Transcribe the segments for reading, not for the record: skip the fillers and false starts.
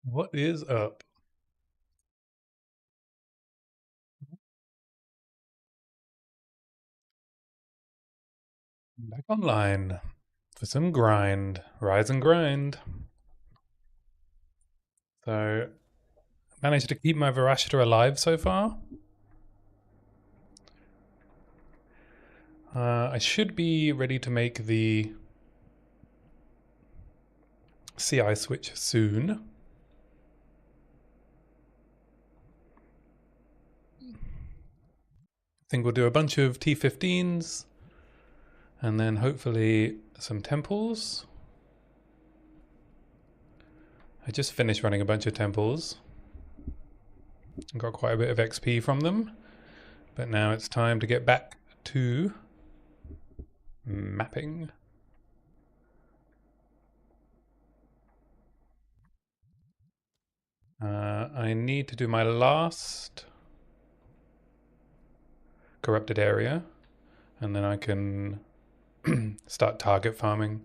What is up? Back online for some grind. Rise and grind. So, managed to keep my Varashta alive so far. I should be ready to make the CI switch soon. I think we'll do a bunch of T15s and then hopefully some temples. I just finished running a bunch of temples and got quite a bit of XP from them. But now it's time to get back to mapping. I need to do my last corrupted area, and then I can start target farming.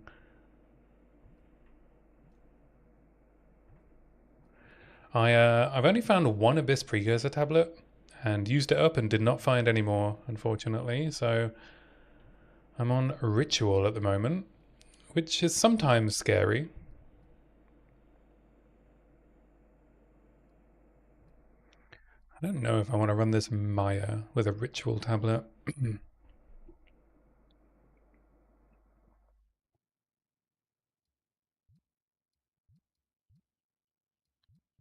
I've only found one Abyss Precursor tablet and used it up and did not find any more, unfortunately. So I'm on Ritual at the moment, which is sometimes scary. I don't know if I want to run this Maya with a Ritual tablet.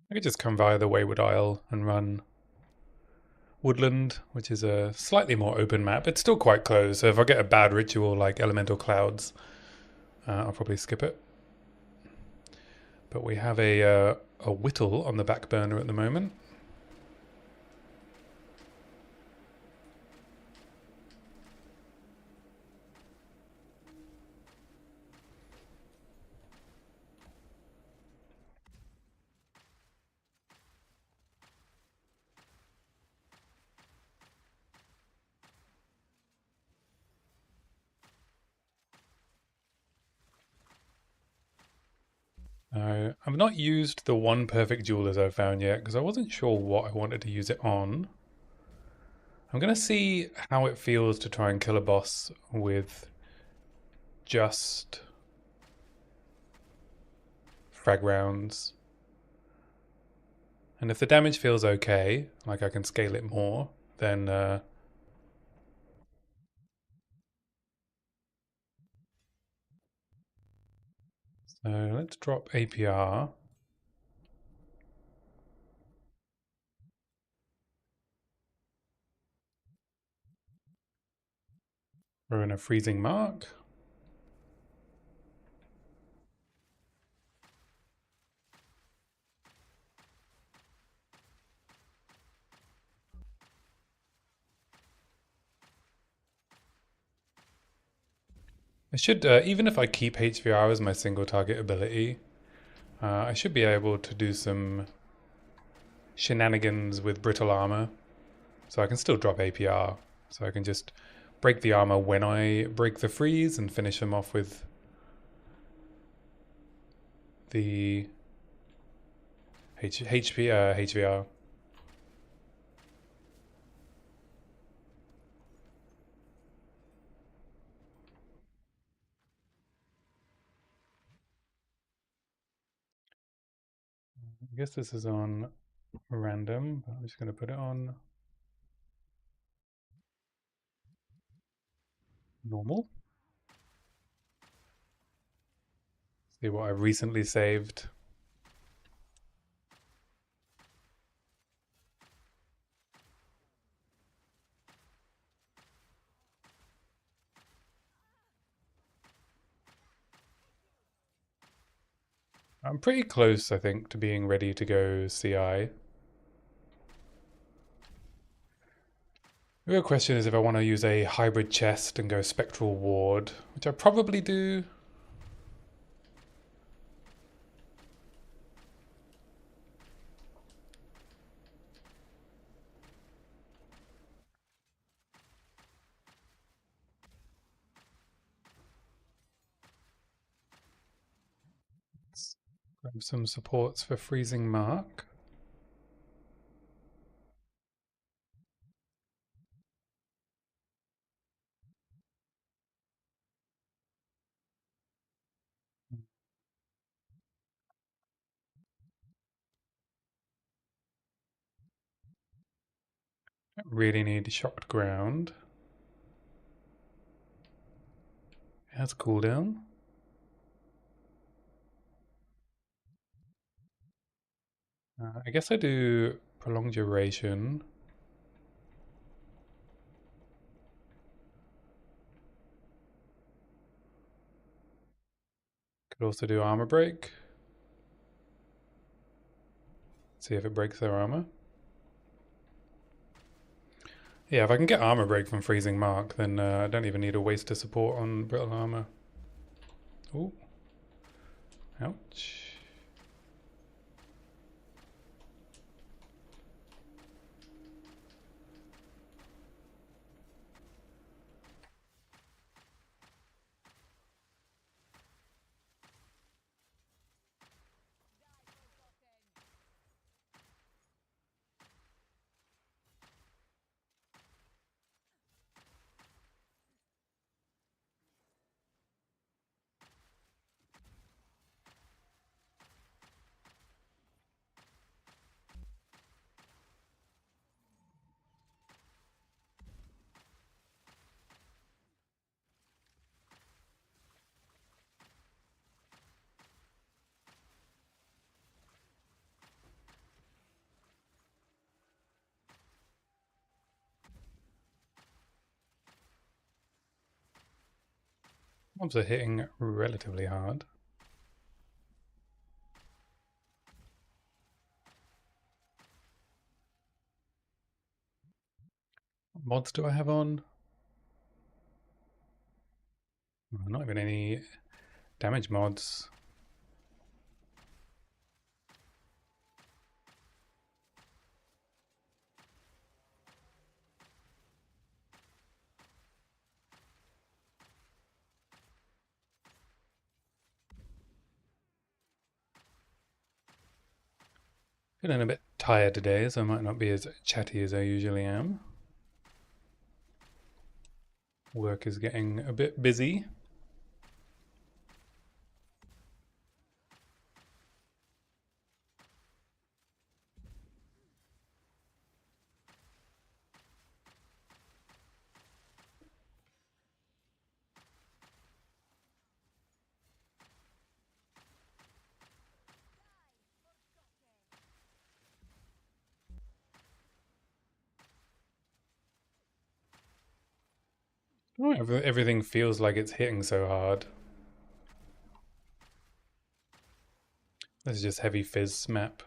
I could just come via the Wayward Isle and run Woodland, which is a slightly more open map. It's still quite closed, so if I get a bad ritual like Elemental Clouds, I'll probably skip it. But we have a Whittle on the back burner at the moment. I've not used the one perfect jewelers I've found yet because I wasn't sure what I wanted to use it on. I'm going to see how it feels to try and kill a boss with just frag rounds. And if the damage feels okay, like I can scale it more, then so let's drop APR. We're in a freezing mark. I should, even if I keep HVR as my single target ability, I should be able to do some shenanigans with brittle armor. So I can still drop APR. So I can just break the armor when I break the freeze and finish them off with the HVR. I guess this is on random, but I'm just going to put it on normal. See what I recently saved. I'm pretty close, I think, to being ready to go CI. The real question is if I want to use a hybrid chest and go Spectral Ward, which I probably do. Grab some supports for freezing mark. Don't really need shocked ground. It has cooldown. I guess I do prolonged duration. Could also do armor break. See if it breaks their armor. Yeah, if I can get armor break from freezing mark, then I don't even need to waste a support on brittle armor. Ooh. Ouch. Mobs are hitting relatively hard. What mods do I have on? Not even any damage mods. Feeling a bit tired today, so I might not be as chatty as I usually am. Work is getting a bit busy. Oh, everything feels like it's hitting so hard. This is just heavy fizz map.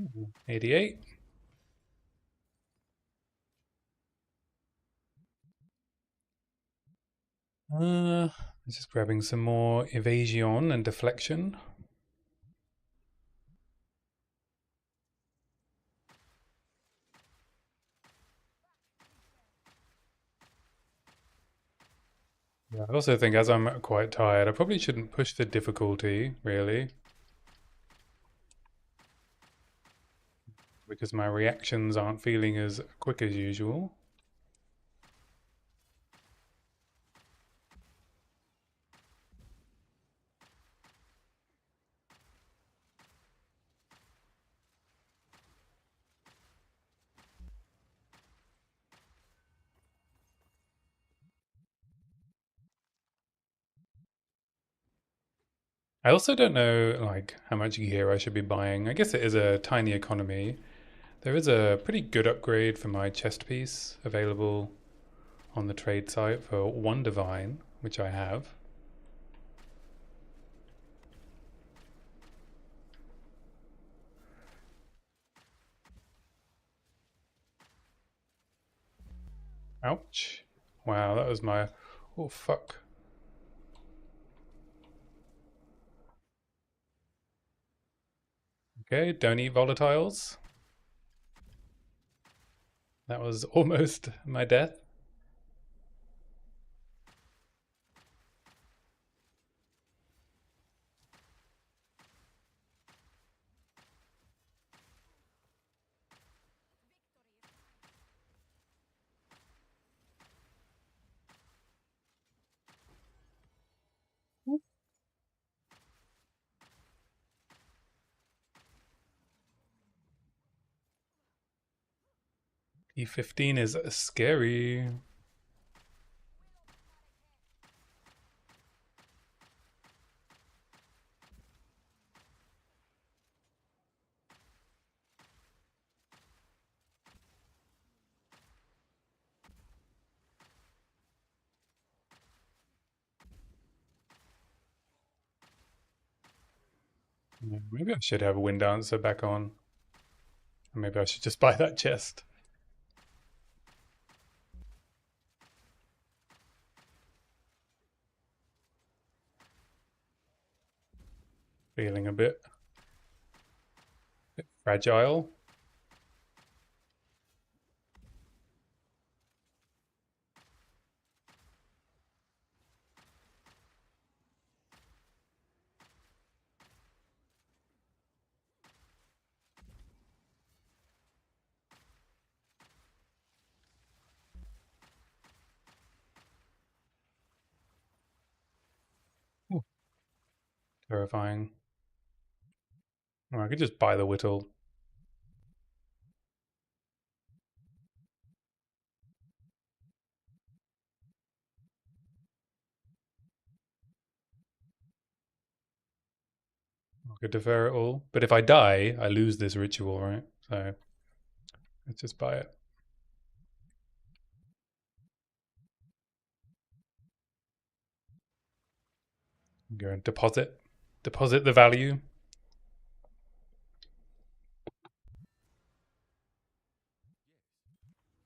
Ooh, 88. Just grabbing some more evasion and deflection. Yeah, I also think as I'm quite tired, I probably shouldn't push the difficulty, really. Because my reactions aren't feeling as quick as usual. I also don't know like how much gear I should be buying. I guess it is a tiny economy. There is a pretty good upgrade for my chest piece available on the trade site for one divine, which I have. Ouch. Wow, that was my... Oh, fuck. Okay, don't eat volatiles. That was almost my death. E15 is scary. Maybe I should have a wind dancer back on. Or maybe I should just buy that chest. Feeling a bit fragile. Ooh, terrifying. Or I could just buy the whittle. I could defer it all. But if I die, I lose this ritual, right? So let's just buy it. Go and deposit. Deposit the value.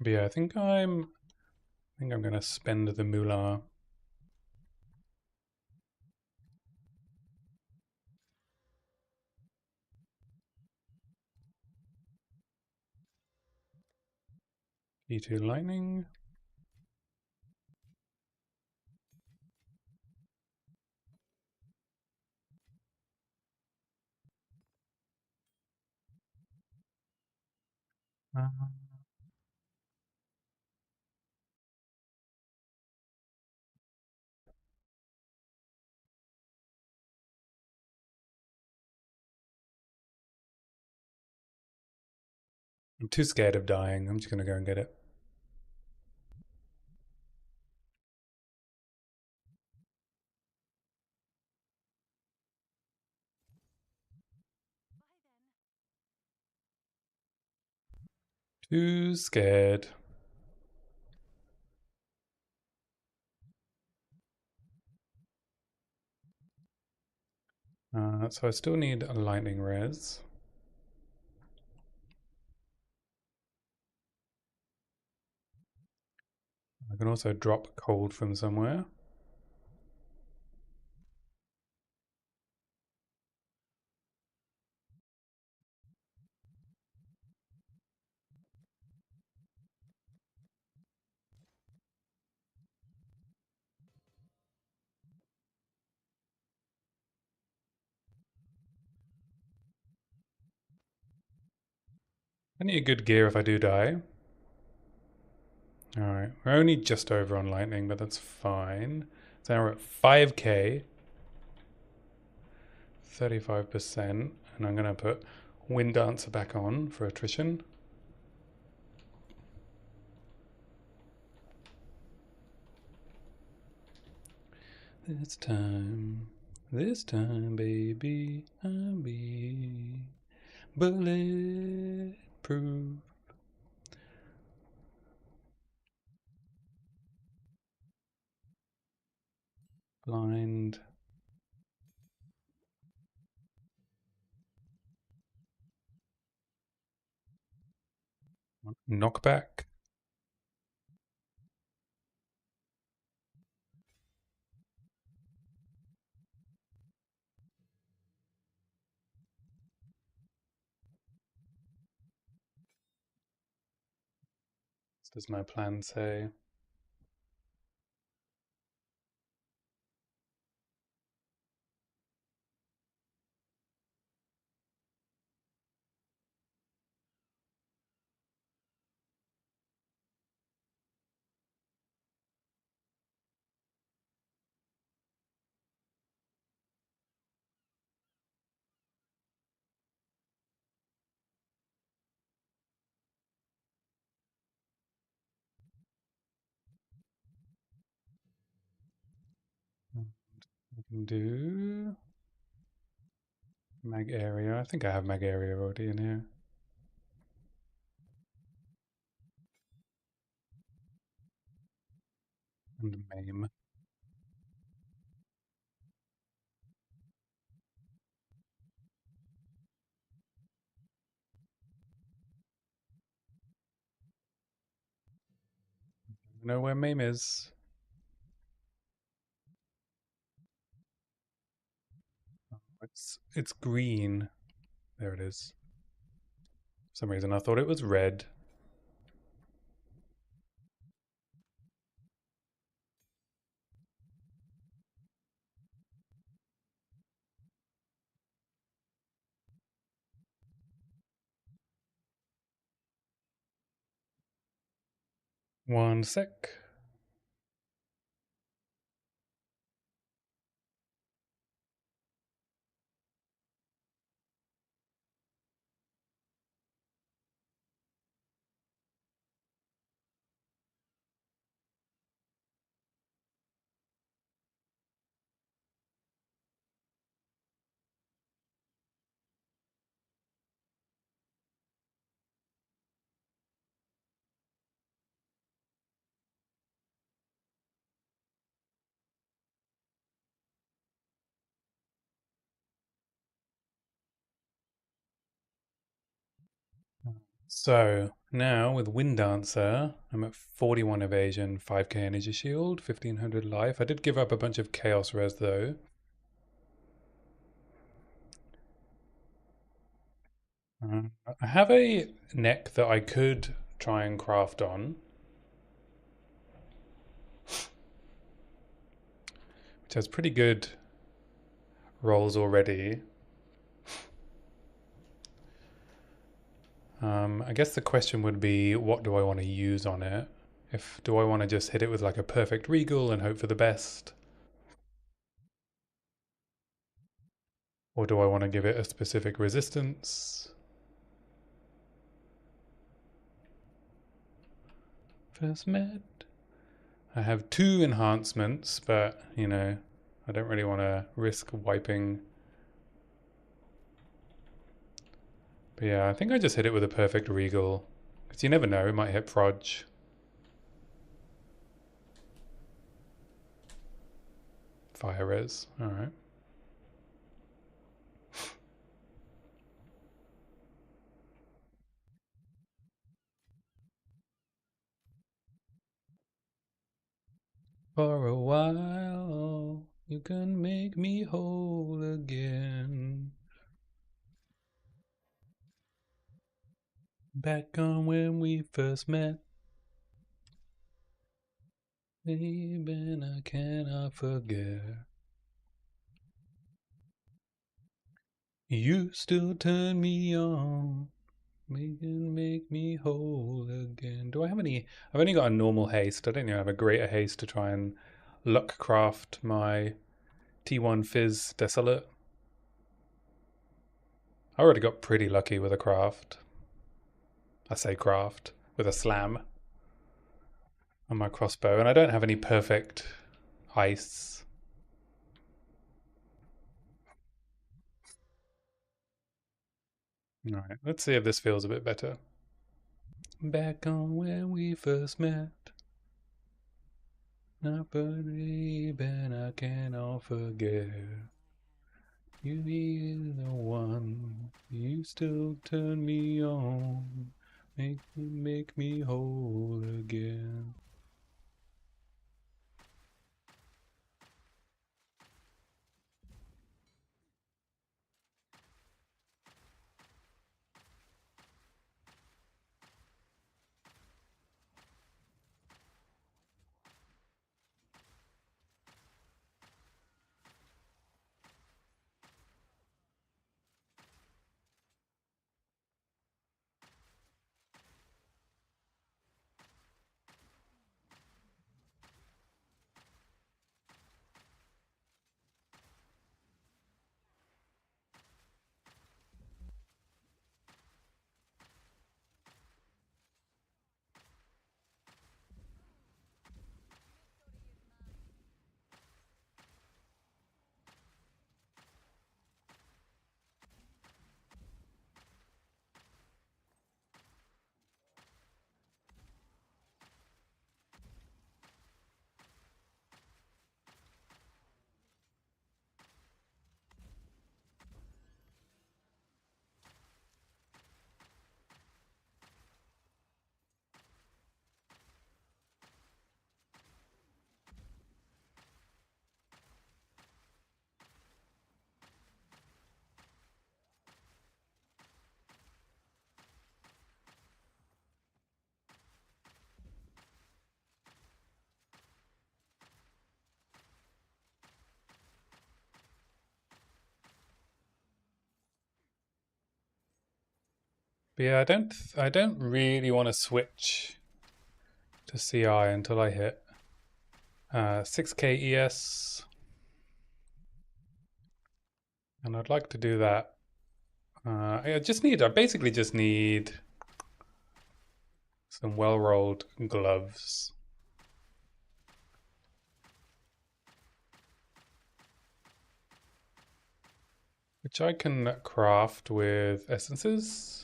But yeah, I think I'm gonna spend the moolah. E2 lightning. I'm too scared of dying. I'm just gonna go and get it. Too scared. So I still need a lightning res. I can also drop cold from somewhere. I need a good gear if I do die. Alright, we're only just over on lightning, but that's fine. So now we're at 5k, 35%, and I'm going to put Wind Dancer back on for attrition. This time, baby, I'll be bulletproof. Blind. Knockback. does my plan say? I can do mag area. I think I have mag area already in here. And maim. You know where maim is? It's green. There it is. For some reason I thought it was red. One sec. So now with Wind Dancer, I'm at 41 evasion, 5k energy shield, 1500 life. I did give up a bunch of chaos res though. I have a neck that I could try and craft on, which has pretty good rolls already. I guess the question would be, what do I want to use on it? If do I want to just hit it with like a perfect regal and hope for the best, or do I want to give it a specific resistance? First med. I have two enhancements, but you know, I don't really want to risk wiping. But yeah, I think I just hit it with a perfect regal, because you never know, it might hit Proj. Fire res. All right. For a while, you can make me whole again. Back on when we first met. Baby, I cannot forget. You still turn me on. Make me whole again. Do I have any? I've only got a normal haste. I don't even have a greater haste to try and luck craft my T1 Fizz Desolate. I already got pretty lucky with a craft. I say craft with a slam on my crossbow, and I don't have any perfect ice. All right, let's see if this feels a bit better. Back on when we first met. Not believe and I cannot forget. You be the one. You still turn me on. Make me whole again. But yeah, I don't really want to switch to CI until I hit 6k ES, and I'd like to do that. I basically just need some well-rolled gloves. Which I can craft with essences.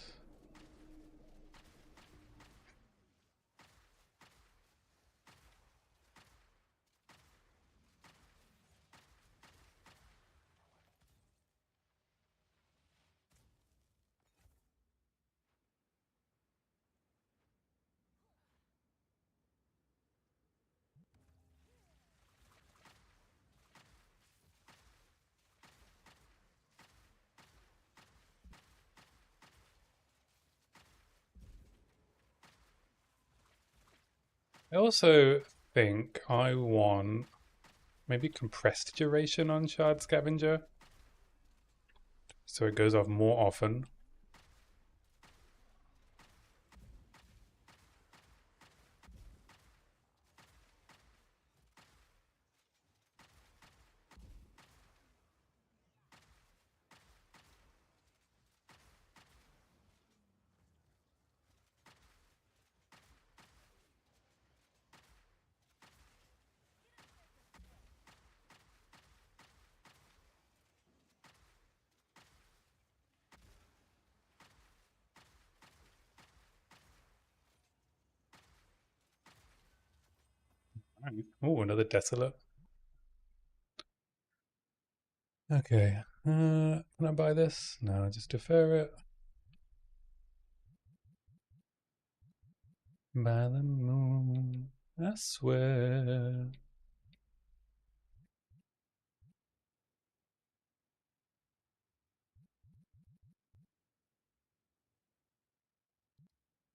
I also think I want maybe compressed duration on Shard Scavenger, so it goes off more often. Oh, another desolate. Okay. Can I buy this? No, just defer it. By the moon, I swear.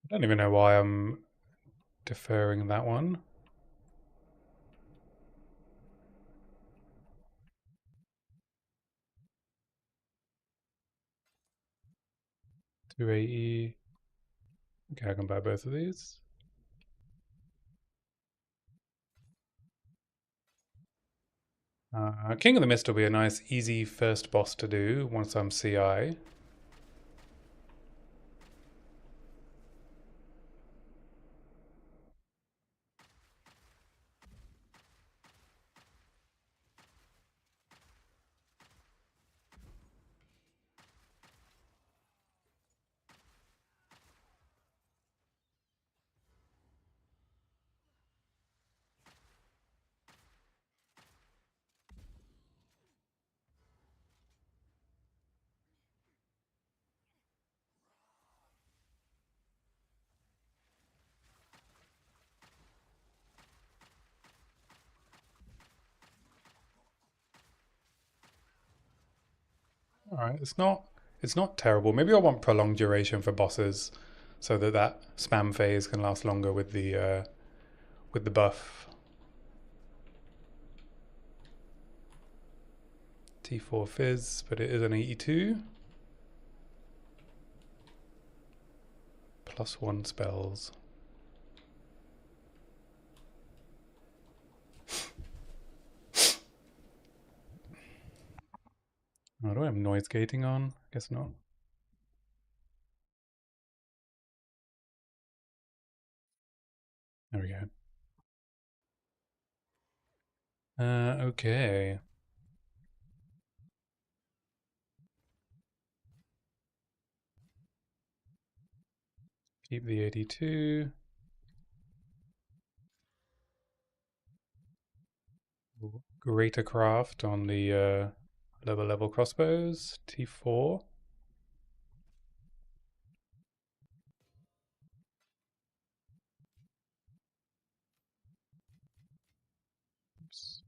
I don't even know why I'm deferring that one. 280. Okay, I can buy both of these. King of the Mist will be a nice, easy first boss to do once I'm CI. All right, it's not terrible. Maybe I want prolonged duration for bosses, so that that spam phase can last longer with the buff. T4 fizz, but it is an 82. +1 spells. Oh, do I have noise gating on? Guess not. There we go. Okay. Keep the 82. Greater craft on the lower level crossbows. T4. Oops.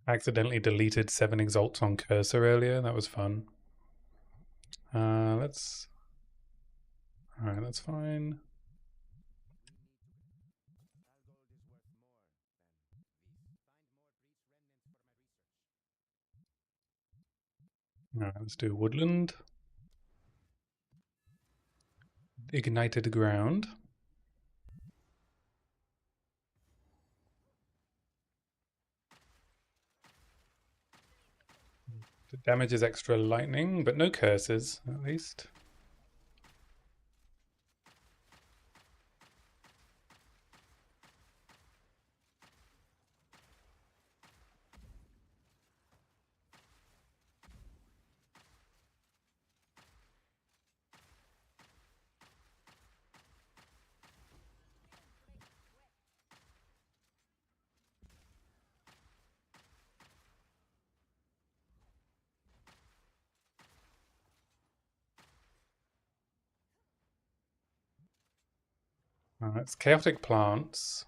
Accidentally deleted 7 exalts on cursor earlier. That was fun. Let's. Alright, that's fine. Alright, let's do woodland. Ignited ground. It damages extra lightning, but no curses, at least. It's Chaotic Plants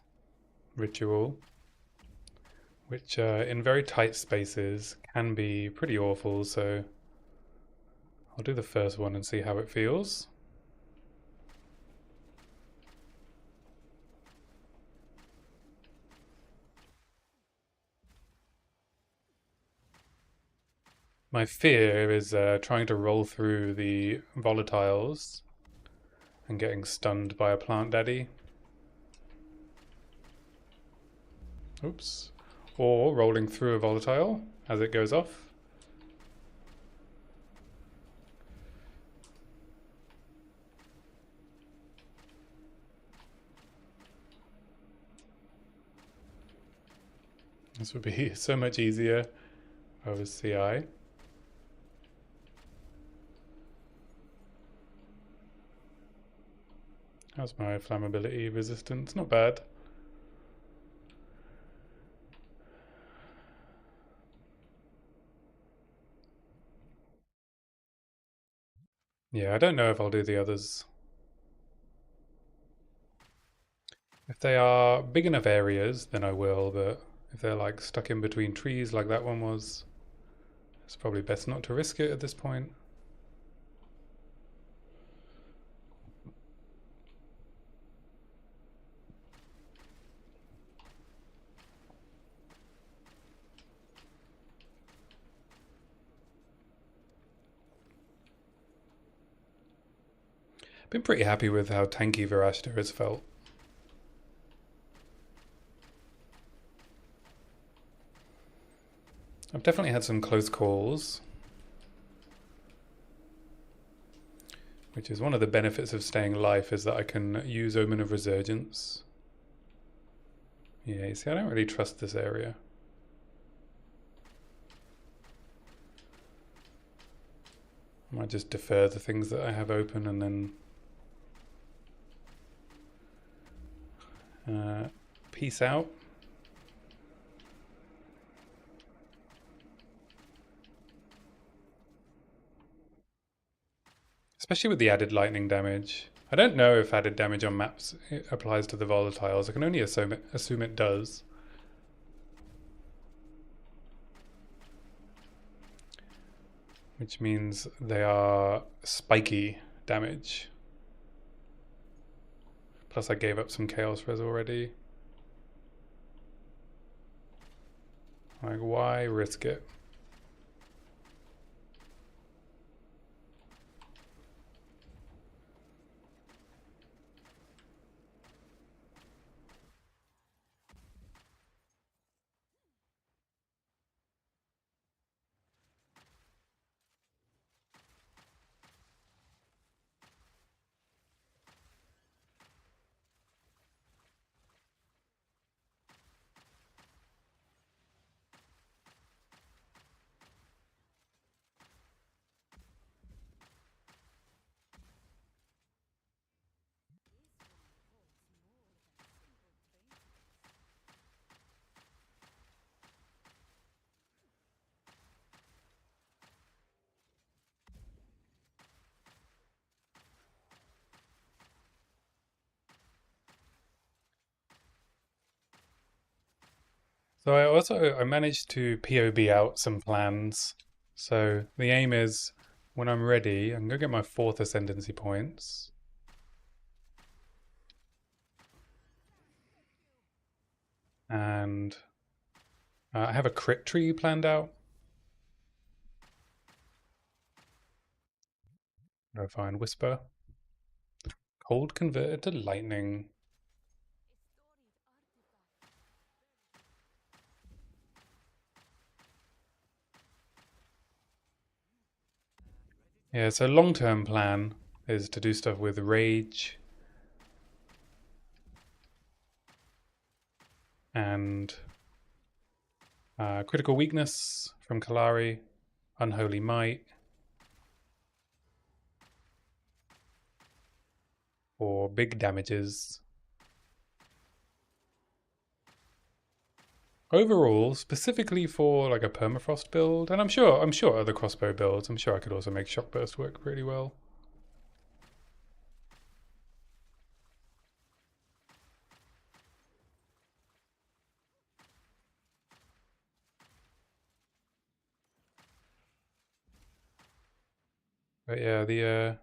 ritual, which in very tight spaces can be pretty awful, so I'll do the first one and see how it feels. My fear is trying to roll through the volatiles and getting stunned by a plant daddy. Oops. Or rolling through a volatile as it goes off. This would be so much easier if I was CI. How's my flammability resistance? Not bad. Yeah, I don't know if I'll do the others. If they are big enough areas, then I will, but if they're like stuck in between trees like that one was, it's probably best not to risk it at this point. Been pretty happy with how tanky Varashta has felt. I've definitely had some close calls, which is one of the benefits of staying alive, is that I can use Omen of Resurgence. Yeah, you see, I don't really trust this area. I might just defer the things that I have open and then peace out. Especially with the added lightning damage. I don't know if added damage on maps applies to the volatiles. I can only assume it does. Which means they are spiky damage. Plus I gave up some Chaos Res already. Like, why risk it? So I managed to POB out some plans. So the aim is when I'm ready, I'm gonna get my 4th ascendancy points. And I have a crit tree planned out. What do I find? Whisper. Cold converted to lightning. Yeah, so long-term plan is to do stuff with rage and critical weakness from Kalari, unholy might, or big damages. Overall, specifically for like a permafrost build, and I'm sure other crossbow builds, I'm sure I could also make shockburst work pretty well. But yeah, the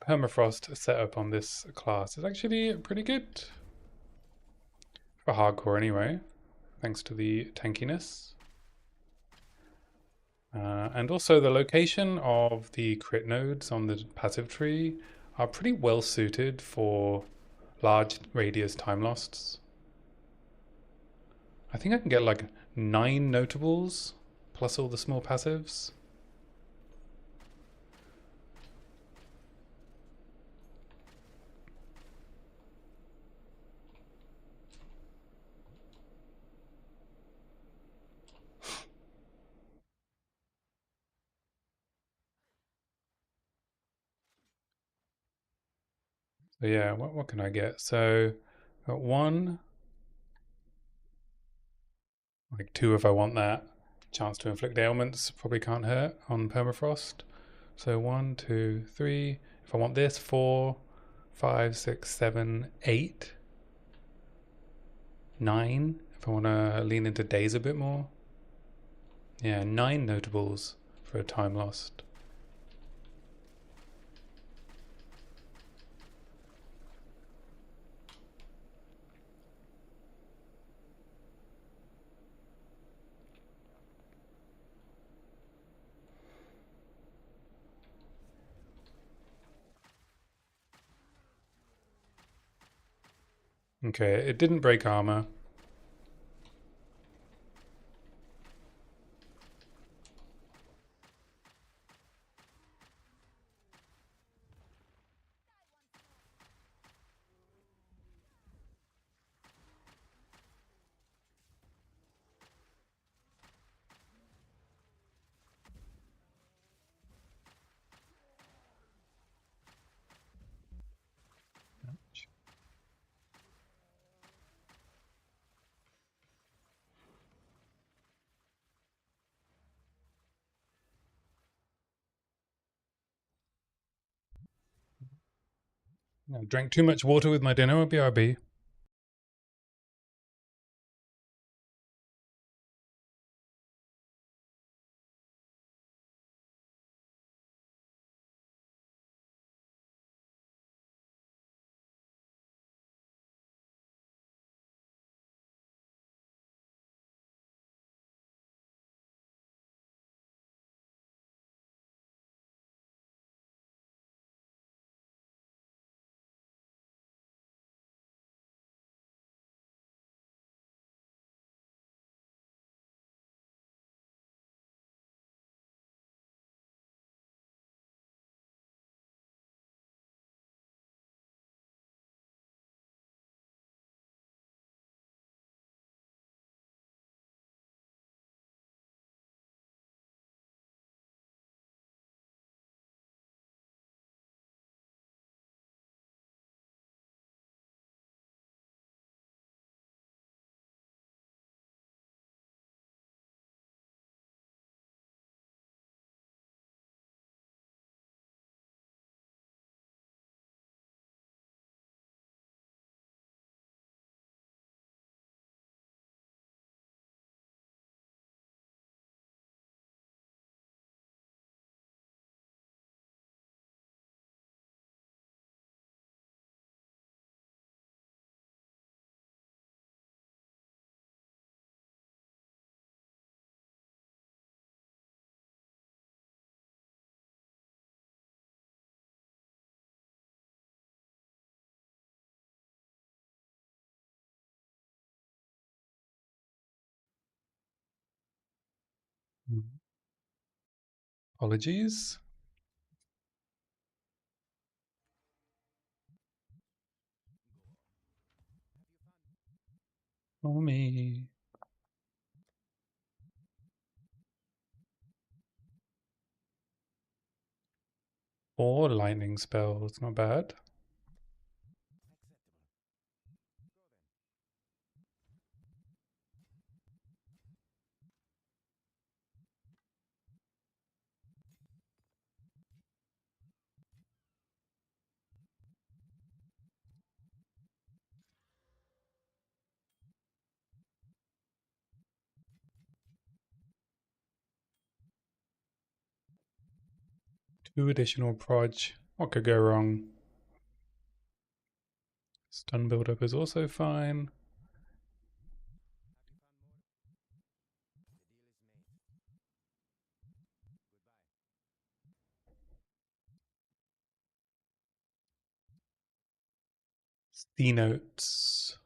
permafrost setup on this class is actually pretty good for hardcore anyway, thanks to the tankiness. And also the location of the crit nodes on the passive tree are pretty well suited for large radius time losts. I think I can get like 9 notables plus all the small passives. So yeah, what can I get? So got 1, like 2 if I want that. Chance to inflict ailments probably can't hurt on permafrost. So 1, 2, 3. If I want this, 4, 5, 6, 7, 8, 9. If I want to lean into days a bit more. Yeah, 9 notables for a time lost. Okay, it didn't break armor. I drank too much water with my dinner, BRB. Apologies. For me. Or lightning spells, not bad. Two additional proj. What could go wrong? Stun build-up is also fine. C notes.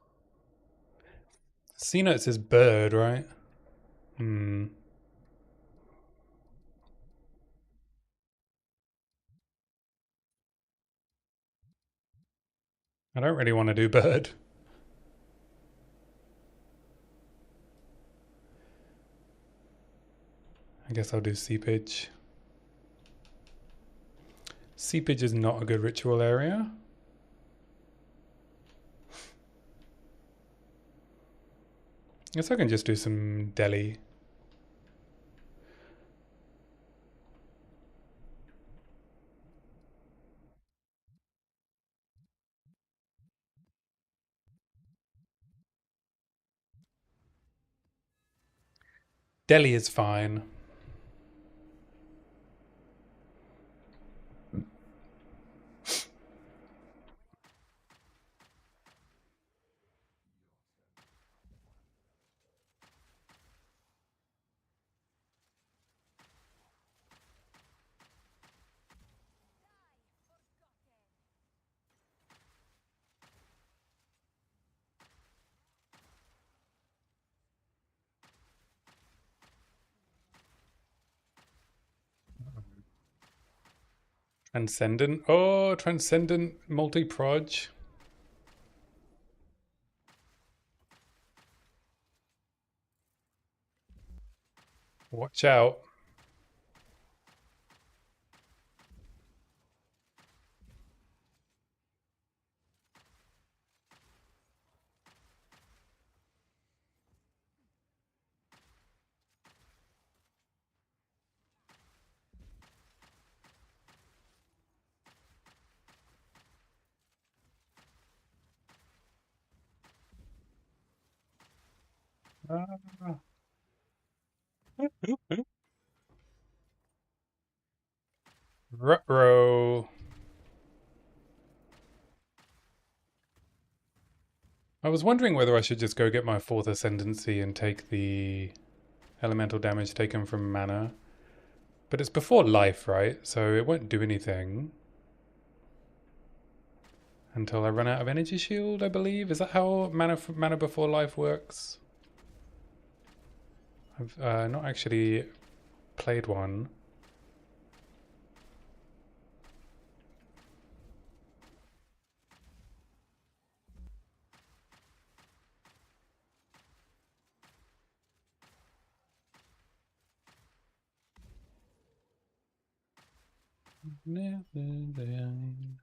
C notes is bird, right? Hmm. I don't really want to do bird. I guess I'll do seepage. Seepage is not a good ritual area. Guess I can just do some deli. Deli is fine. Transcendent. Oh, transcendent multi-proj. Watch out. Ah. Ruh-roh. I was wondering whether I should just go get my fourth ascendancy and take the elemental damage taken from mana. But it's before life, right? So it won't do anything until I run out of energy shield, I believe. Is that how mana before life works? I've not actually played one. Neverland.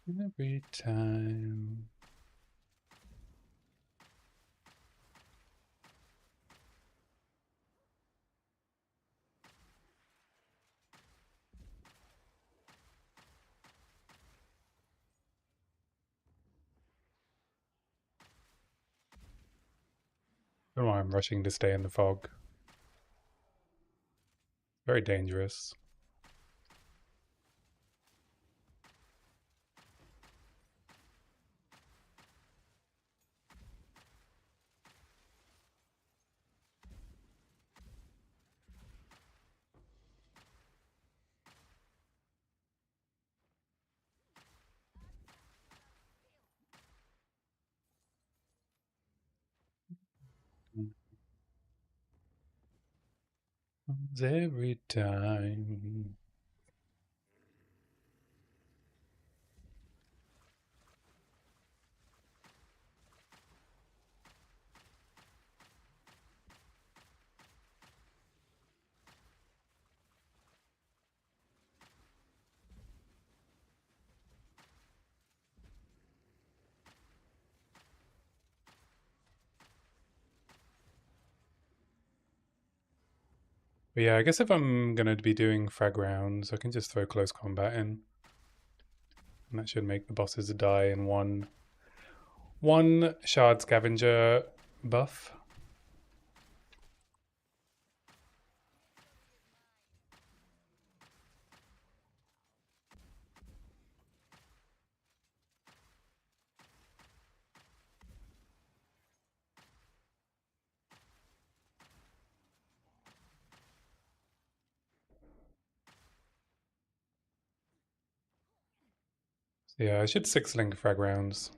Every time. I don't know why I'm rushing to stay in the fog. Very dangerous. every time. But yeah, I guess if I'm going to be doing frag rounds, I can just throw close combat in. And that should make the bosses die in one shard scavenger buff. So yeah, I should 6-link frag rounds.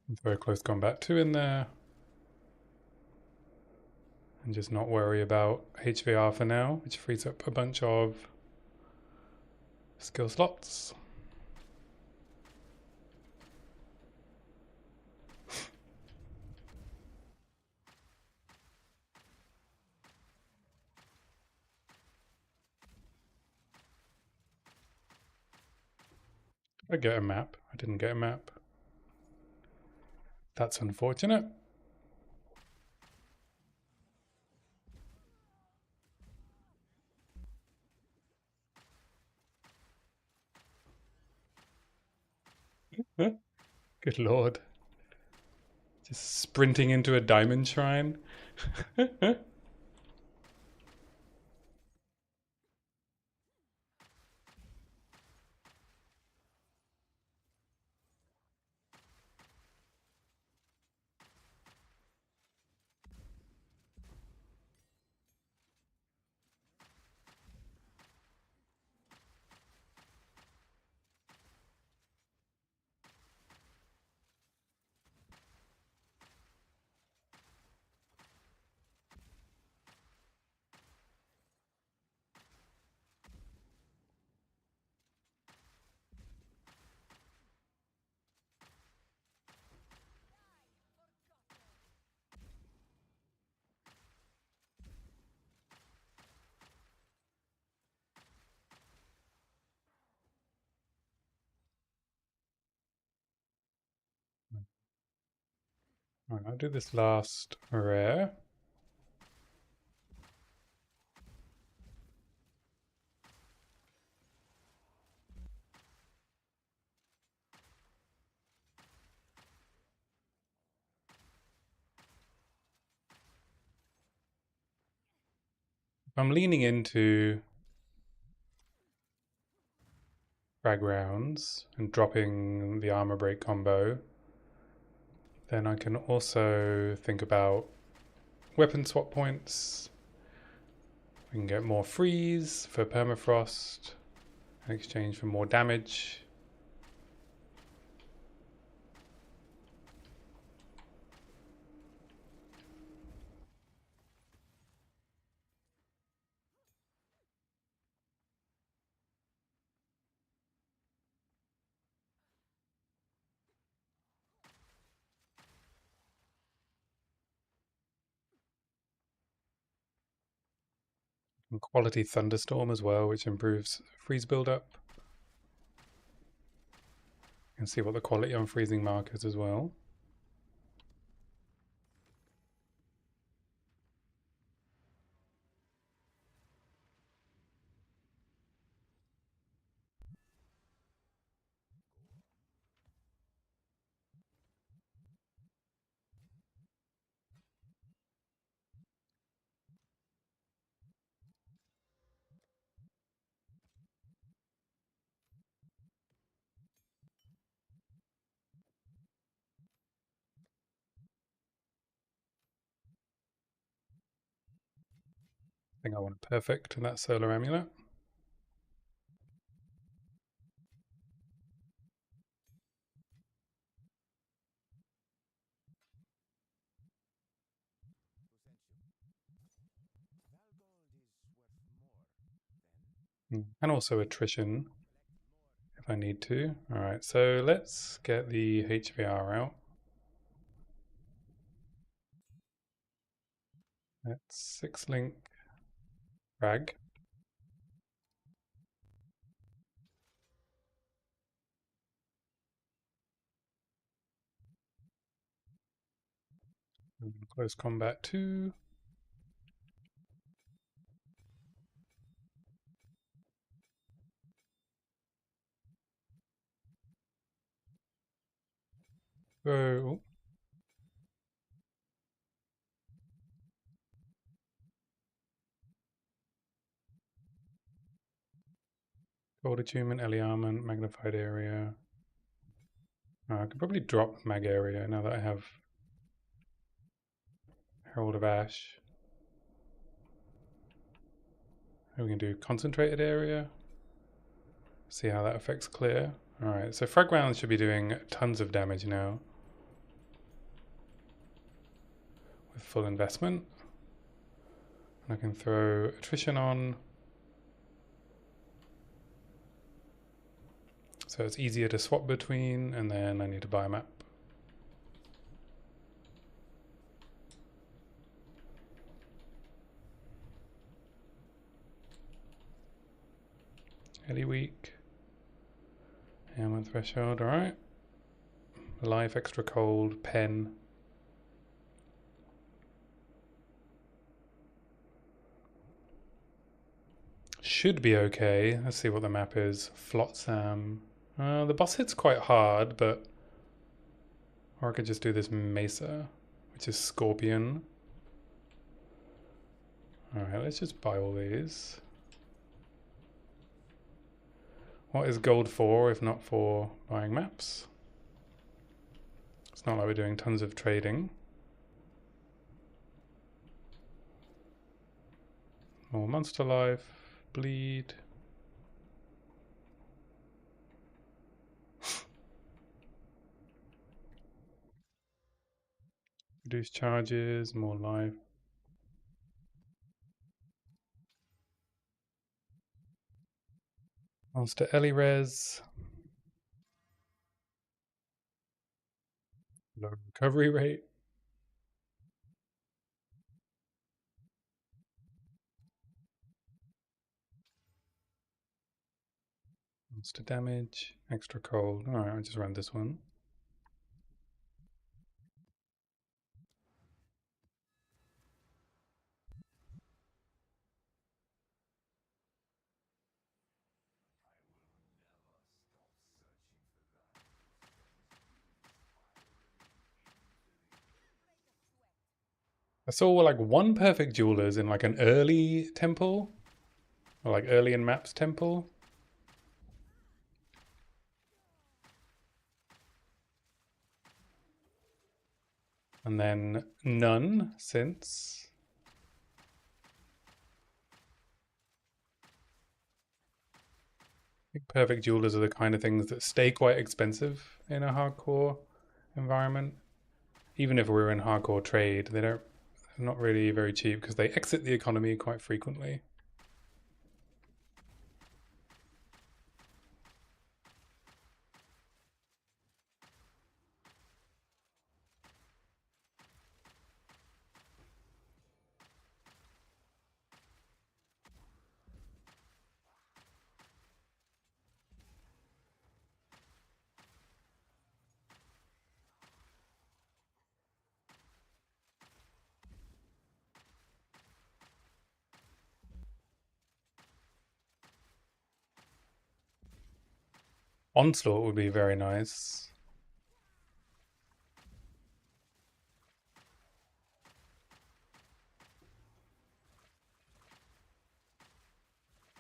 And throw close combat 2 in there. And just not worry about HVR for now, which frees up a bunch of skill slots. I get a map. I didn't get a map. That's unfortunate. Good lord. Just sprinting into a diamond shrine. Alright, I'll do this last rare. I'm leaning into frag rounds and dropping the armor break combo. Then I can also think about weapon swap points. We can get more freeze for permafrost in exchange for more damage. And quality thunderstorm as well, which improves freeze buildup. You can see what the quality on freezing markers as well. I think I want perfect in that solar amulet. And also attrition if I need to. Alright, so let's get the HVR out. That's 6-link rag. Close combat 2. Oh, gold attunement, Eliarmament, magnified area. I could probably drop mag area now that I have Herald of Ash. We can do concentrated area. See how that affects clear. Alright, so frag rounds should be doing tons of damage now. With full investment. And I can throw attrition on. So it's easier to swap between, and then I need to buy a map. Ellie weak. Ailment threshold, alright. Life, extra cold, pen. Should be okay. Let's see what the map is. Flotsam. The boss hit's quite hard, but... Or I could just do this Mesa, which is Scorpion. Alright, let's just buy all these. What is gold for, if not for buying maps? It's not like we're doing tons of trading. More monster life, bleed. Reduce charges, more life. Monster Ellie res. Low recovery rate. Monster damage, extra cold. Alright, I'll just run this one. I saw like one perfect jewelers in like an early temple. Or like early in maps temple. And then none since. I think perfect jewelers are the kind of things that stay quite expensive in a hardcore environment. Even if we're in hardcore trade, they're not really very cheap because they exit the economy quite frequently. Onslaught would be very nice.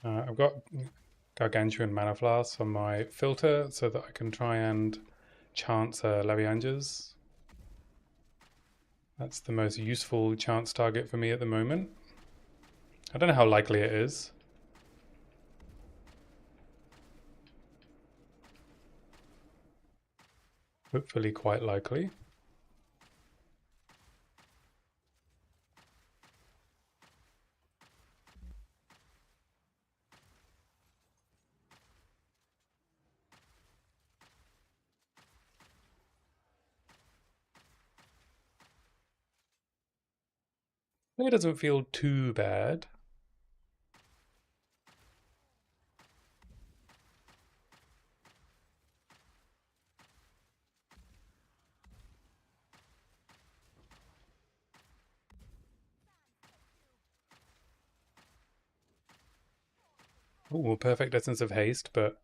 I've got Gargantuan Mana Flask on my filter so that I can try and chance Levianges. That's the most useful chance target for me at the moment. I don't know how likely it is. Hopefully quite likely. It doesn't feel too bad. Ooh, perfect essence of haste, but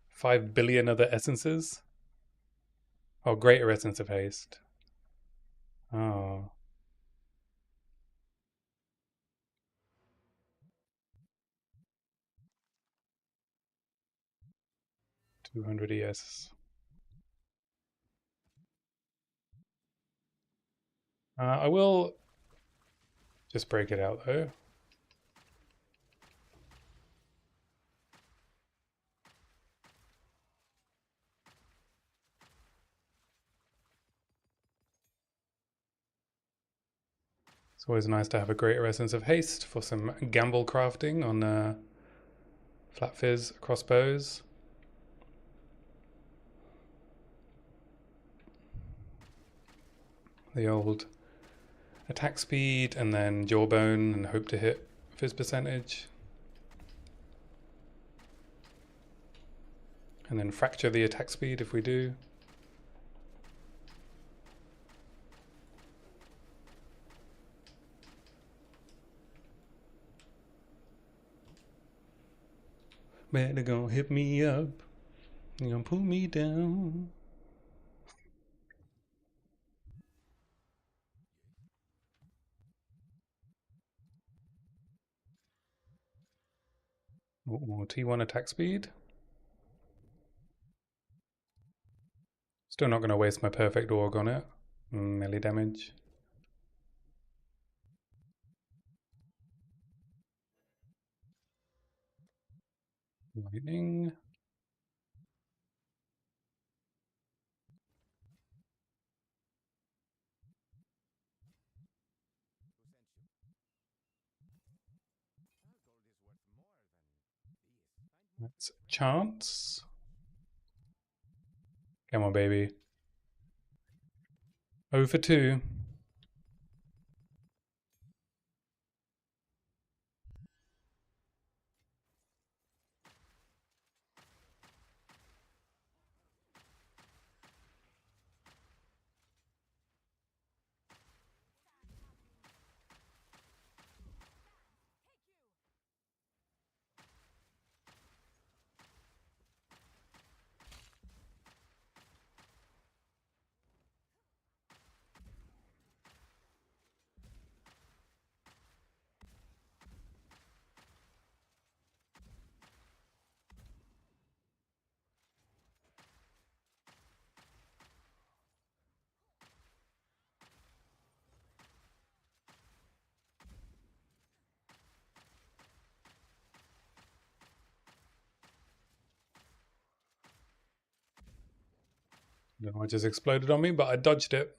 5 billion other essences? Oh, greater essence of haste. Oh, 200 ES. I will just break it out though. It's always nice to have a greater essence of haste for some gamble crafting on flat fizz crossbows. The old attack speed and then jawbone and hope to hit fizz percentage. And then fracture the attack speed if we do. Better gonna hit me up. You're gonna pull me down. Ooh, T1 attack speed. Still not gonna waste my perfect org on it. Melee damage. Lightning. That's chance. Come on, baby. 0 for 2. Don't know what just exploded on me, but I dodged it.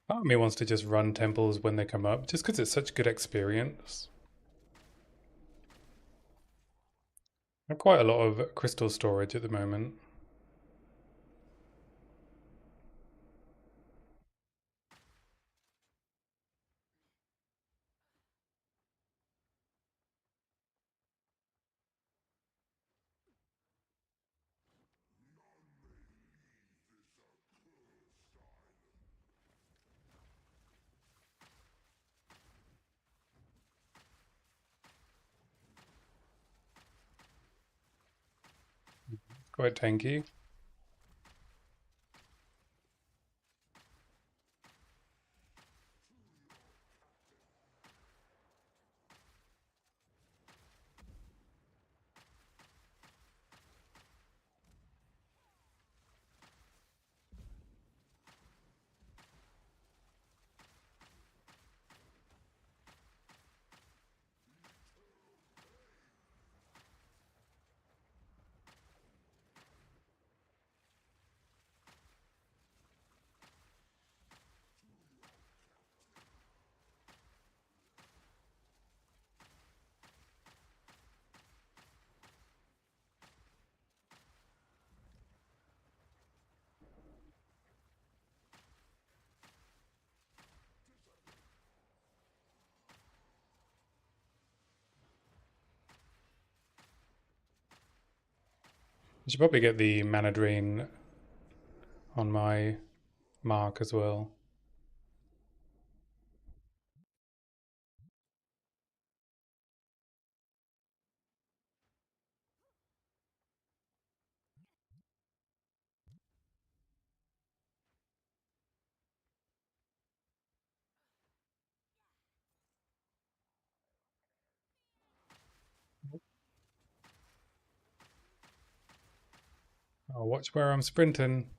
Part of me wants to just run temples when they come up, just because it's such good experience. I have quite a lot of crystal storage at the moment. Quite tanky. I should probably get the mana drain on my mark as well. Oh, watch where I'm sprinting.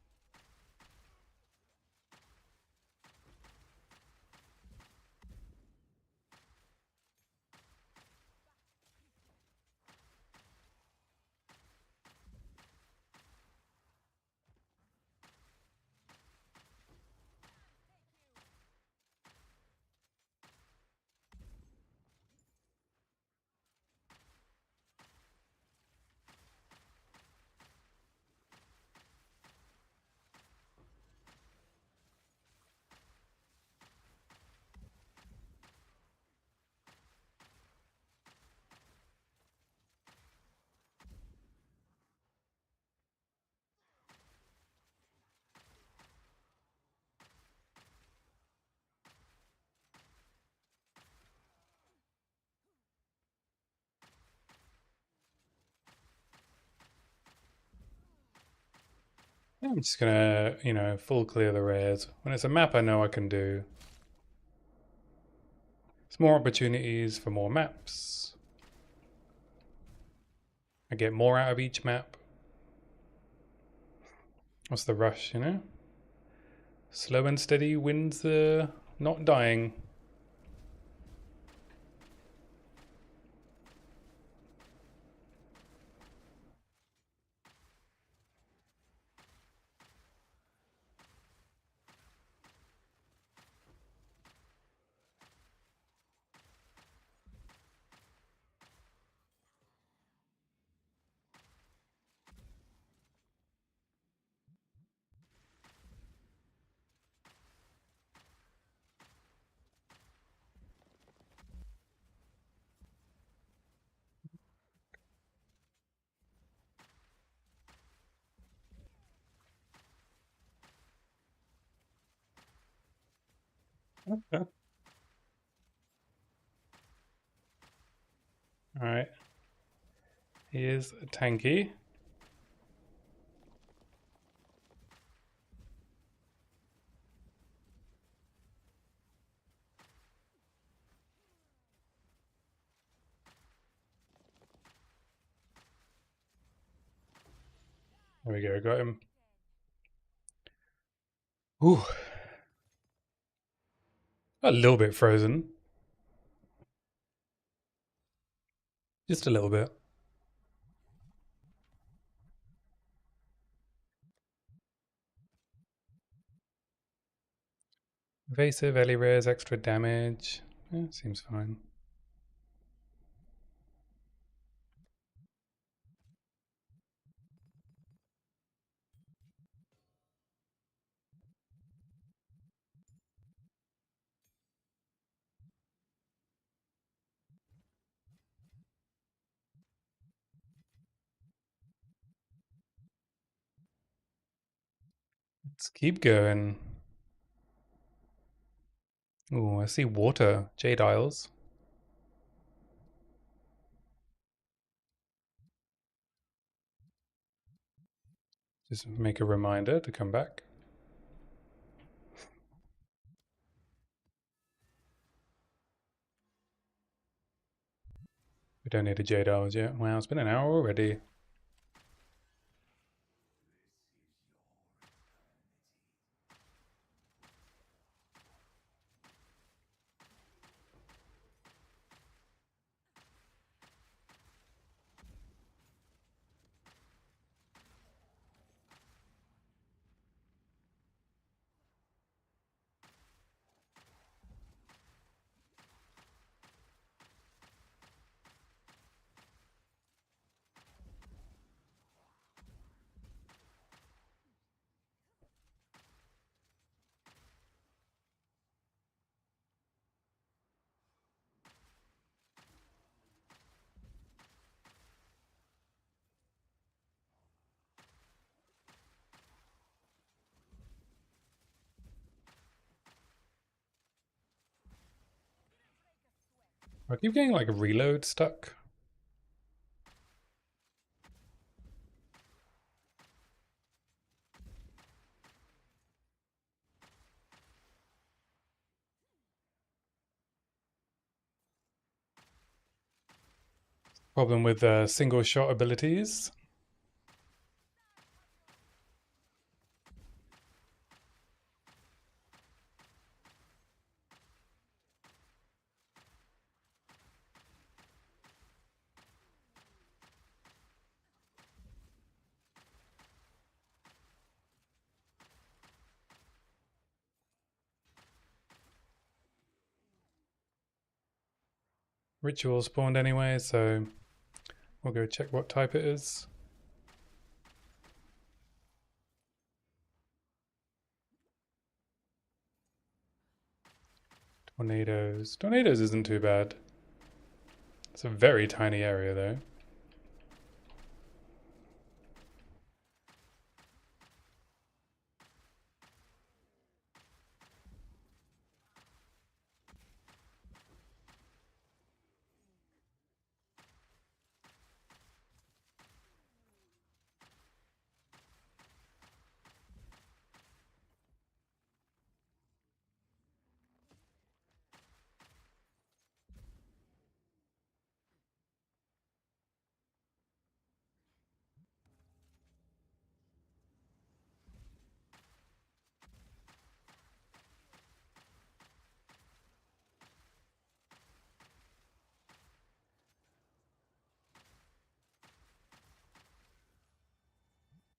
I'm just gonna, full clear the rares. When it's a map I know I can do. It's more opportunities for more maps. I get more out of each map. What's the rush, Slow and steady wins the not dying. Alright. He is tanky. There we go, got him. Ooh. A little bit frozen. Just a little bit. Evasive, Ellie rares, extra damage. Yeah, seems fine. Let's keep going. Ooh, I see water. Jade Isles. Just make a reminder to come back. We don't need a Jade Isles yet. Wow, it's been an hour already. I keep getting like a reload stuck. Problem with single shot abilities. Ritual spawned anyway, so we'll go check what type it is. Tornadoes. Tornadoes isn't too bad. It's a very tiny area though.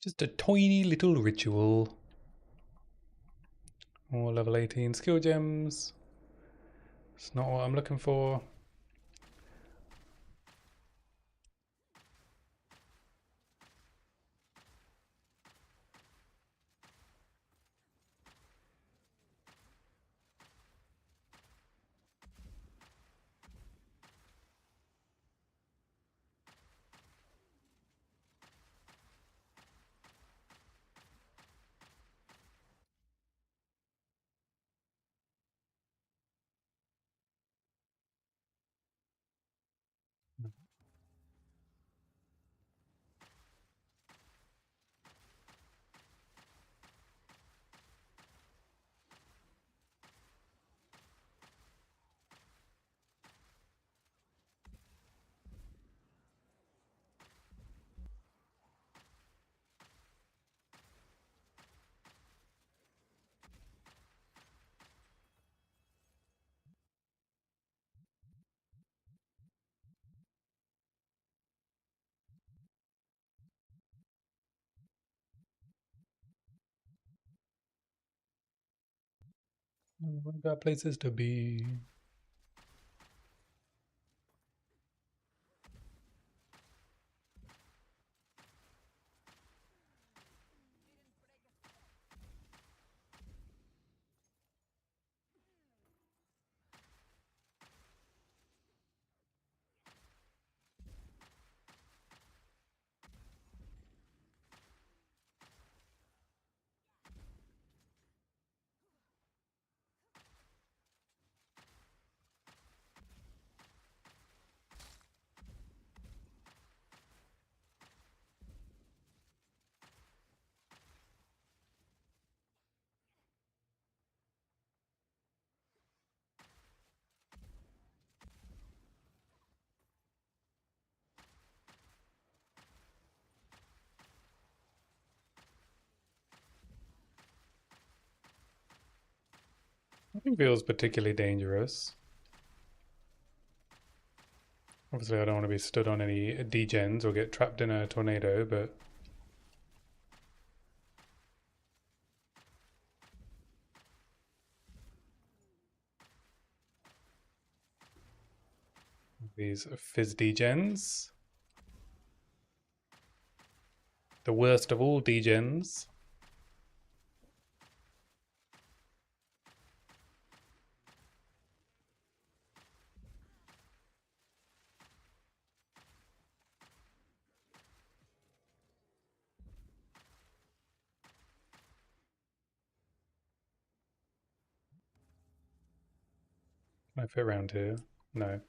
Just a tiny little ritual. More level 18 skill gems. It's not what I'm looking for. What about places to be? Nothing feels particularly dangerous. Obviously, I don't want to be stood on any degens or get trapped in a tornado, but these fizz degens. The worst of all degens. Can I fit around here? No.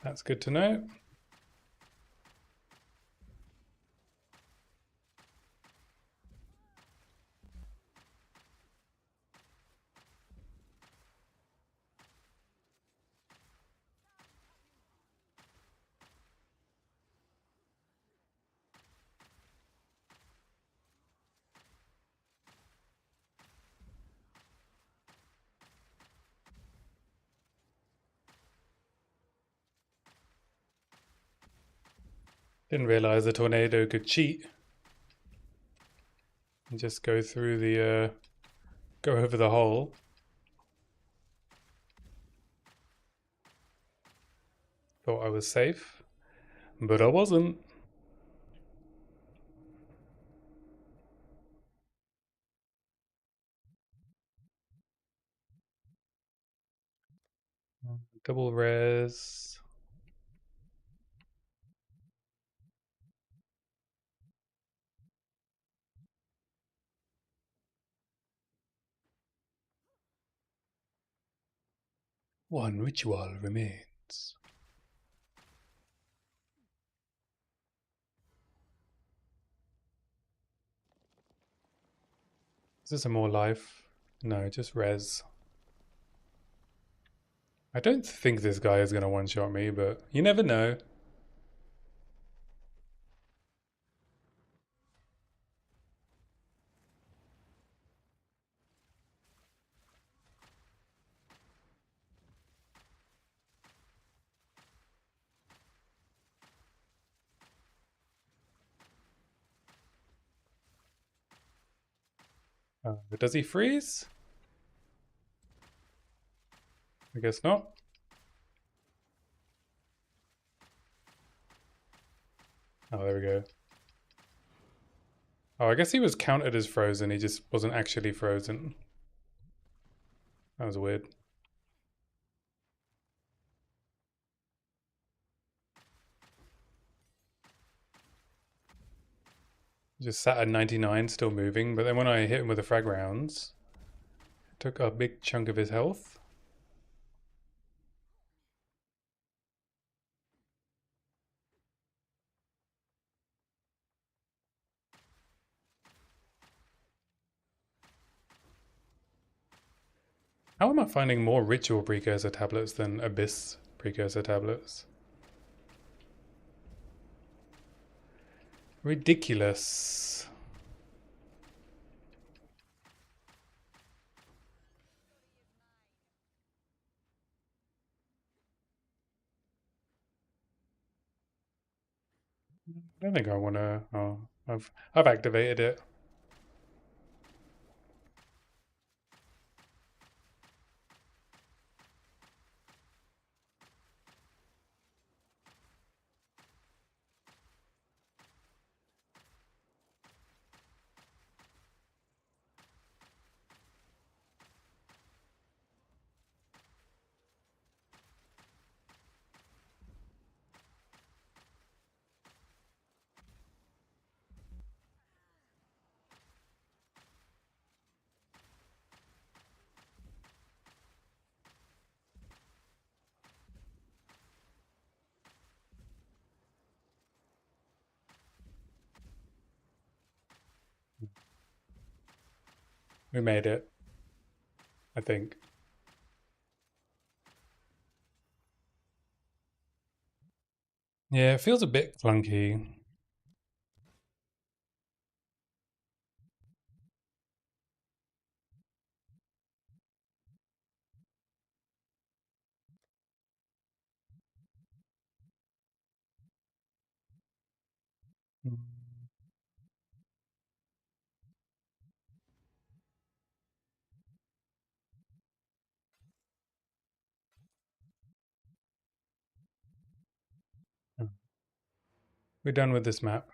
That's good to know. Didn't realize the tornado could cheat and just go through the, go over the hole. Thought I was safe, but I wasn't. Double res. One ritual remains. Is this a more life? No, just res. I don't think this guy is going to one-shot me, but you never know. But does he freeze? I guess not. Oh, there we go. Oh, I guess he was counted as frozen. He just wasn't actually frozen. That was weird. Just sat at 99, still moving. But then when I hit him with the frag rounds, it took a big chunk of his health. How am I finding more ritual precursor tablets than abyss precursor tablets? Ridiculous. I don't think I want to. Oh, I've activated it. We made it, I think. Yeah, it feels a bit clunky. Mm. We're done with this map.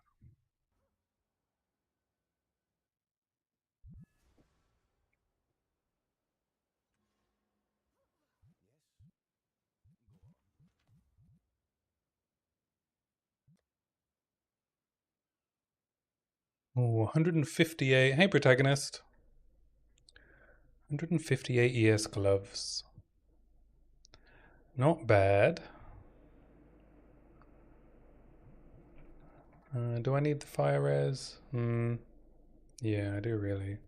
Oh, 158. Hey, protagonist. 158 ES gloves. Not bad. Do I need the fire res? Yeah, I do really.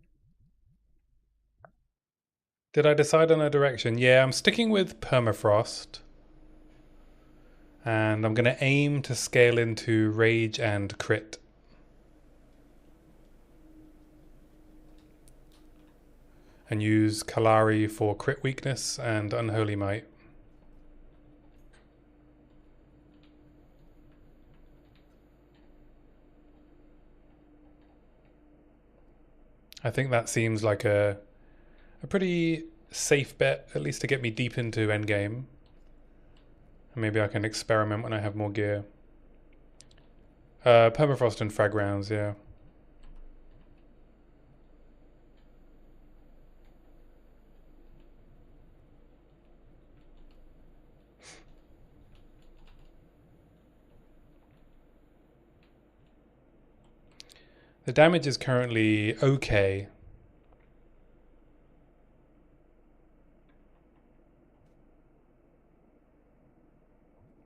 Did I decide on a direction? Yeah, I'm sticking with permafrost. And I'm going to aim to scale into rage and crit. And use Kalari for crit weakness and unholy might. I think that seems like a pretty safe bet, at least to get me deep into Endgame. And maybe I can experiment when I have more gear. Permafrost and frag rounds, yeah. The damage is currently okay.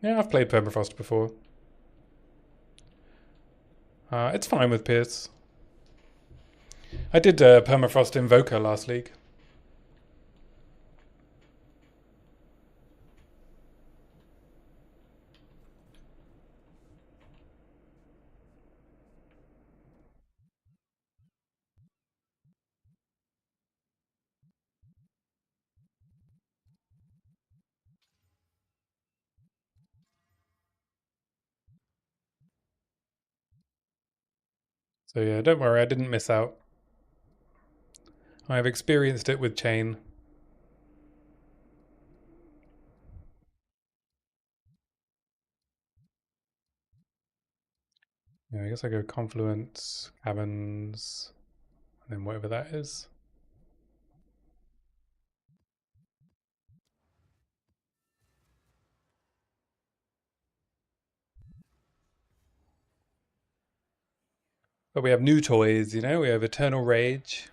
Yeah, I've played Permafrost before. It's fine with Pierce. I did Permafrost Invoker last league. So yeah, don't worry, I didn't miss out. I have experienced it with Chain. Yeah, I guess I go Confluence, Caverns, and then whatever that is. But we have new toys, you know, we have Eternal Rage.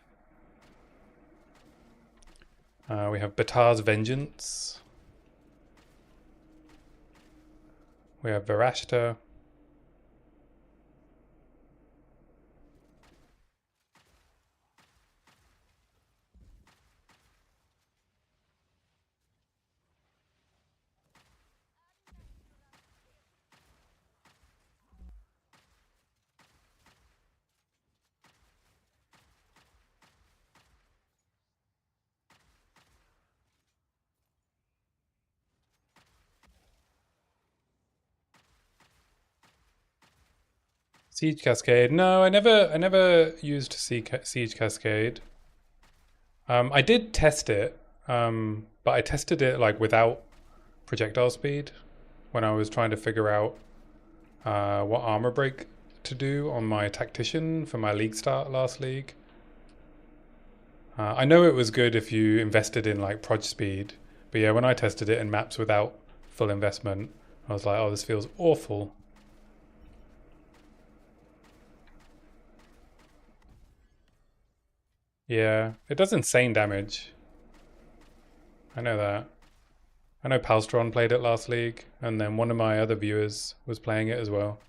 We have Batar's Vengeance. We have Varashta. Siege Cascade. No, I never used Siege Cascade. I did test it, but I tested it like without projectile speed when I was trying to figure out what armor break to do on my tactician for my league start last league. I know it was good if you invested in like proj speed, but yeah, when I tested it in maps without full investment, I was like, oh, this feels awful. Yeah, it does insane damage. I know that. I know Palstron played it last league, and then one of my other viewers was playing it as well.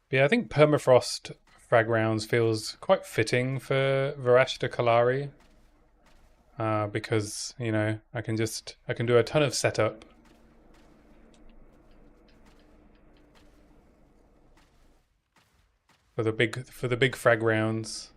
But yeah, I think Permafrost frag rounds feels quite fitting for Varashta Kalari. Because, you know, I can do a ton of setup for the big frag rounds.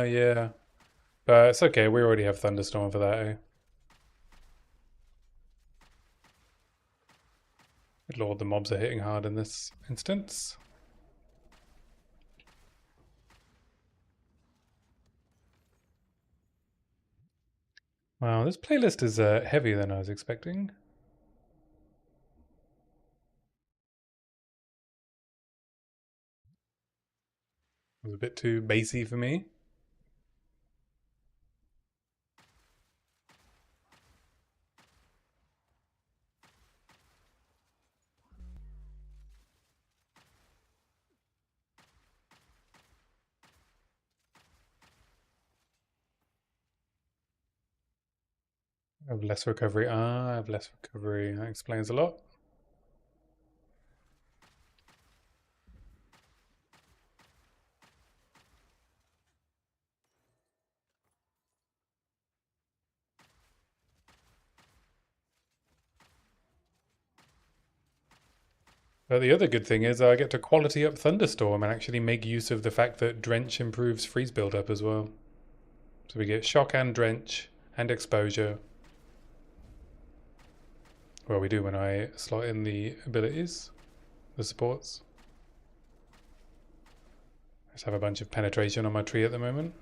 Yeah. But it's okay, we already have Thunderstorm for that, eh? Good lord, the mobs are hitting hard in this instance. Wow, this playlist is heavier than I was expecting. It was a bit too bassy for me. I have less recovery. Ah, I have less recovery. That explains a lot. But the other good thing is I get to quality up Thunderstorm and actually make use of the fact that Drench improves freeze buildup as well. So we get shock and drench and exposure. Well, we do when I slot in the abilities, the supports. I just have a bunch of penetration on my tree at the moment.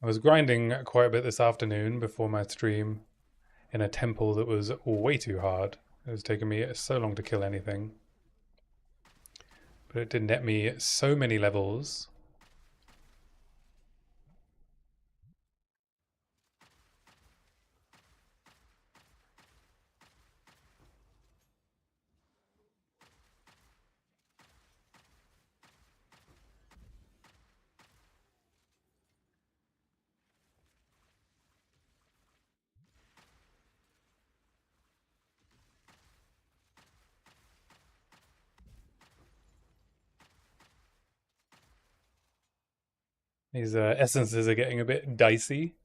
I was grinding quite a bit this afternoon before my stream in a temple that was way too hard. It was taking me so long to kill anything. But it did net me so many levels. These essences are getting a bit dicey.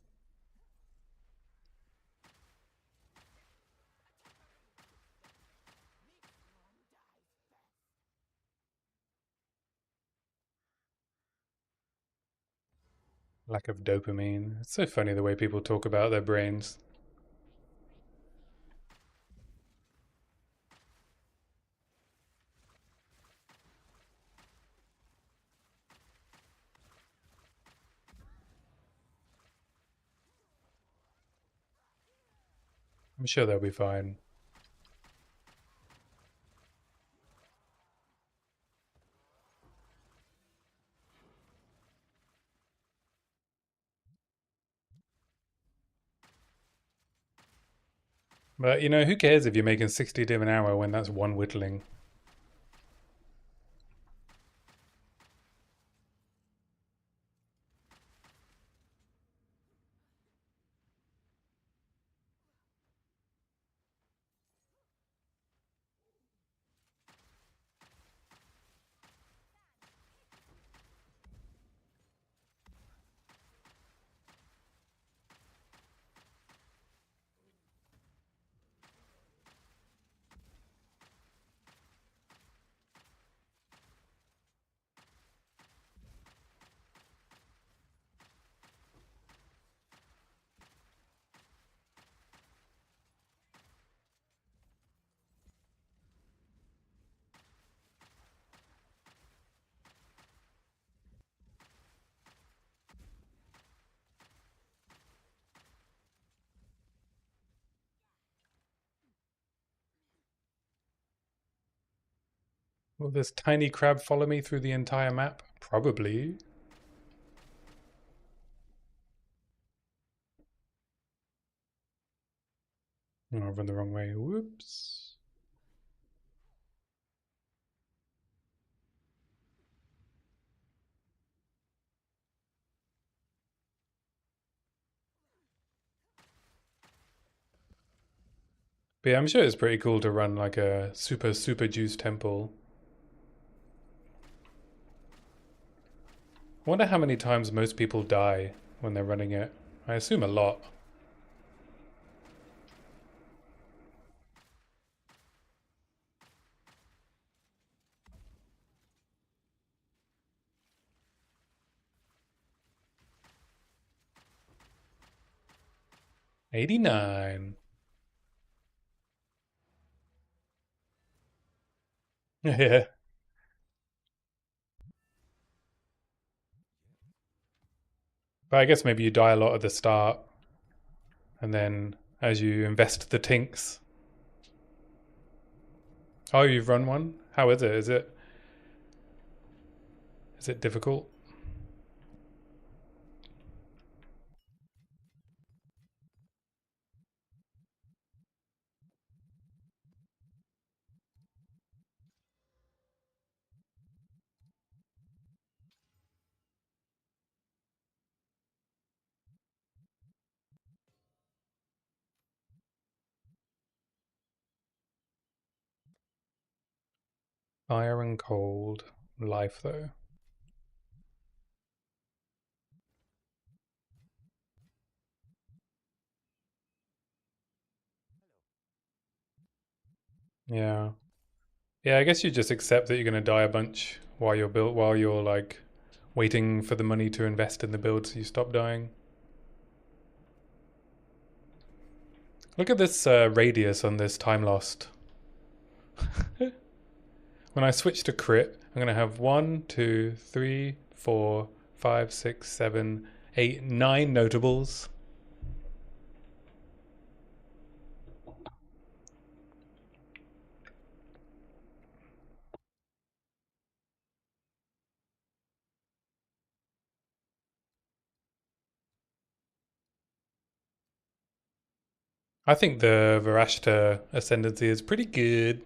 Lack of dopamine. It's so funny the way people talk about their brains. I'm sure they'll be fine. But you know, who cares if you're making 60 dim an hour when that's one whittling? Will this tiny crab follow me through the entire map? Probably. Oh, I've run the wrong way. Whoops. But yeah, I'm sure it's pretty cool to run like a super juice temple. Wonder how many times most people die when they're running it. I assume a lot. '89. Yeah. But I guess maybe you die a lot at the start, and then as you invest the tinks. Oh, you've run one? How is it? Is it difficult? Fire and cold. Life though. Yeah. Yeah, I guess you just accept that you're gonna die a bunch while you're like waiting for the money to invest in the build so you stop dying. Look at this radius on this time lost. When I switch to crit, I'm gonna have 1, 2, 3, 4, 5, 6, 7, 8, 9 notables. I think the Varashta ascendancy is pretty good.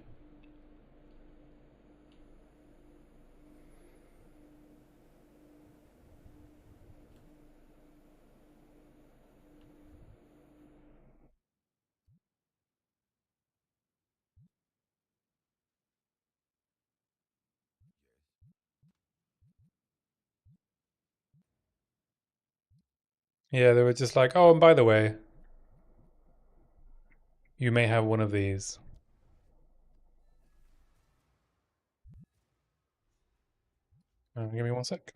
Yeah, they were just like, oh, and by the way, you may have one of these. Give me one sec.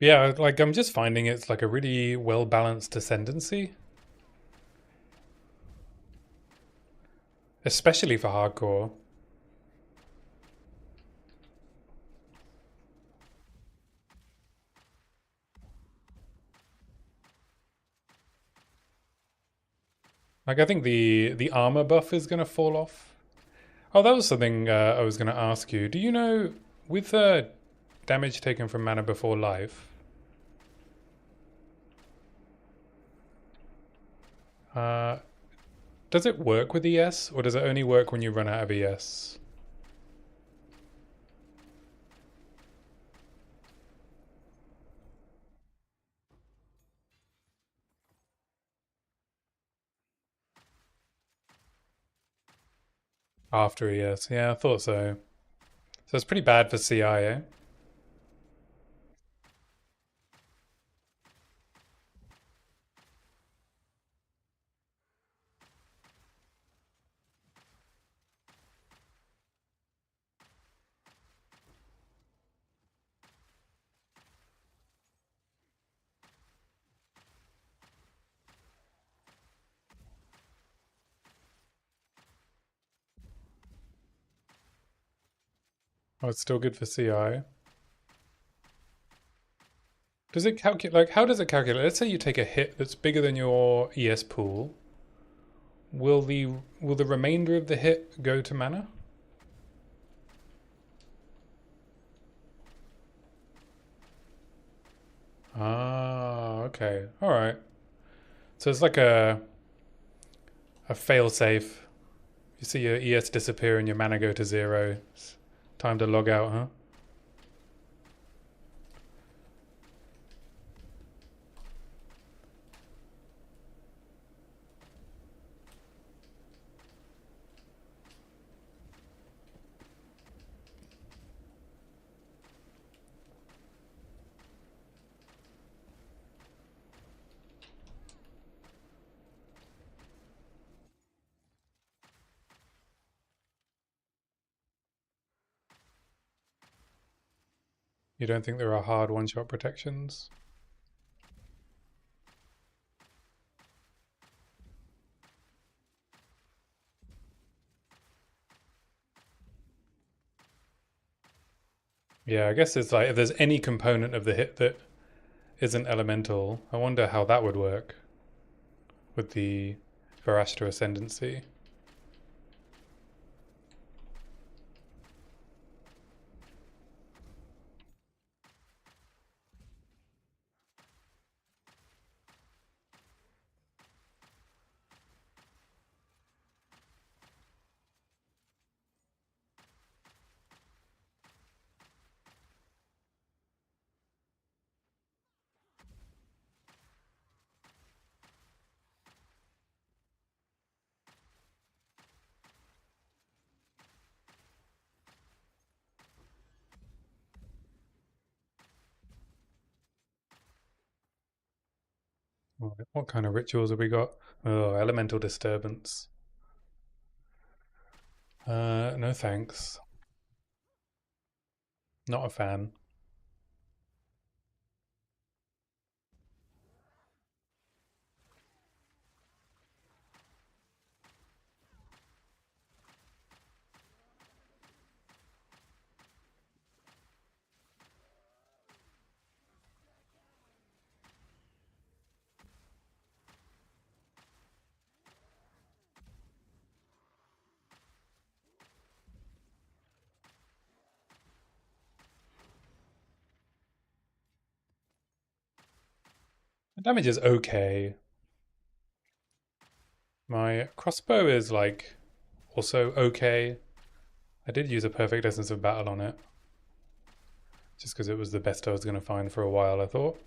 Yeah, like I'm just finding it's like a really well balanced ascendancy, especially for hardcore. Like I think the armor buff is gonna fall off. Oh, that was something I was gonna ask you. Do you know with damage taken from mana before life? Uh, does it work with ES, or does it only work when you run out of ES? After ES? Yeah, I thought so. So it's pretty bad for CI, eh? Oh, it's still good for CI. Does it calculate, like, how does it calculate? Let's say you take a hit that's bigger than your ES pool. Will the remainder of the hit go to mana? Ah, okay. All right. So it's like a fail safe. You see your ES disappear and your mana go to zero. It's time to log out, huh? You don't think there are hard one-shot protections? Yeah, I guess it's like if there's any component of the hit that isn't elemental, I wonder how that would work with the Varashta Ascendancy. What kind of rituals have we got? Oh, elemental disturbance. No thanks. Not a fan. The damage is okay. My crossbow is like also okay. I did use a perfect essence of battle on it. Just because it was the best I was going to find for a while, I thought.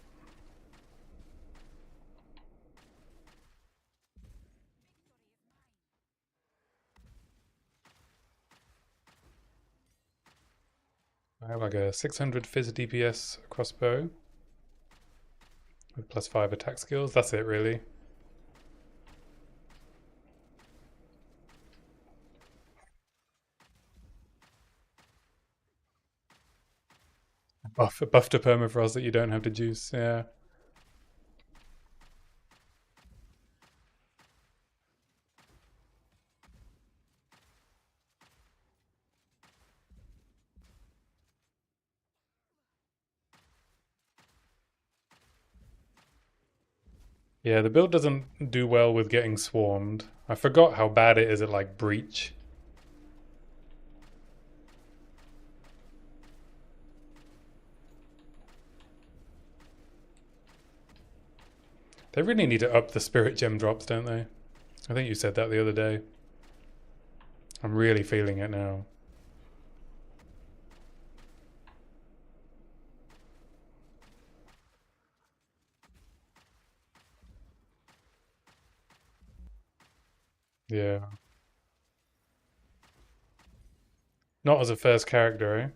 I have like a 600 fizz DPS crossbow with +5 attack skills. That's it, really. Buff to permafrost that you don't have to juice. Yeah. Yeah, the build doesn't do well with getting swarmed. I forgot how bad it is at like breach. They really need to up the spirit gem drops, don't they? I think you said that the other day. I'm really feeling it now. Yeah. Not as a first character, eh?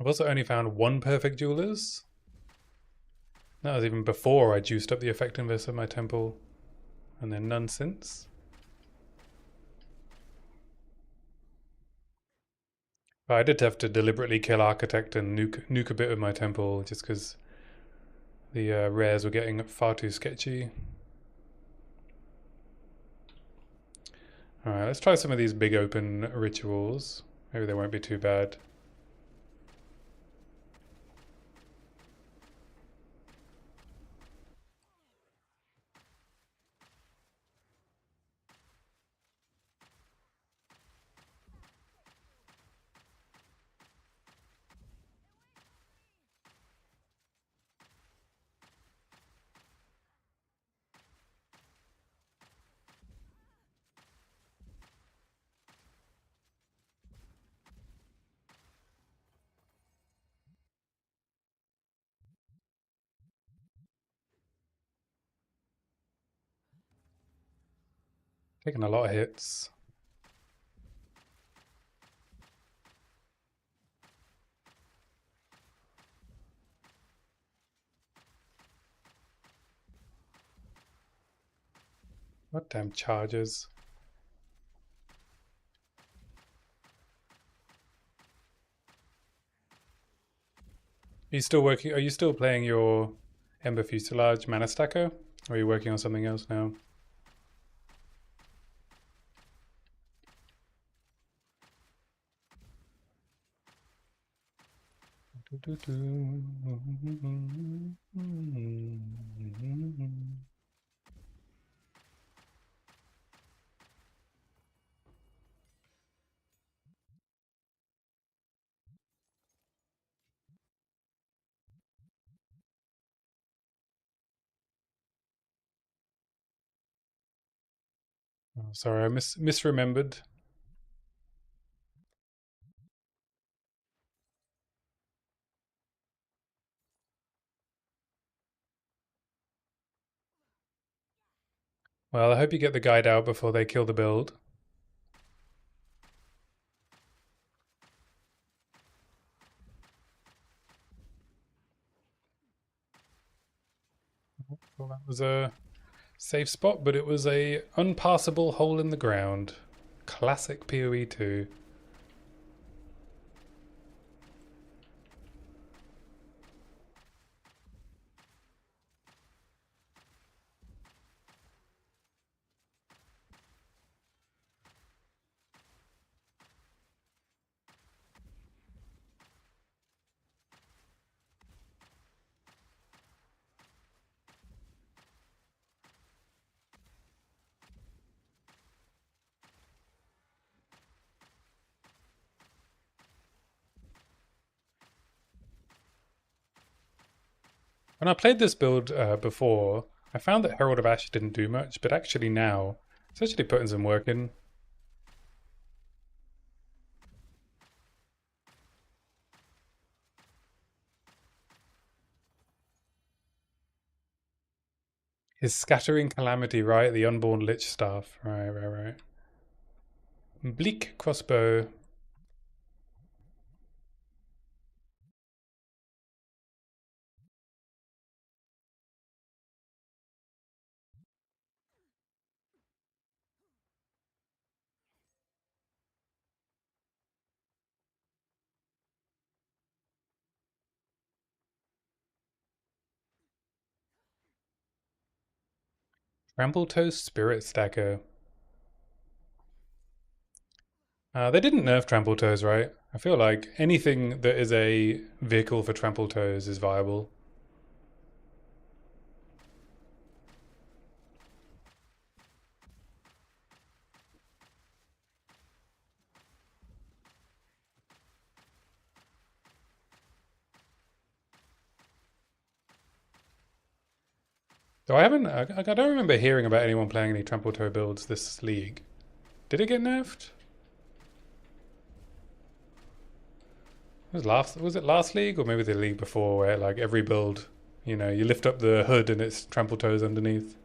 I've also only found one perfect jewelers. That was even before I juiced up the effectiveness of my temple, and then none since. But I did have to deliberately kill Architect and nuke a bit of my temple just because the rares were getting far too sketchy. Alright, let's try some of these big open rituals. Maybe they won't be too bad. Taking a lot of hits. What damn charges. Are you still working? Are you still playing your Ember Fuselage Mana Stacker? Or are you working on something else now? Oh, sorry, I misremembered. Well, I hope you get the guide out before they kill the build. Well, that was a safe spot, but it was a unpassable hole in the ground. Classic PoE 2. When I played this build before, I found that Herald of Ash didn't do much, but actually now, it's actually putting some work in. His Scattering Calamity, right? The Unborn Lich Staff. Right. Bleak Crossbow. Trampletoes Spirit Stacker. They didn't nerf Trampletoes, right? I feel like anything that is a vehicle for Trampletoes is viable. Though I don't remember hearing about anyone playing any Trampletoe builds this league. Did it get nerfed? Was it last league or maybe the league before where like every build, you know, you lift up the hood and it's Trampletoes underneath.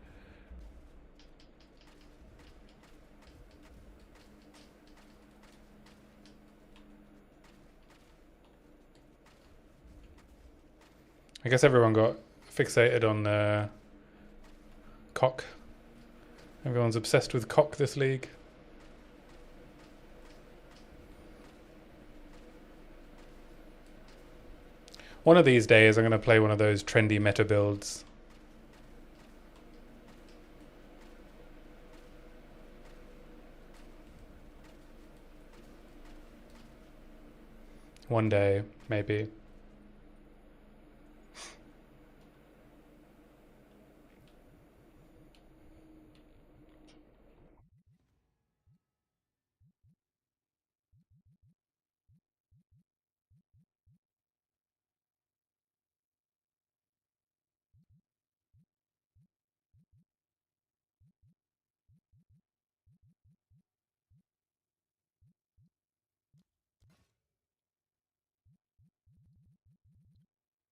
I guess everyone got fixated on cock. Everyone's obsessed with cock this league. One of these days I'm going to play one of those trendy meta builds. One day, maybe.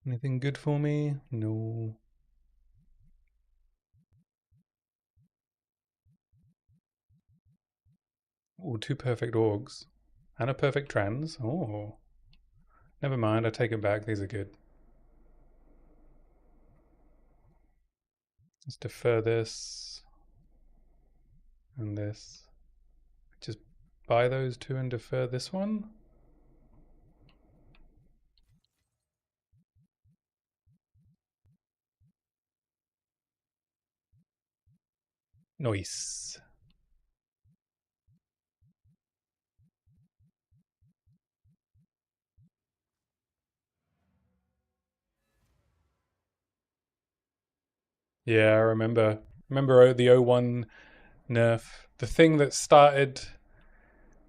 Anything good for me? No. Oh, two perfect orgs. And a perfect trans. Oh. Never mind, I take it back. These are good. Let's defer this. And this. Just buy those two and defer this one. Nice. Yeah, I remember. Remember the O1 nerf? The thing that started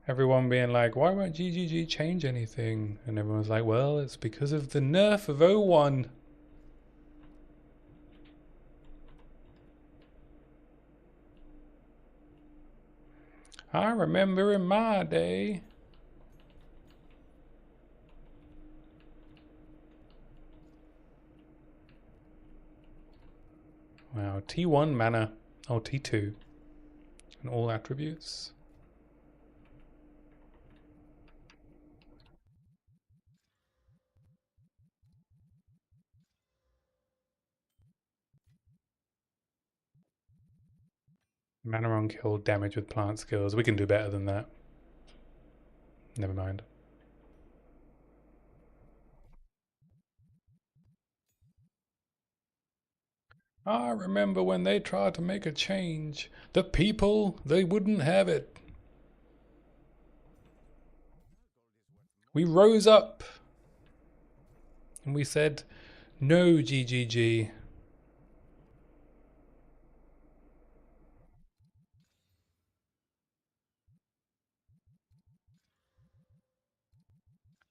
everyone being like, why won't GGG change anything? And everyone's like, well, it's because of the nerf of O1. I remember in my day. Wow, T1 mana. Oh, T2. And all attributes. Mana on kill, damage with plant skills. We can do better than that. Never mind. I remember when they tried to make a change. The people, they wouldn't have it. We rose up and we said, no, GGG.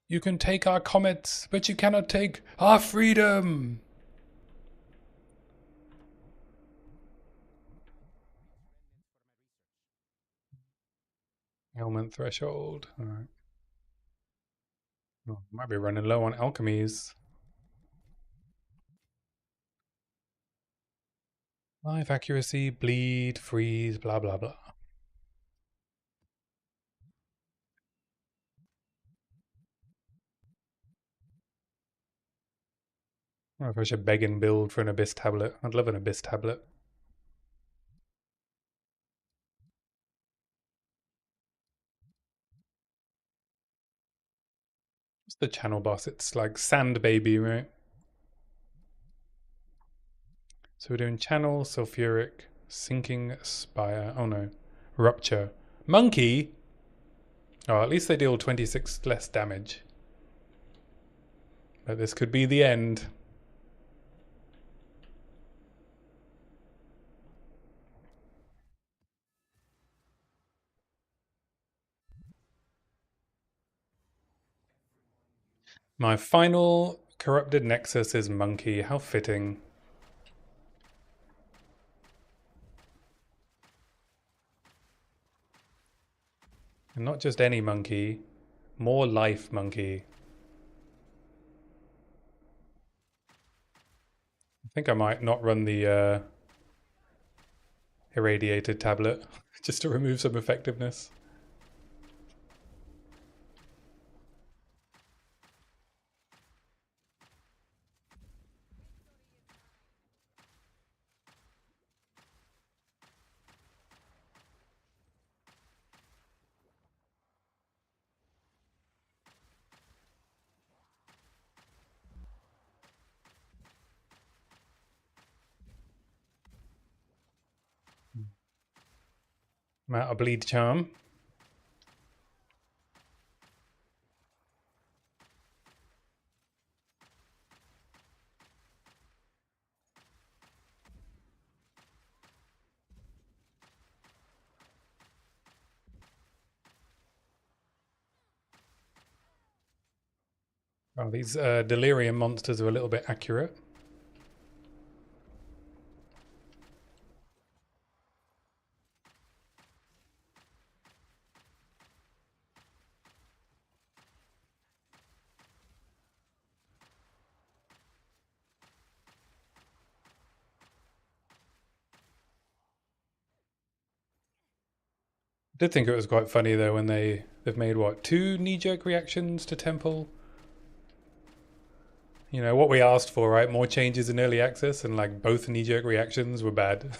You can take our comets, but you cannot take our freedom. Ailment threshold. All right. Oh, might be running low on alchemies. Life accuracy, bleed, freeze, blah, blah, blah. I don't know if I should beg and build for an Abyss tablet. I'd love an Abyss tablet. What's the channel boss? It's like Sand Baby, right? So we're doing channel, sulfuric, sinking spire. Oh no. Rupture. Monkey? Oh, at least they deal 26 less damage. But this could be the end. My final corrupted nexus is monkey. How fitting. And not just any monkey, more life monkey. I think I might not run the irradiated tablet just to remove some effectiveness. I'm out of bleed charm. Oh, these delirium monsters are a little bit accurate. I did think it was quite funny though when they've made what, 2 knee-jerk reactions to Temple. You know what we asked for, right? More changes in early access, and like both knee-jerk reactions were bad.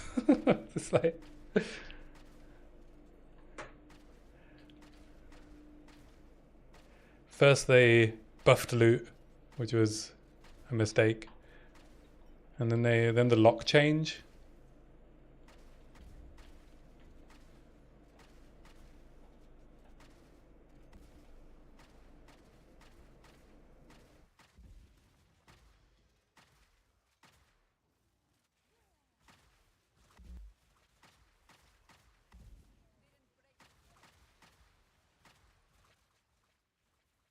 It's like first they buffed loot, which was a mistake, and then the lock change.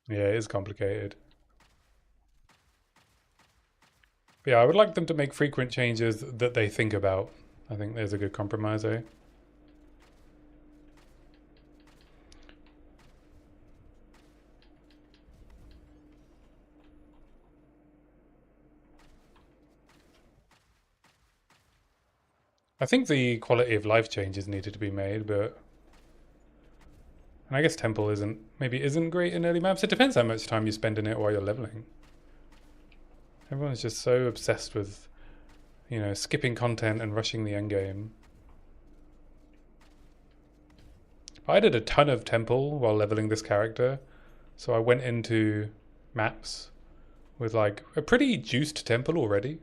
Yeah, it is complicated. But yeah, I would like them to make frequent changes that they think about. I think there's a good compromise, eh? I think the quality of life changes needed to be made, but and I guess Temple isn't great in early maps. It depends how much time you spend in it while you're leveling. Everyone's just so obsessed with, skipping content and rushing the end game. I did a ton of Temple while leveling this character, so I went into maps with like a pretty juiced Temple already.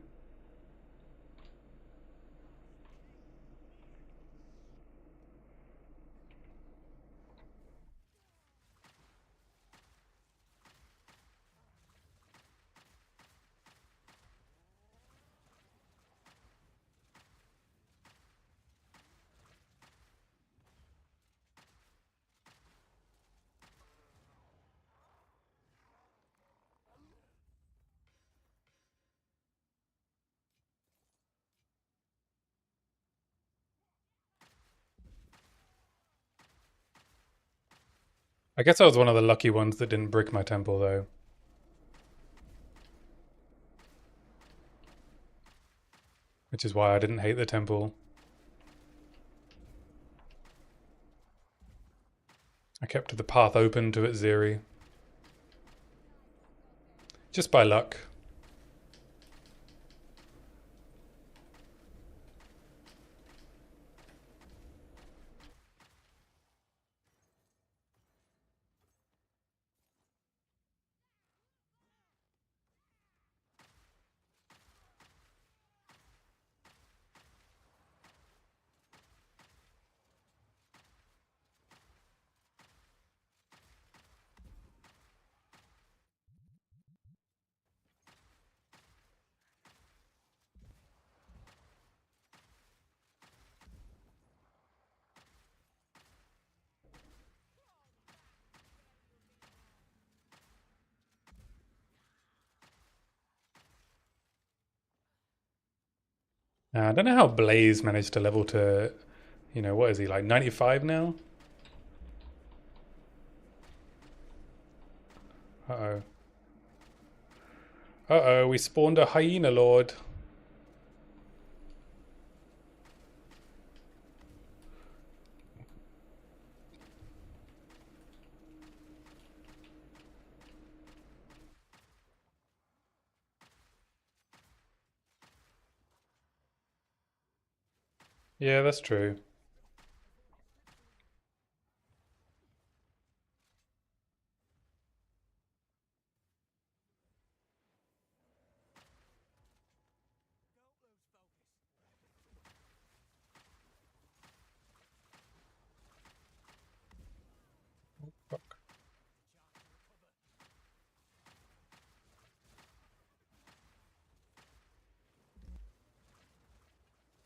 I guess I was one of the lucky ones that didn't brick my Temple though, which is why I didn't hate the Temple. I kept the path open to its Zeri. Just by luck. I don't know how Blaze managed to level to, what is he, like 95 now? Uh-oh. Uh-oh, we spawned a hyena lord. Yeah, that's true.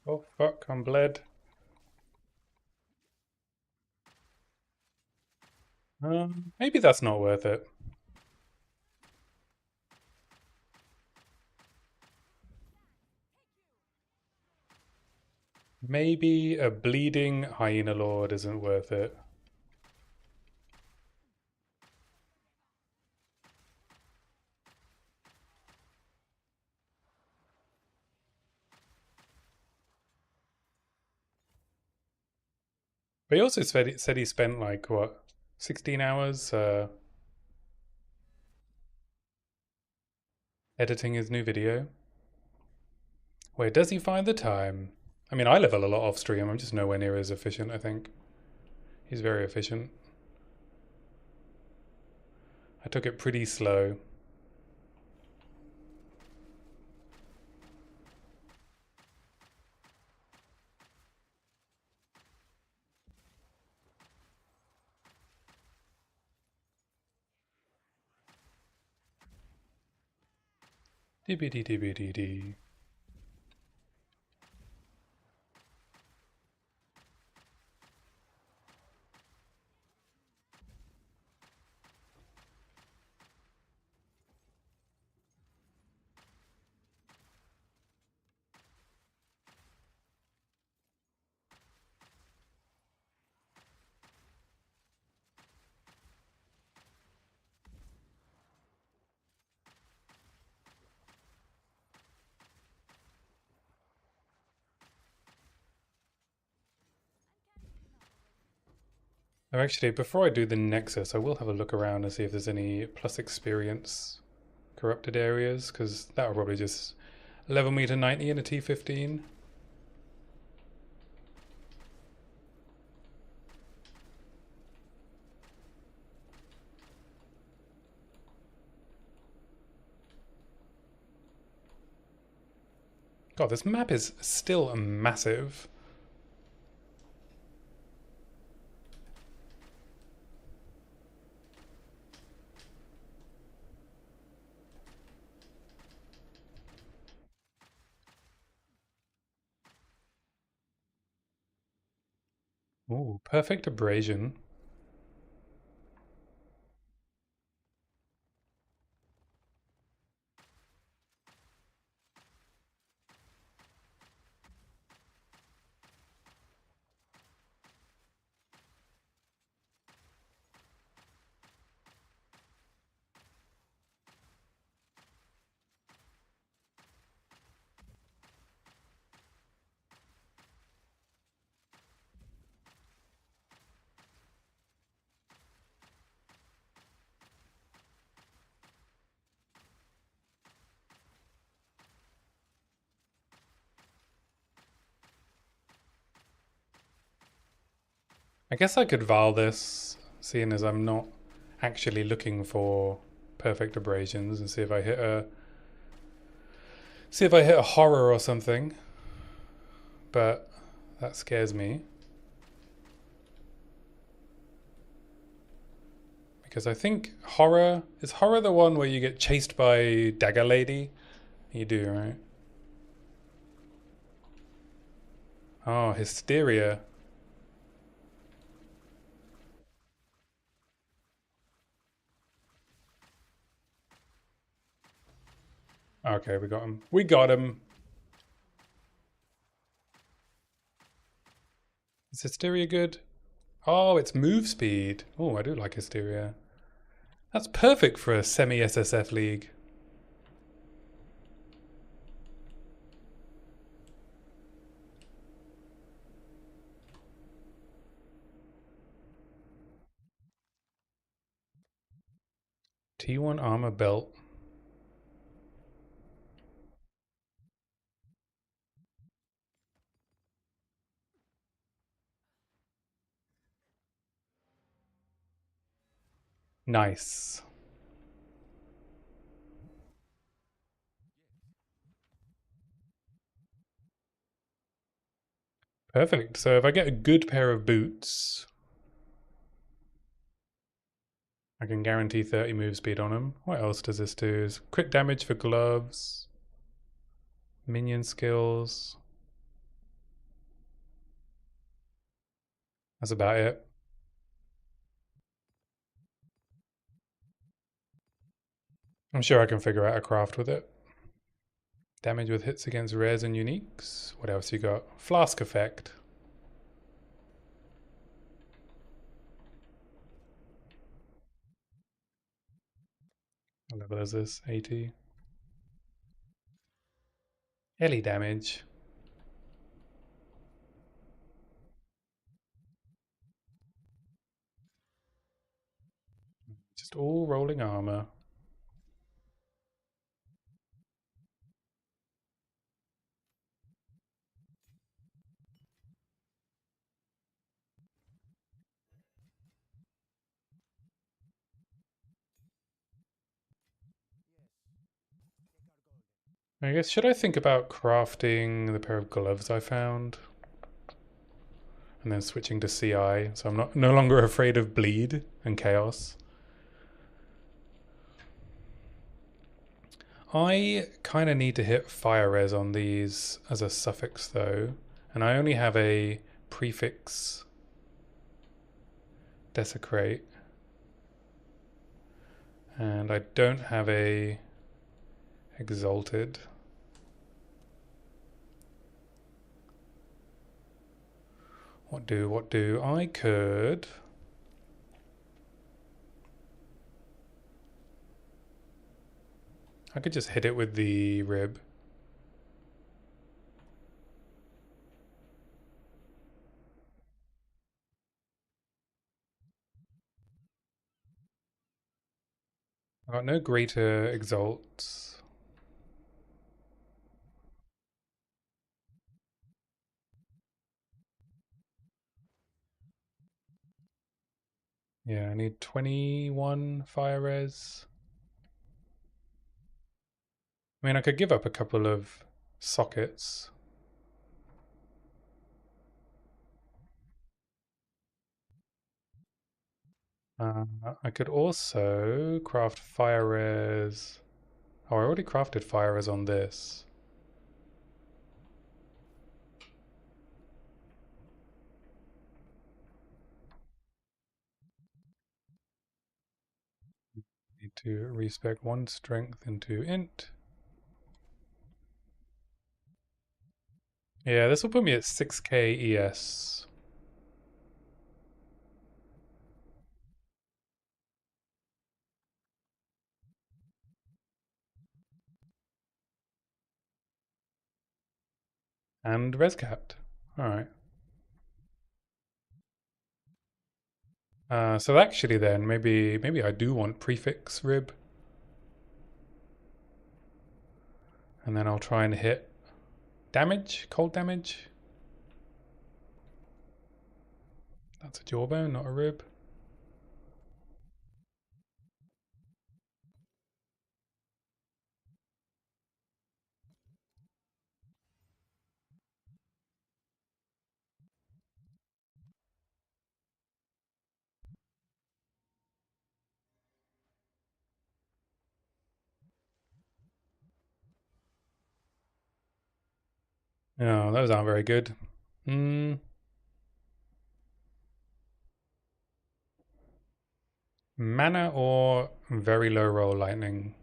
Oh fuck, I'm bled. Maybe that's not worth it. Maybe a bleeding hyena lord isn't worth it. But he also said he spent like what, 16 hours editing his new video. Where does he find the time? I mean, I level a lot off stream. I'm just nowhere near as efficient, I think. He's very efficient. I took it pretty slow. Dee. Oh, actually, before I do the Nexus, I will have a look around and see if there's any plus experience corrupted areas, because that'll probably just level me to 90 in a T15. God, this map is still massive. Ooh, perfect abrasion. I guess I could Val this, seeing as I'm not actually looking for perfect abrasions, and see if I hit a horror or something. But that scares me. Because I think horror is horror the one where you get chased by Dagger Lady? You do, right? Oh, Hysteria. Okay, we got him. We got him. Is Hysteria good? Oh, it's move speed. Oh, I do like Hysteria. That's perfect for a semi-SSF league. T1 armor belt. Nice. Perfect. So if I get a good pair of boots, I can guarantee 30 move speed on them. What else does this do? Crit damage for gloves. Minion skills. That's about it. I'm sure I can figure out a craft with it. Damage with hits against rares and uniques. What else you got? Flask effect. What level is this? 80. Ellie damage. Just all rolling armor. I guess, should I think about crafting the pair of gloves I found? And then switching to CI, so I'm no longer afraid of bleed and chaos. I kind of need to hit fire res on these as a suffix though, and I only have a prefix desecrate, and I don't have a exalted. What do? I could... I could just hit it with the rib. I got no greater exalts. Yeah, I need 21 fire res. I mean, I could give up a couple of sockets. I could also craft fire res. Oh, I already crafted fire res on this. Need to respec one strength into int. Yeah, this will put me at 6k ES. And res capped. Alright. So actually then, maybe I do want prefix rib. And then I'll try and hit damage, cold damage. That's a jawbone, not a rib. No, those aren't very good. Mana or very low roll lightning?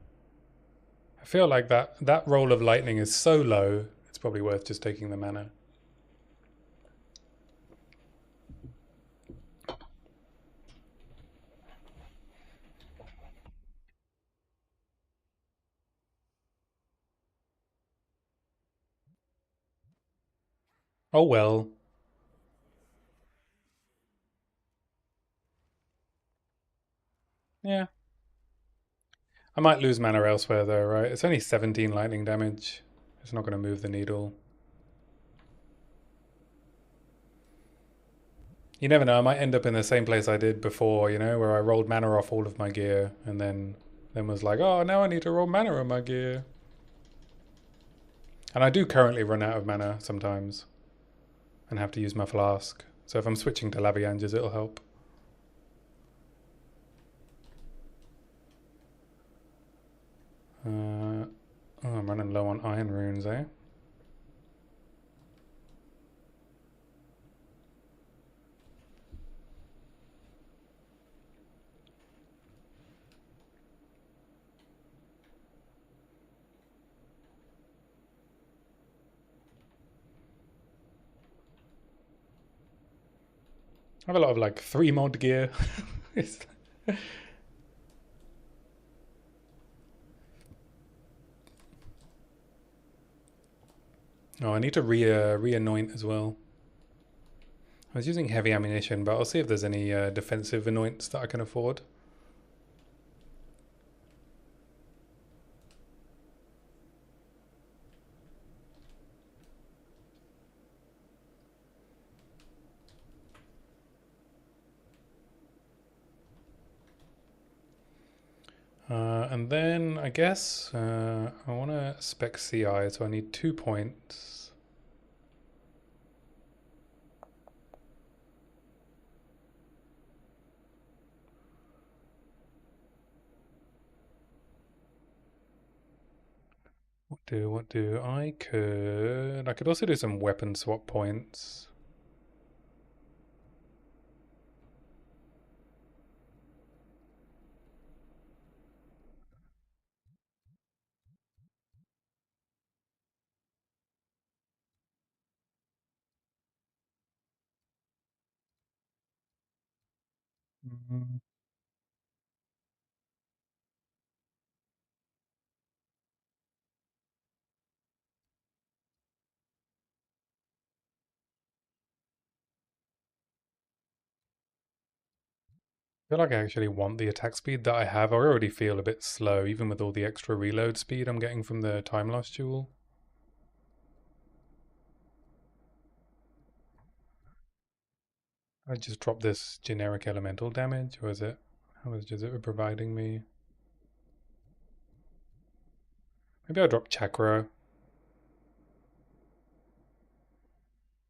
I feel like that roll of lightning is so low, it's probably worth just taking the mana. Oh well. Yeah. I might lose mana elsewhere though, right? It's only 17 lightning damage. It's not going to move the needle. You never know, I might end up in the same place I did before, you know, where I rolled mana off all of my gear and then was like, oh, now I need to roll mana on my gear. And I do currently run out of mana sometimes and have to use my flask. So if I'm switching to Lavianges, it'll help. Oh, I'm running low on iron runes, eh? I have a lot of like 3 mod gear. Oh, I need to re-anoint as well. I was using heavy ammunition, but I'll see if there's any defensive anoints that I can afford. And then I guess I want to spec CI, so I need 2 points. What do? I could also do some weapon swap points. Mm, I feel like I actually want the attack speed that I have. I already feel a bit slow, even with all the extra reload speed I'm getting from the time loss jewel. I just dropped this generic elemental damage, or is it? How much is it providing me? Maybe I'll drop chakra.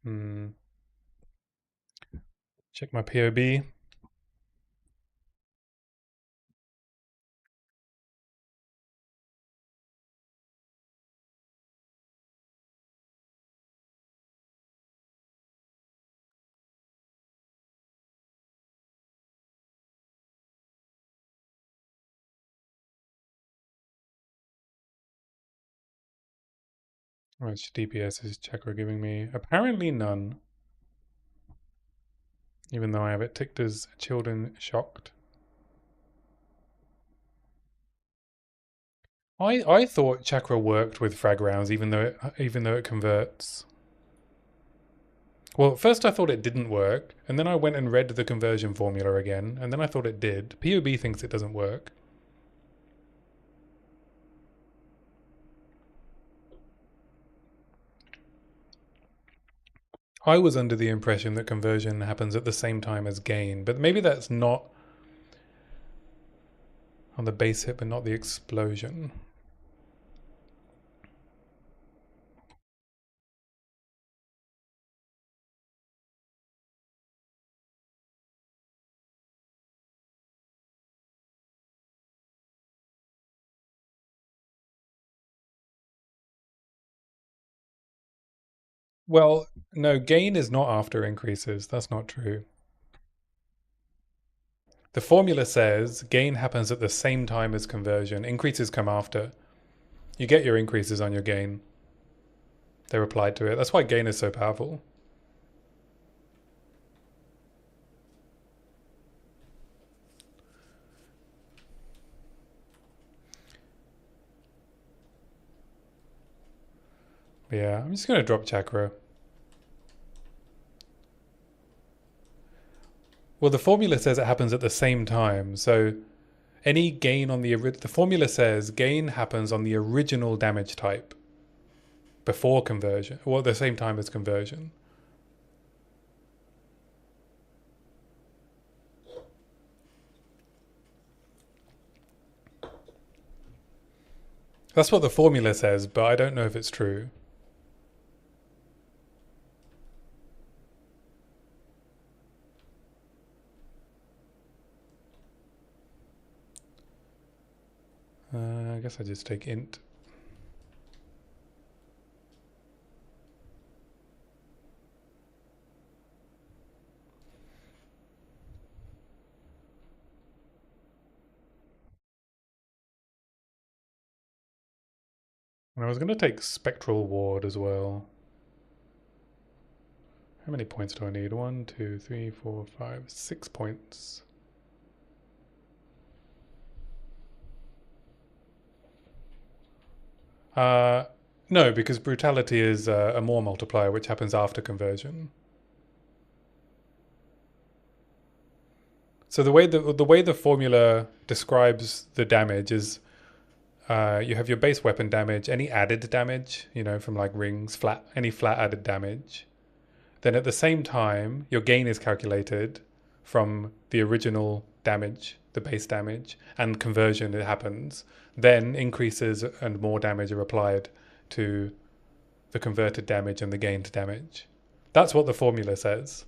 Hmm. Check my POB. How much DPS is chakra giving me? Apparently none. Even though I have it ticked as children shocked. I thought chakra worked with frag rounds, even though it converts. Well, at first I thought it didn't work, and then I went and read the conversion formula again, and then I thought it did. POB thinks it doesn't work. I was under the impression that conversion happens at the same time as gain, but maybe that's not on the base hit, but not the explosion. Well, no, gain is not after increases. That's not true. The formula says gain happens at the same time as conversion. Increases come after. You get your increases on your gain. They're applied to it. That's why gain is so powerful. But yeah, I'm just going to drop chakra. Well, the formula says it happens at the same time. So any gain on the formula says gain happens on the original damage type before conversion, or at the same time as conversion. That's what the formula says, but I don't know if it's true. I guess I just take int. And I was going to take spectral ward as well. How many points do I need? 1, 2, 3, 4, 5, 6 points. No, because brutality is a more multiplier, which happens after conversion. So the way the formula describes the damage is you have your base weapon damage, any added damage, from like rings, any flat added damage. Then at the same time, your gain is calculated from the original damage, the base damage, and conversion it happens. Then increases and more damage are applied to the converted damage and the gained damage. That's what the formula says.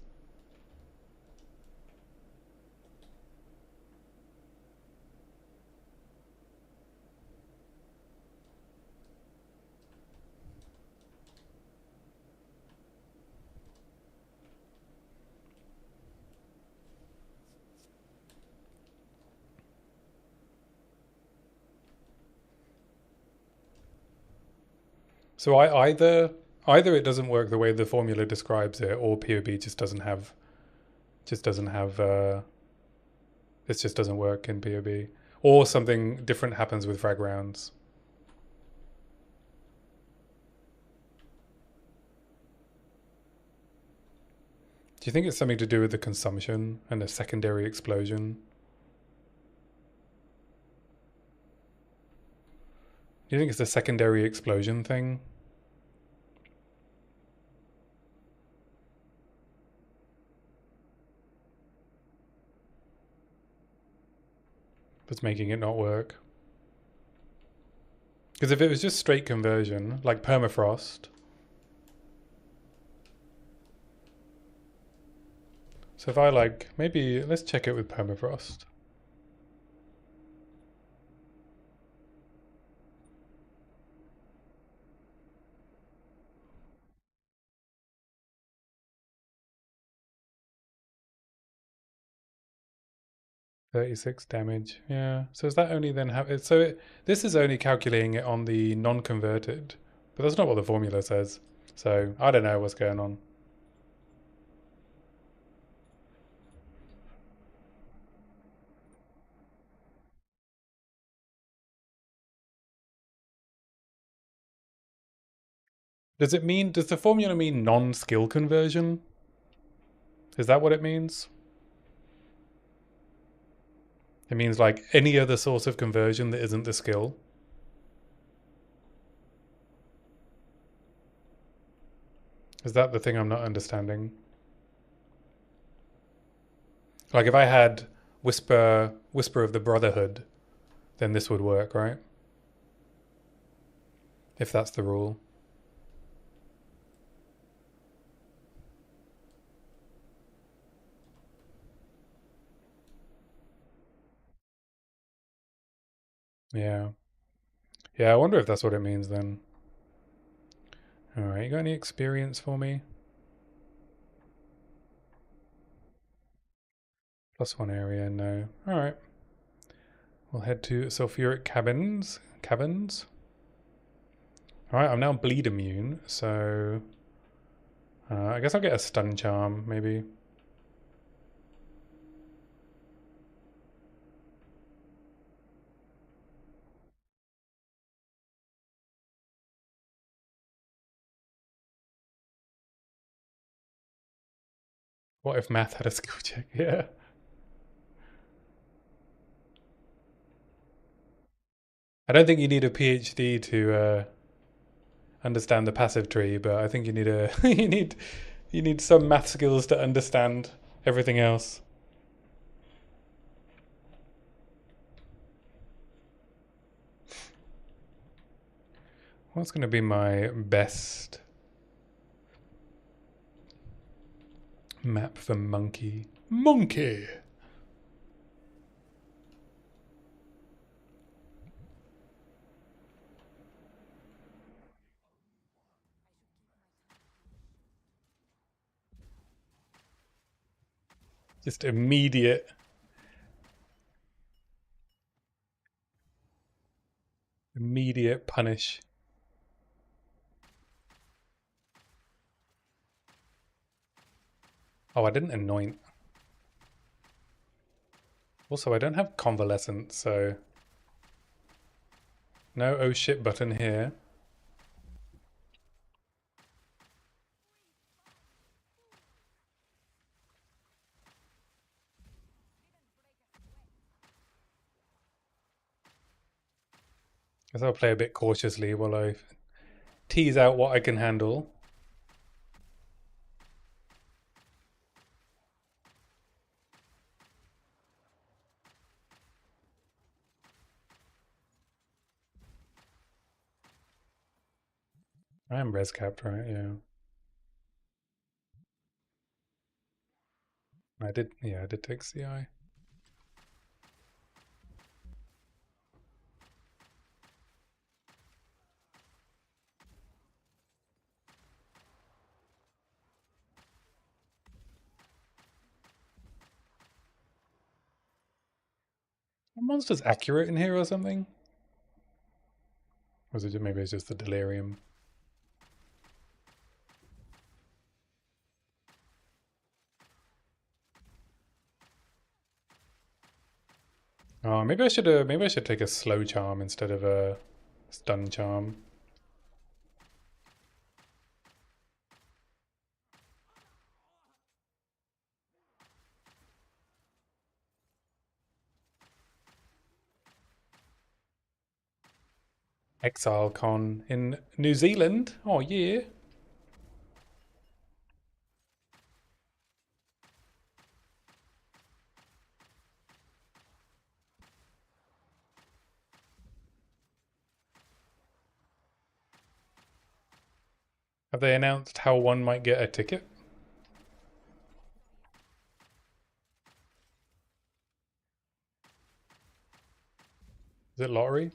So I either it doesn't work the way the formula describes it, or POB just doesn't have this just doesn't work in POB, or something different happens with frag rounds. Do you think it's something to do with the consumption and a secondary explosion? Do you think it's the secondary explosion thing? That's making it not work. Because if it was just straight conversion, like permafrost. So if I maybe let's check it with permafrost. $36 damage. Yeah. So is that only then have it? So this is only calculating it on the non-converted, but that's not what the formula says. So I don't know what's going on. Does the formula mean non-skill conversion? Is that what it means? It means like any other source of conversion that isn't the skill. Is that the thing I'm not understanding? Like if I had Whisper of the Brotherhood, then this would work, right? If that's the rule. Yeah. Yeah, I wonder if that's what it means then. Alright, you got any experience for me? +1 area, no. Alright. We'll head to sulfuric caverns. Alright, I'm now bleed immune, so I guess I'll get a stun charm, maybe. What if math had a skill check? Yeah. I don't think you need a PhD to understand the passive tree, but I think you need a you need some math skills to understand everything else. What's going to be my best map for monkey? Monkey! Just immediate immediate, punish. Oh, I didn't anoint. Also, I don't have convalescent, so no oh shit button here. Guess I'll play a bit cautiously while I tease out what I can handle. I am res capped, right? Yeah. I did, yeah, I did take CI. Are monsters accurate in here or something? Or is it maybe it's just the delirium? Oh, maybe I should take a slow charm instead of a stun charm. Exile Con in New Zealand. Oh yeah. Have they announced how one might get a ticket? Is it lottery?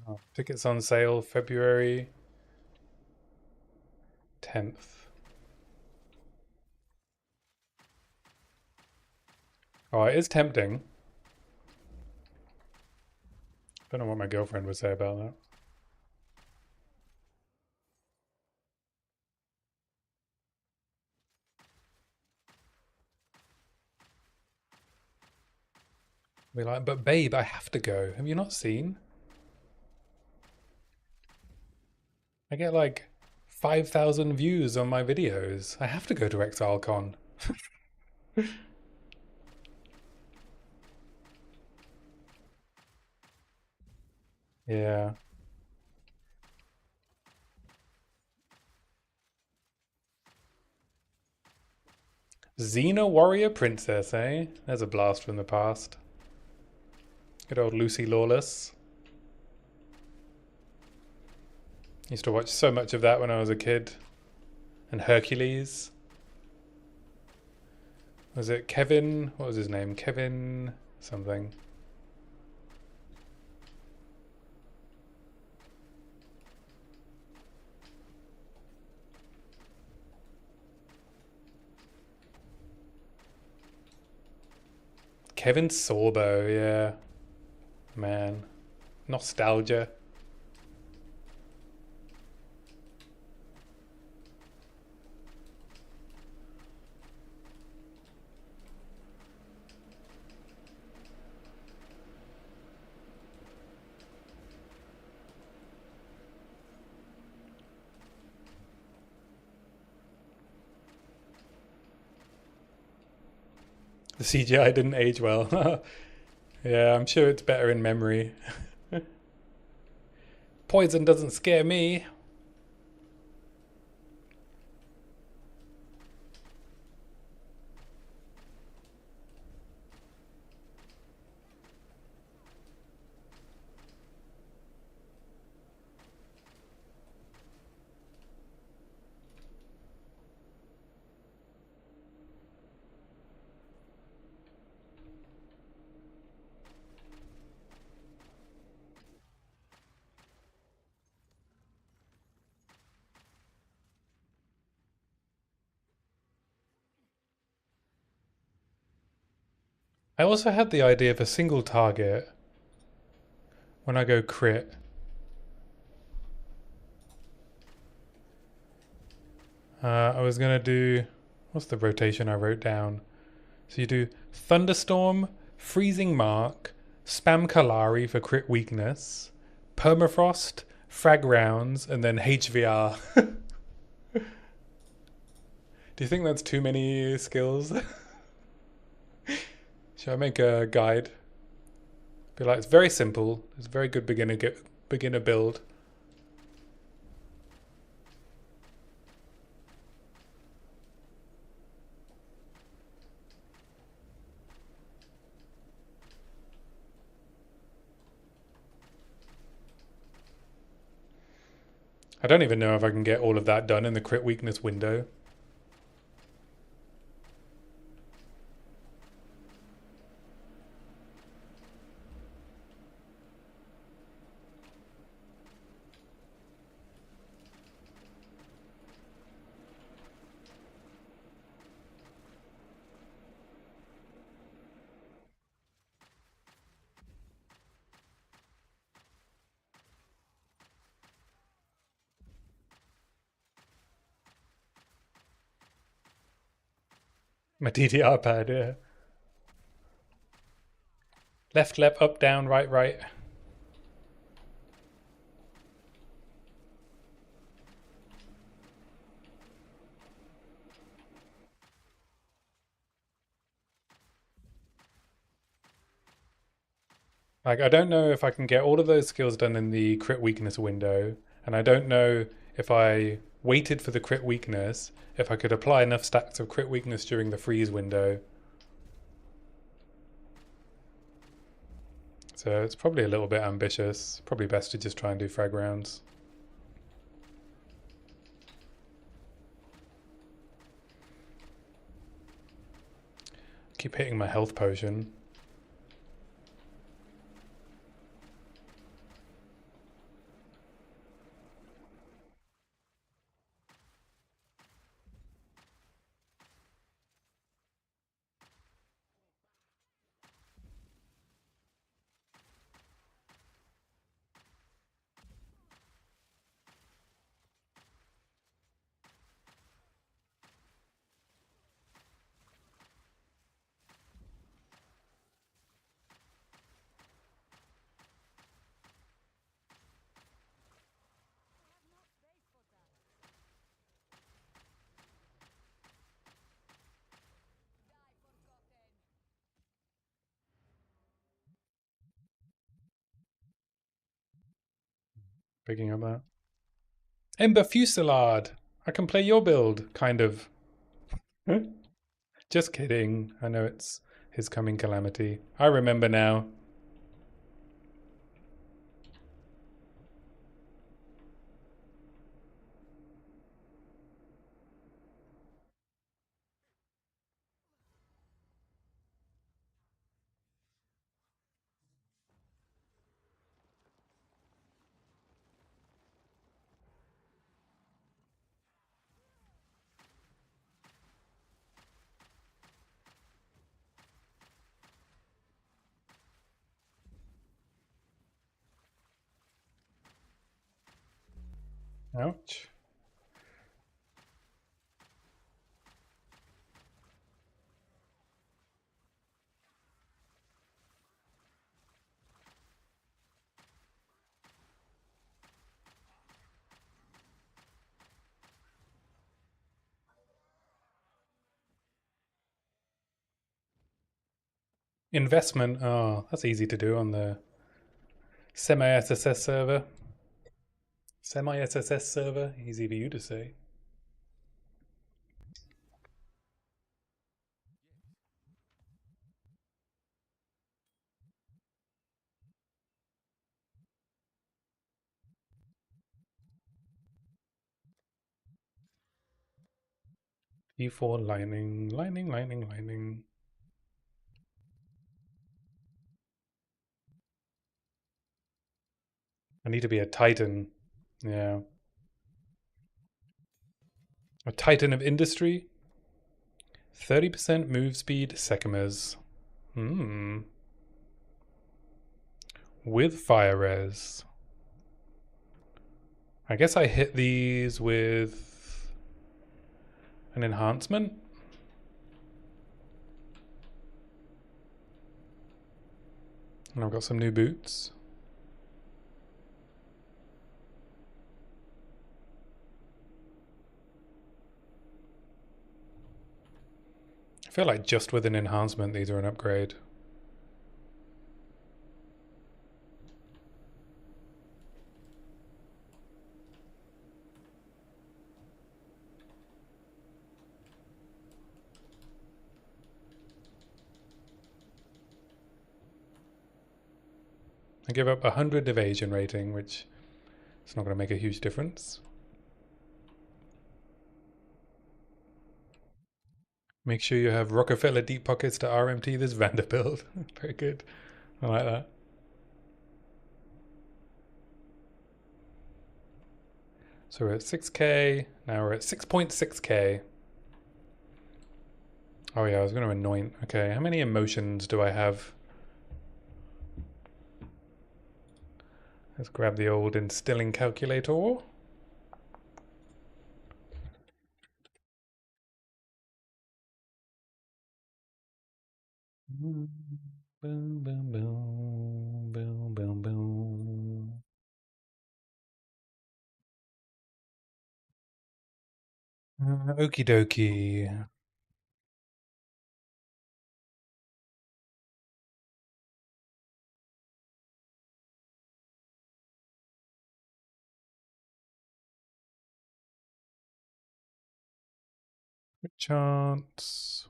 Oh, tickets on sale February 10th. Oh, it is tempting. Don't know what my girlfriend would say about that. Be like, but babe, I have to go. Have you not seen? I get like 5,000 views on my videos. I have to go to ExileCon. Yeah. Xena Warrior Princess, eh? There's a blast from the past. Good old Lucy Lawless. Used to watch so much of that when I was a kid. And Hercules. Was it Kevin? What was his name? Kevin something. Kevin Sorbo, yeah. Man. Nostalgia. The CGI didn't age well. Yeah, I'm sure it's better in memory. Poison doesn't scare me. I also had the idea of a single target when I go crit. I was gonna do, what's the rotation I wrote down? So you do Thunderstorm, Freezing Mark, Spam Kalari for crit weakness, Permafrost, Frag Rounds, and then HVR. Do you think that's too many skills? Should I make a guide? Be like, it's very simple. It's a very good beginner build. I don't even know if I can get all of that done in the crit weakness window. My DDR pad, yeah. Left, left, up, down, right, right. Like, I don't know if I can get all of those skills done in the crit weakness window, and I don't know if I waited for the crit weakness, if I could apply enough stacks of crit weakness during the freeze window. So it's probably a little bit ambitious. Probably best to just try and do frag rounds. Keep hitting my health potion. Picking up that. Ember Fusillade! I can play your build, kind of. Just kidding. I know it's his coming calamity. I remember now. Ouch. Investment. Oh, that's easy to do on the semi-SSS server. Semi-SSS server. Easy for you to say. E4 lightning, lightning, lightning, lightning. I need to be a titan. Yeah. A titan of industry. 30% move speed, Sekimers. Hmm. With fire res. I guess I hit these with an enhancement. And I've got some new boots. I feel like just with an enhancement, these are an upgrade. I give up 100 evasion rating, which is not going to make a huge difference. Make sure you have Rockefeller deep pockets to RMT this Vanderbilt. Very good. I like that. So we're at 6k. Now we're at 6.6k. Oh yeah, I was going to anoint. Okay, how many emotions do I have? Let's grab the old instilling calculator. Boom, boom, boom, boom, boom, boom. Okie dokie. Chance.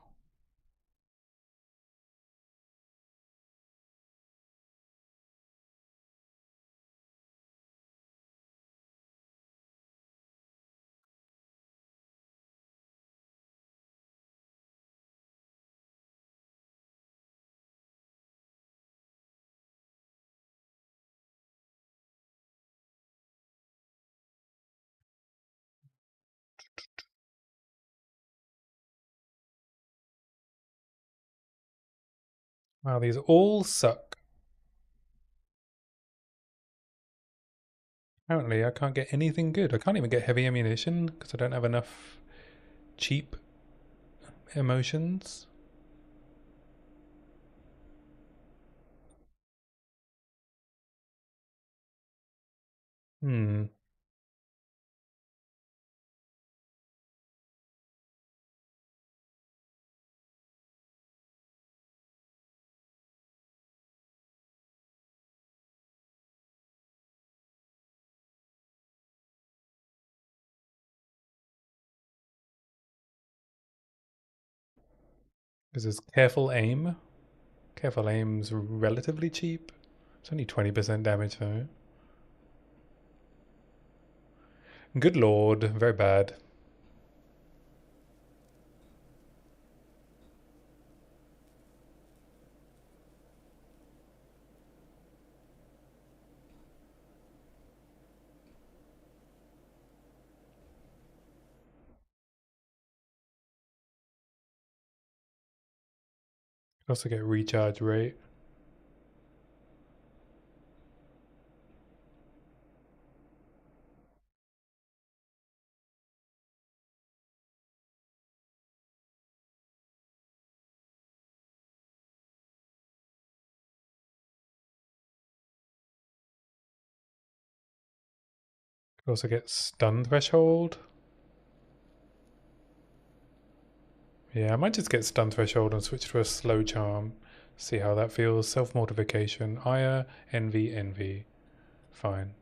Wow, these all suck. Apparently, I can't get anything good. I can't even get heavy ammunition because I don't have enough cheap emotions. Hmm. This is careful aim. Careful aim's relatively cheap. It's only 20% damage though. Good lord, very bad. Also get recharge rate. Also get stun threshold. Yeah, I might just get stun threshold and switch to a slow charm. See how that feels. Self mortification. Ire, envy, envy. Fine.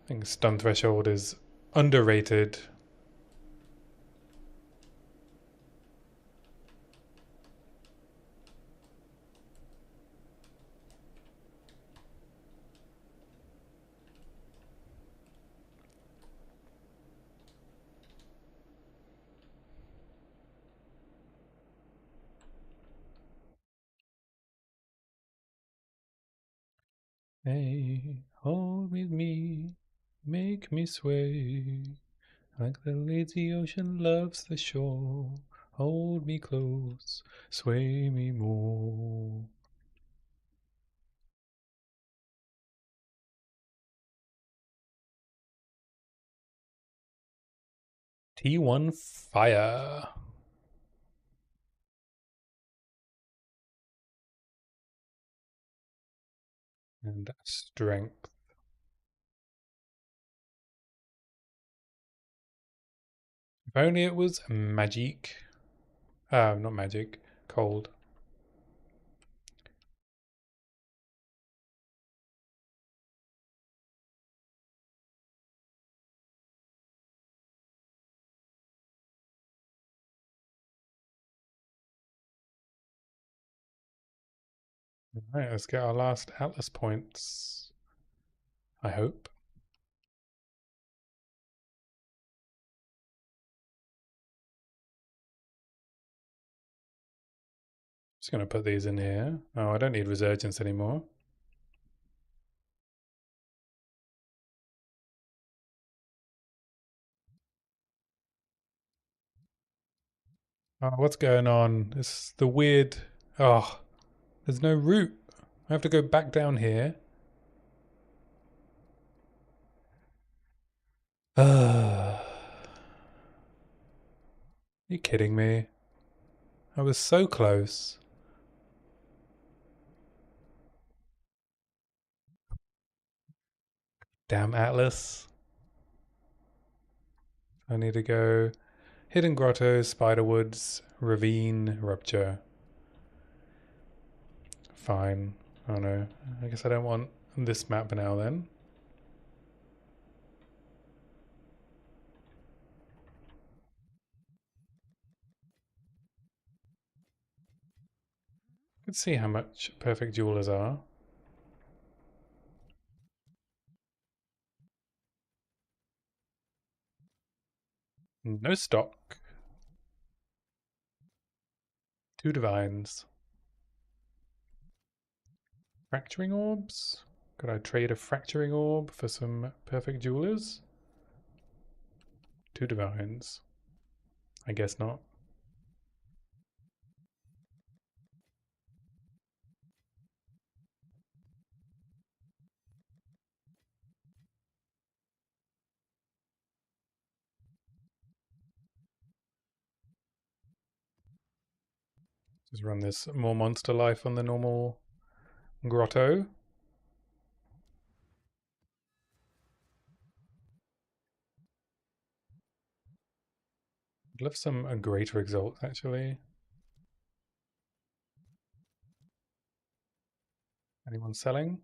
I think stun threshold is underrated. Hey, hold with me, make me sway. Like the lazy ocean loves the shore. Hold me close, sway me more. T1 Fire. And Strength. If only it was magic. Not magic. Cold. Alright, let's get our last Atlas points. I hope. Just going to put these in here. Oh, I don't need Resurgence anymore. Oh, what's going on? It's the weird... Oh, there's no route. I have to go back down here. You kidding me? I was so close. Damn Atlas. I need to go Hidden Grotto, Spiderwoods, Ravine, Rupture. Fine. Oh no. I guess I don't want this map now then. Let's see how much perfect jewelers are. No stock. 2 divines. Fracturing orbs? Could I trade a fracturing orb for some perfect jewelers? 2 divines. I guess not. Just run this more monster life on the normal grotto. I'd love some greater exalt actually. Anyone selling?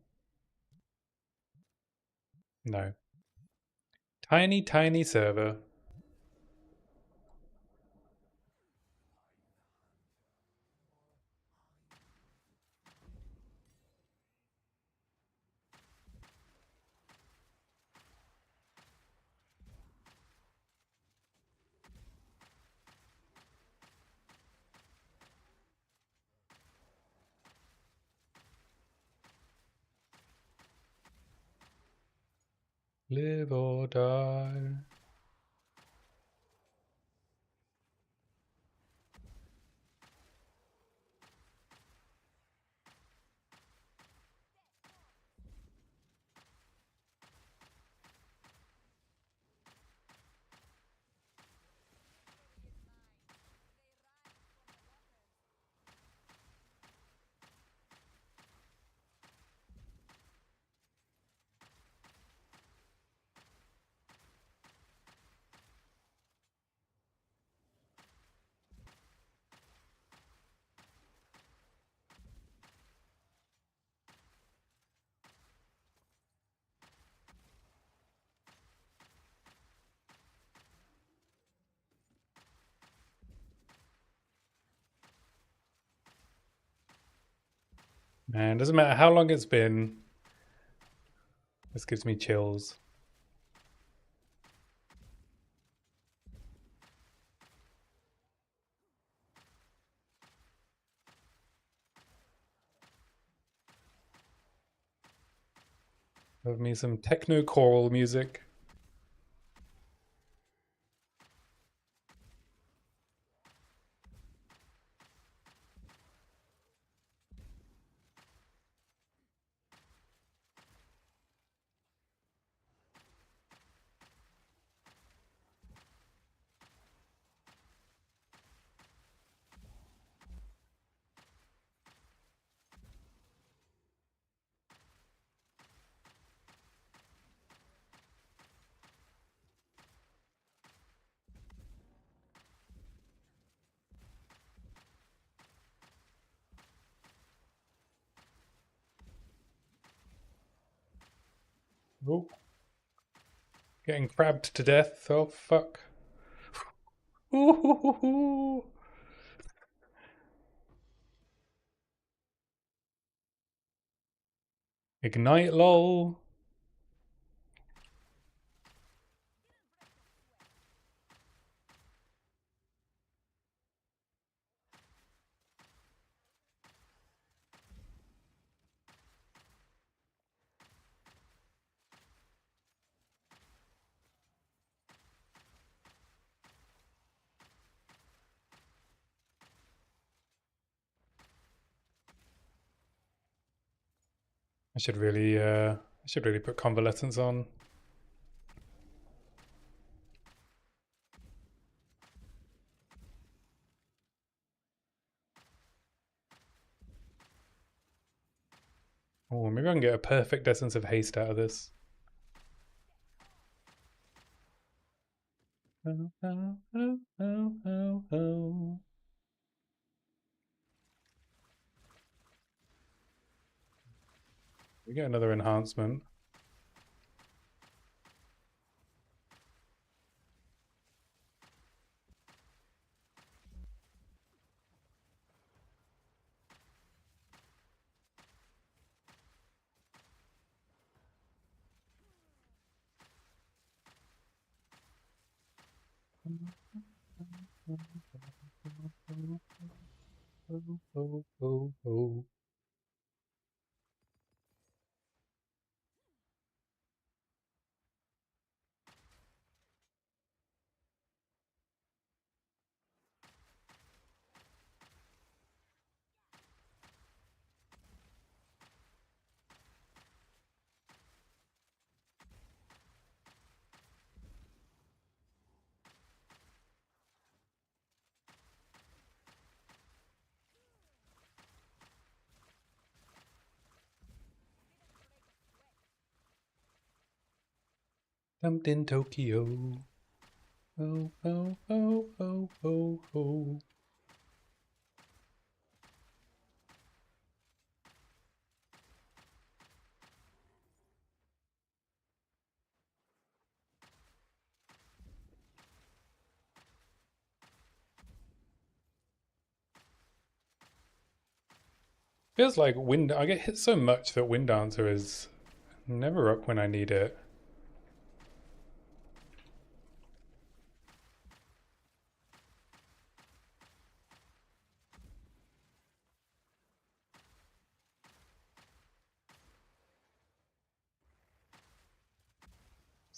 No. Tiny, tiny server. Live or die. Man, doesn't matter how long it's been. This gives me chills. Love me some techno choral music. Oh, getting crabbed to death. Oh, fuck. Ooh. Ignite, lol. I should really put convalescence on. Oh, maybe I can get a perfect essence of haste out of this. Oh, oh, oh, oh, oh, oh. We get another enhancement. Oh, oh, oh, oh. Dumped in Tokyo. Oh, oh, oh, oh, oh, oh. Feels like wind. I get hit so much that Wind Dancer is never up when I need it.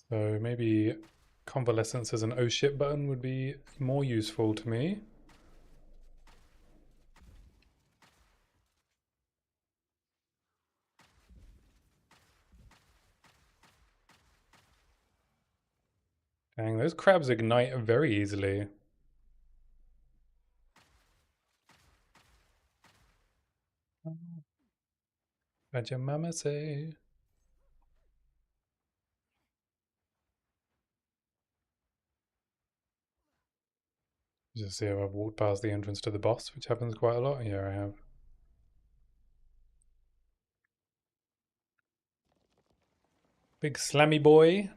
So maybe convalescence as an oh shit button would be more useful to me. Dang, those crabs ignite very easily. What'd your mama say? Just see how I've walked past the entrance to the boss, which happens quite a lot. Here I have. Big slammy boy.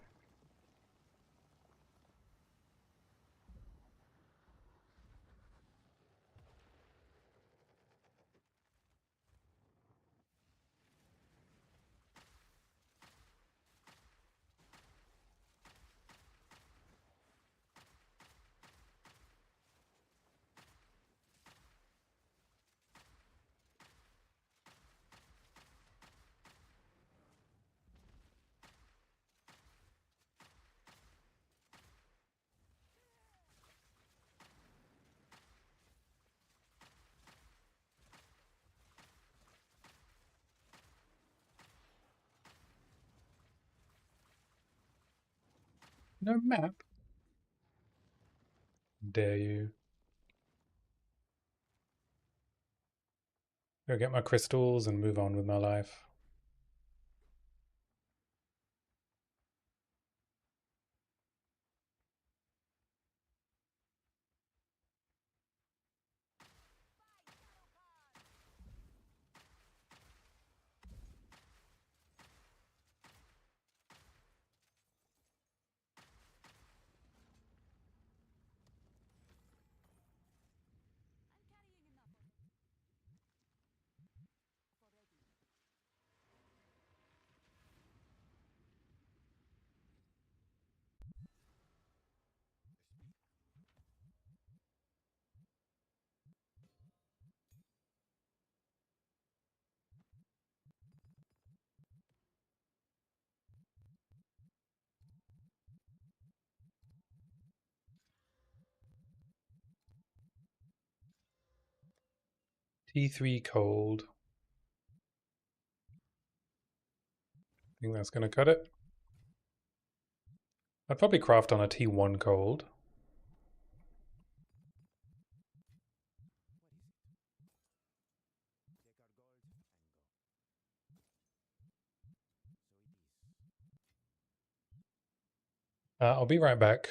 No map. Dare you. Go get my crystals and move on with my life. T3 cold. I think that's going to cut it. I'd probably craft on a T1 cold. I'll be right back.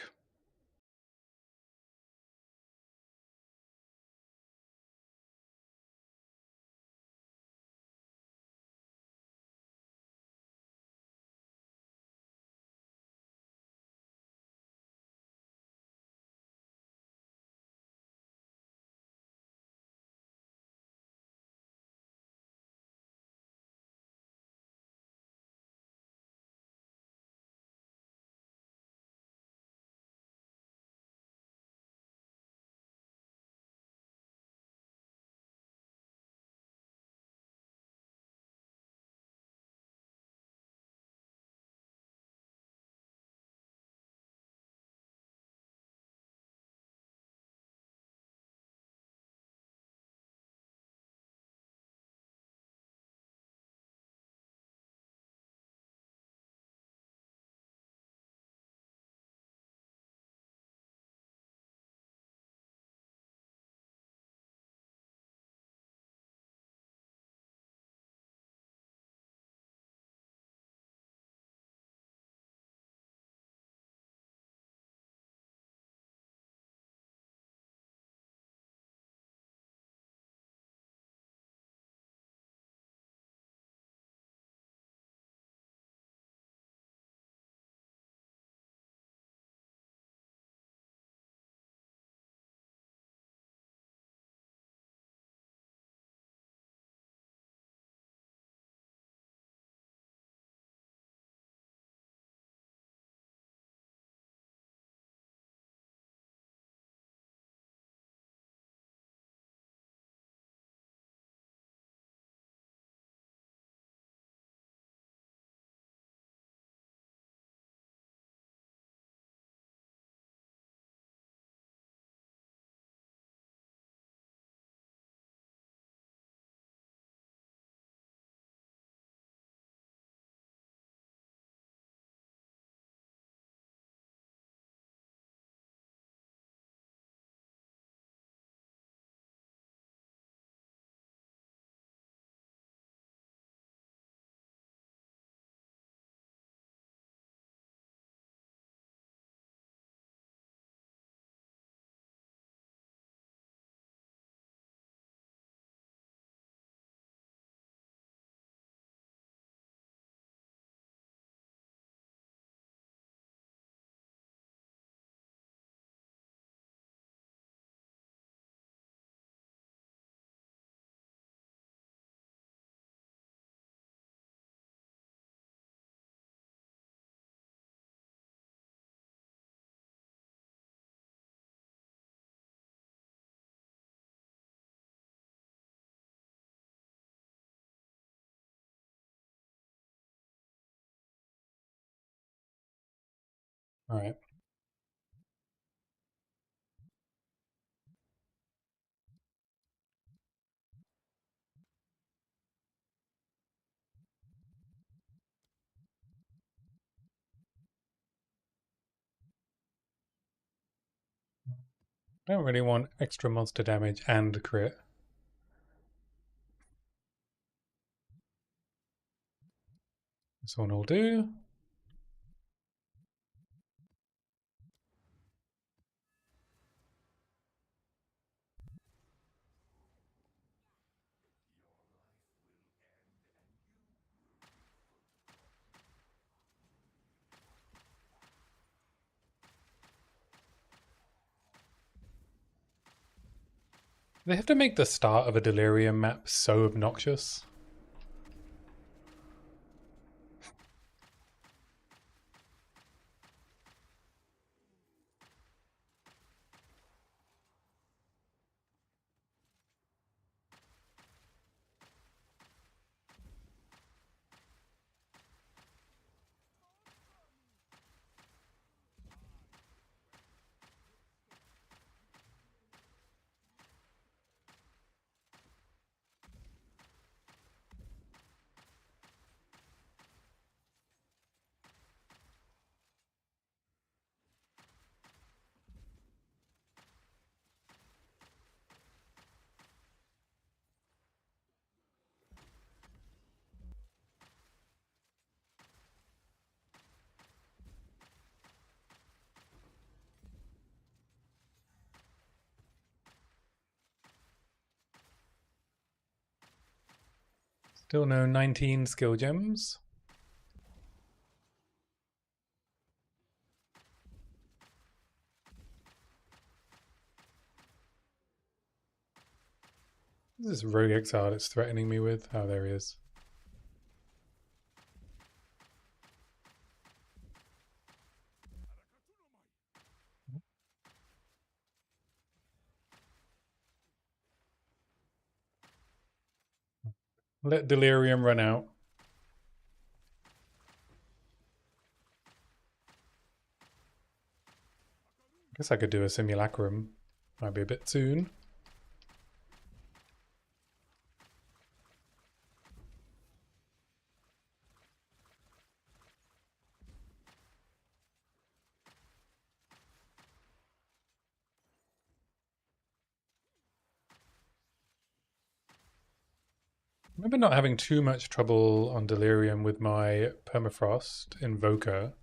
All right. I don't really want extra monster damage and crit. This one will do. They have to make the start of a delirium map so obnoxious. Still no 19 skill gems. This is Rogue Exile it's threatening me with. Oh, there he is. Let Delirium run out. Guess I could do a Simulacrum. Might be a bit soon. Maybe not having too much trouble on Delirium with my Permafrost Invoker.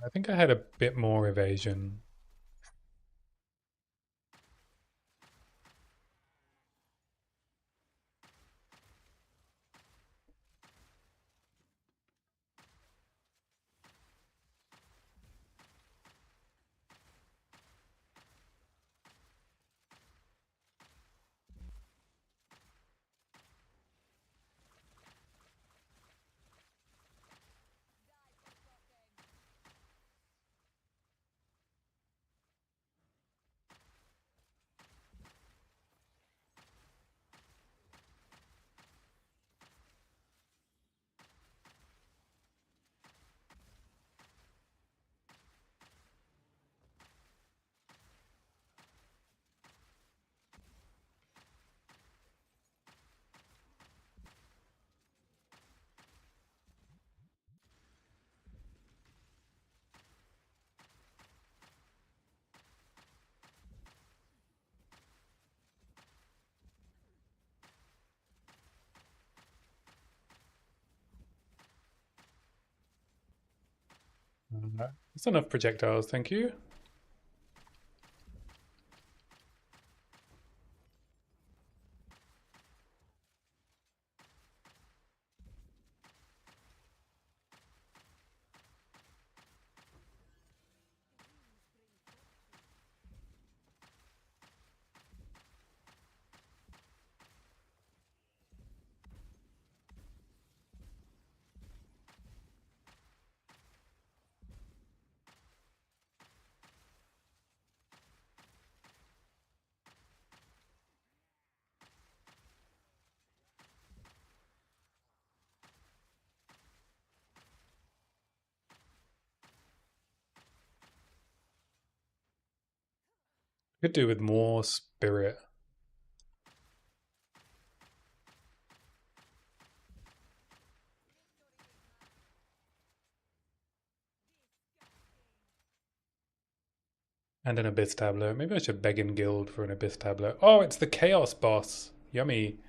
I think I had a bit more evasion. That's enough projectiles, thank you. Could do with more spirit. And an Abyss Tablet. Maybe I should beg in guild for an Abyss Tablet. Oh, it's the Chaos boss. Yummy.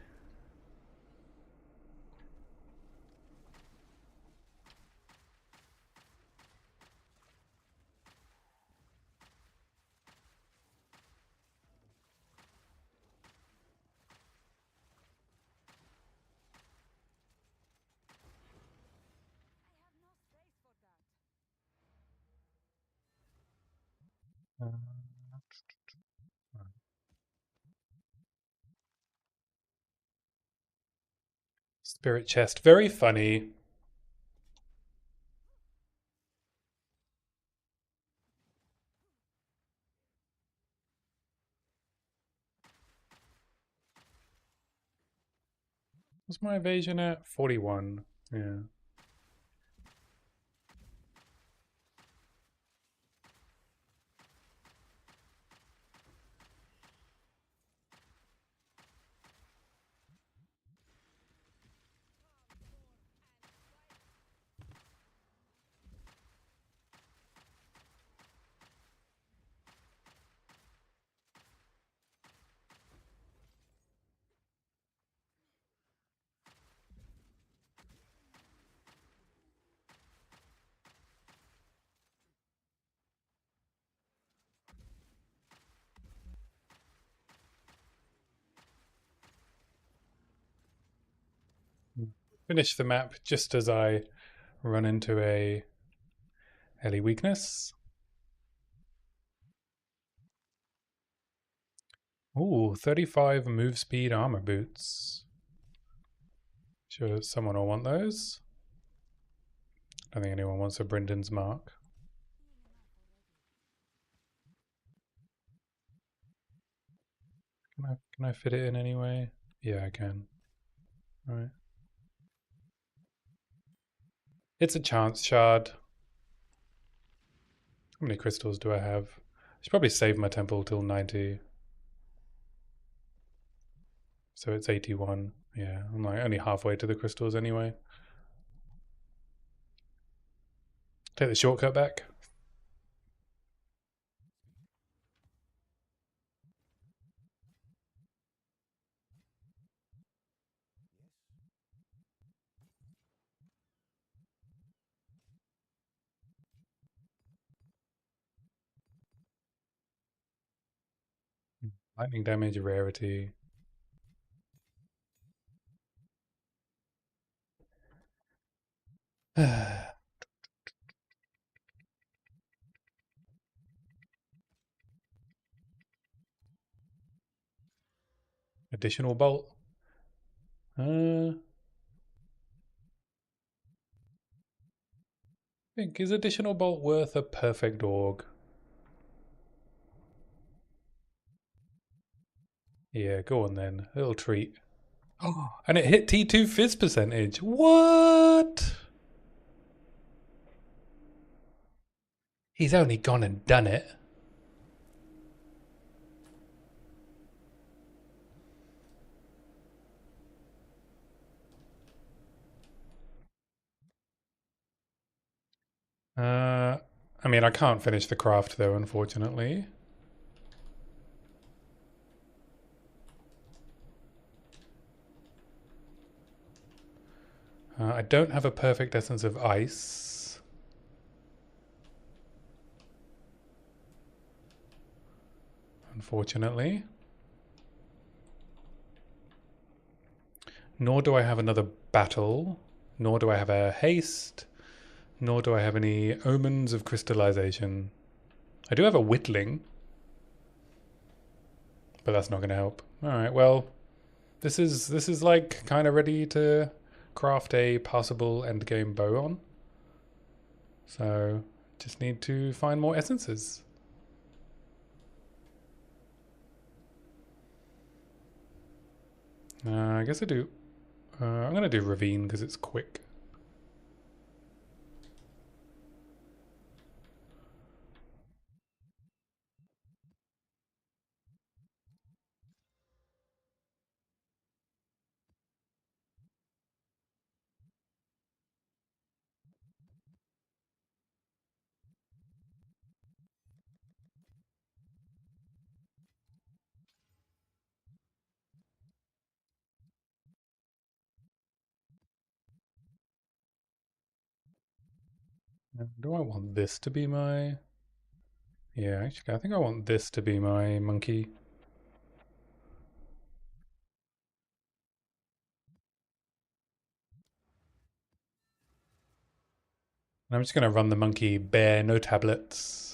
Spirit chest. Very funny. What's my evasion at? 41. Yeah. Finish the map just as I run into a Ellie weakness. Ooh, 35 move speed armor boots. Sure, someone will want those. I don't think anyone wants a Brendan's mark. Can I fit it in anyway? Yeah, I can. All right. It's a chance shard. How many crystals do I have? I should probably save my temple till 90. So it's 81. Yeah, I'm like only halfway to the crystals anyway. Take the shortcut back. Lightning damage rarity. Additional bolt. I think is additional bolt worth a perfect org? Yeah, go on then. A little treat. Oh, and it hit T2 fizz percentage. What? He's only gone and done it. I mean, I can't finish the craft though, unfortunately. I don't have a perfect essence of ice. Unfortunately. Nor do I have another battle. Nor do I have a haste. Nor do I have any omens of crystallization. I do have a whittling. But that's not going to help. Alright, well, this is like kind of ready to craft a passable endgame bow on. So, just need to find more essences. I guess I do. I'm going to do Ravine because it's quick. Do I want this to be my... Yeah, actually, I think I want this to be my monkey. And I'm just going to run the monkey bare, no tablets.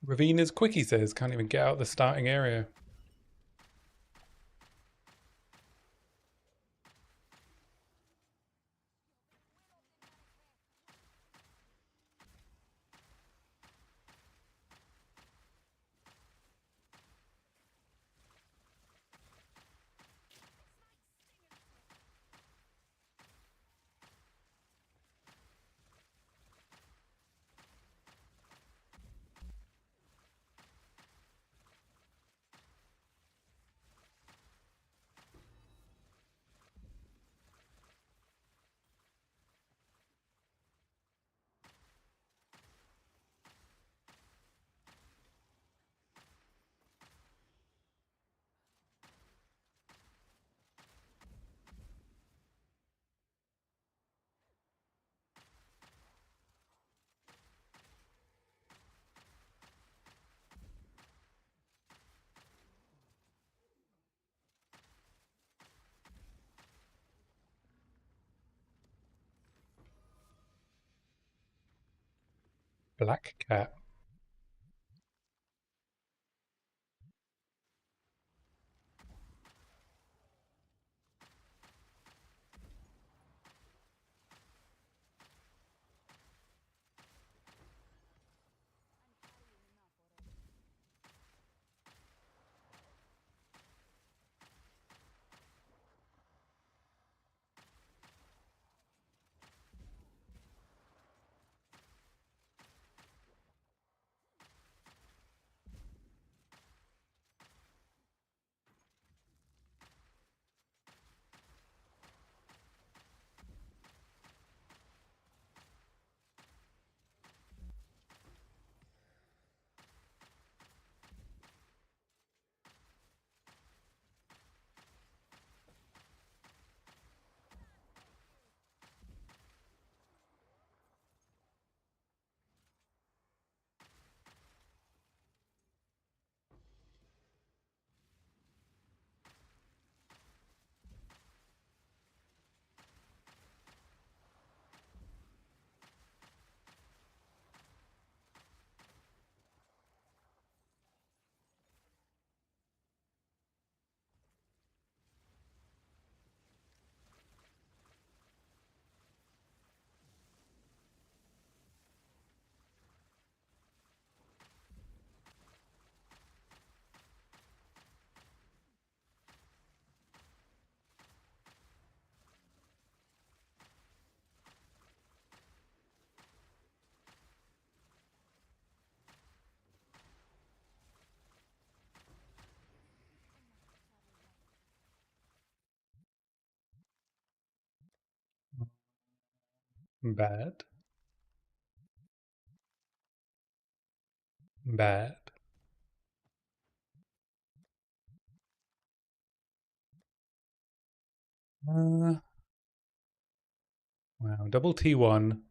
Ravine is quick, he says. Can't even get out the starting area. Black cat. Bad. Bad. Wow, double T1.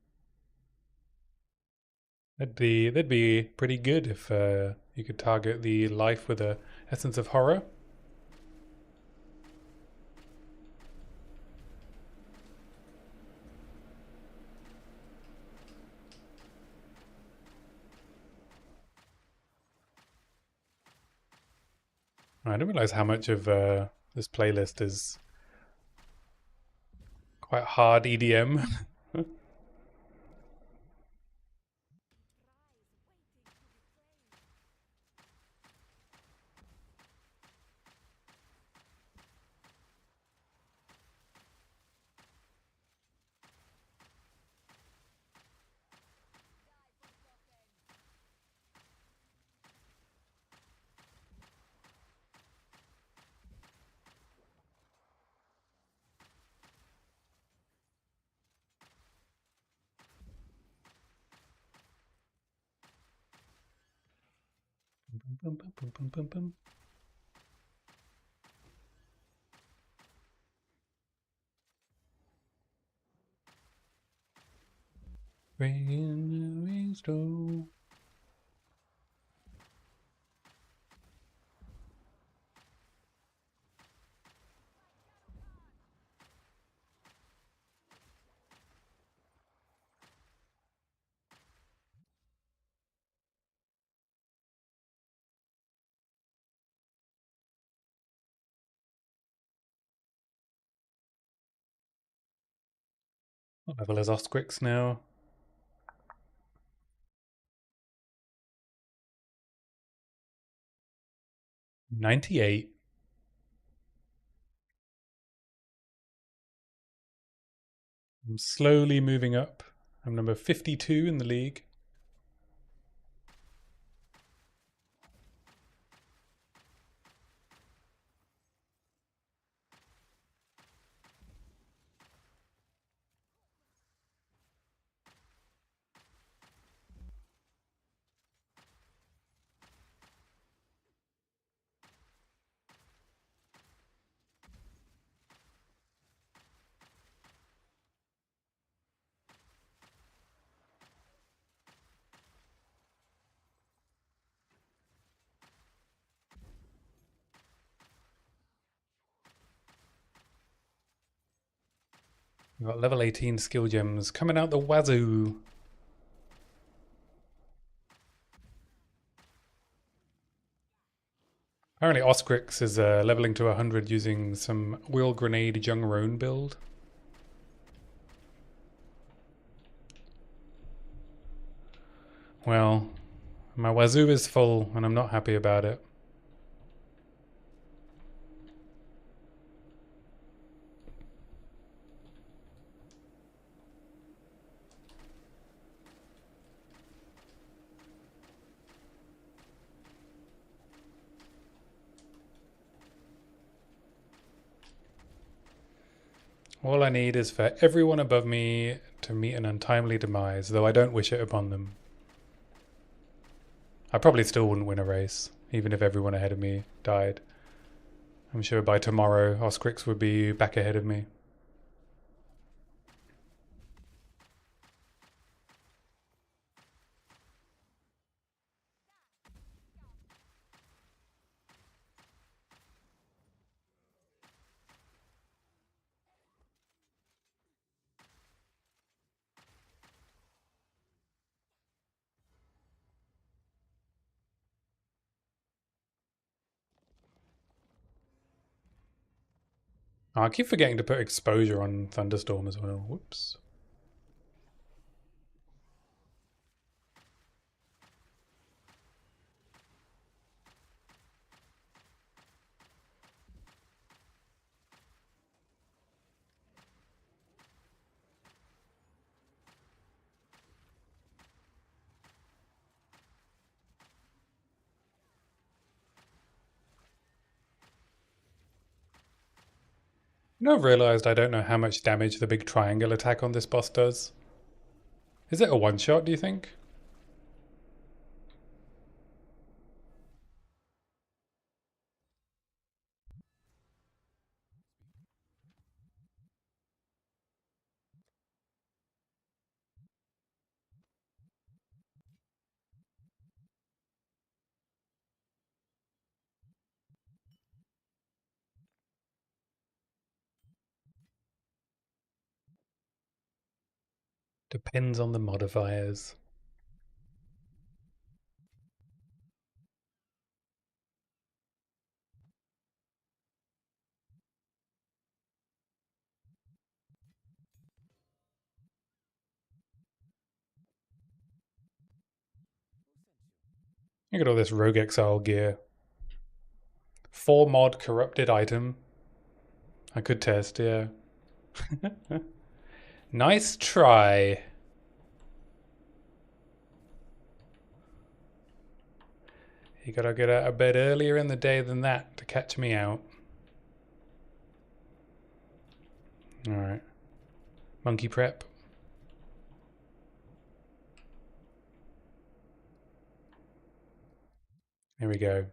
That'd be pretty good if you could target the life with a essence of horror. I didn't realize how much of this playlist is quite hard EDM. Bum, bum, bum, bum, bum, bum. Rain, rainstorm. What level is Osquix now? 98. I'm slowly moving up. I'm number 52 in the league. We've got level 18 skill gems coming out the wazoo. Apparently Oscrix is leveling to 100 using some Wheel Grenade Jungroan build. Well, my wazoo is full and I'm not happy about it. All I need is for everyone above me to meet an untimely demise, though I don't wish it upon them. I probably still wouldn't win a race, even if everyone ahead of me died. I'm sure by tomorrow, Oscrix would be back ahead of me. Oh, I keep forgetting to put exposure on Thunderstorm as well. Whoops. You know, I've realised I don't know how much damage the big triangle attack on this boss does. Is it a one-shot, do you think? Depends on the modifiers. Look at all this Rogue Exile gear. 4 mod corrupted item. I could test, yeah. Nice try. You gotta get out of bed earlier in the day than that to catch me out. Alright. Monkey prep. Here we go.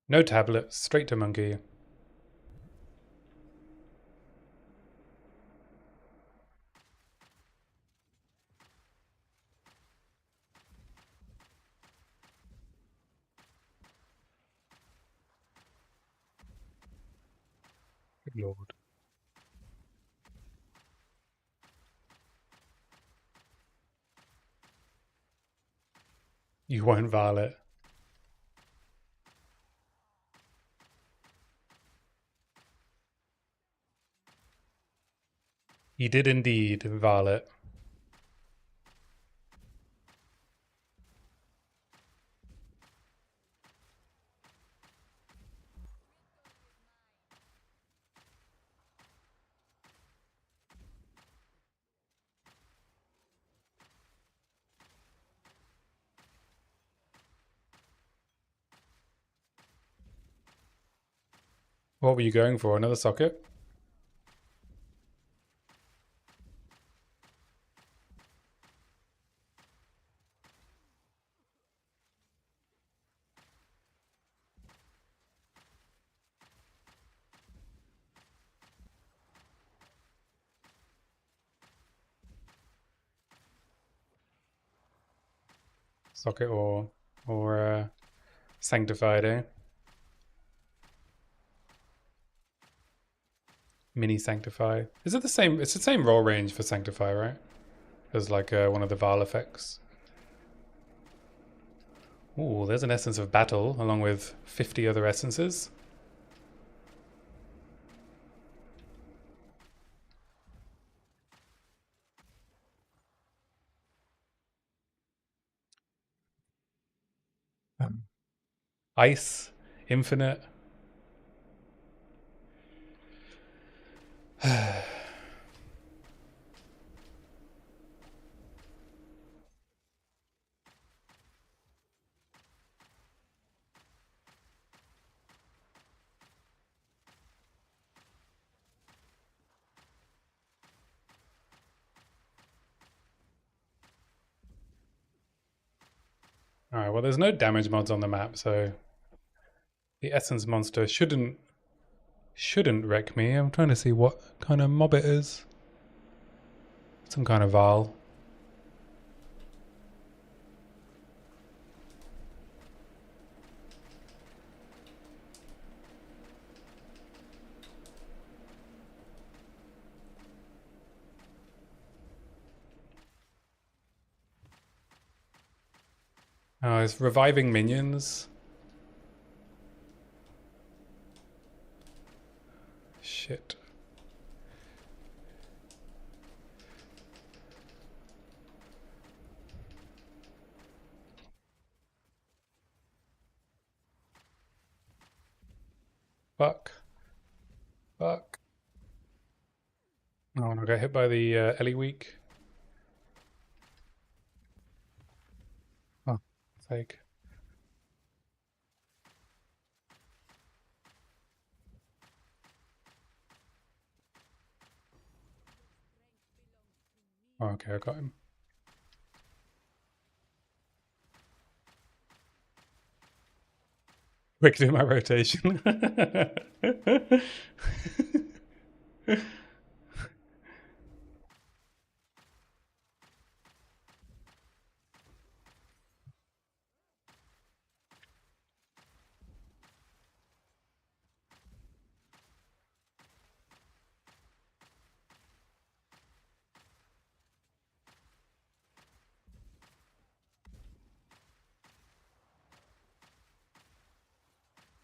No tablets, straight to monkey. Good lord. You won't Violet. You did indeed, Violet. What were you going for? Another socket? Socket or sanctified, eh? Mini sanctify. Is it the same? It's the same roll range for sanctify, right? As like one of the Val effects. Ooh, there's an essence of battle along with 50 other essences. Ice, infinite. Alright, well there's no damage mods on the map, so the essence monster shouldn't wreck me. I'm trying to see what kind of mob it is. Some kind of Val. Oh, it's reviving minions. Shit. Fuck. Fuck. Oh, and I got hit by the Ellie weak. Oh, fake. Oh, okay, I got him. Quick do my rotation.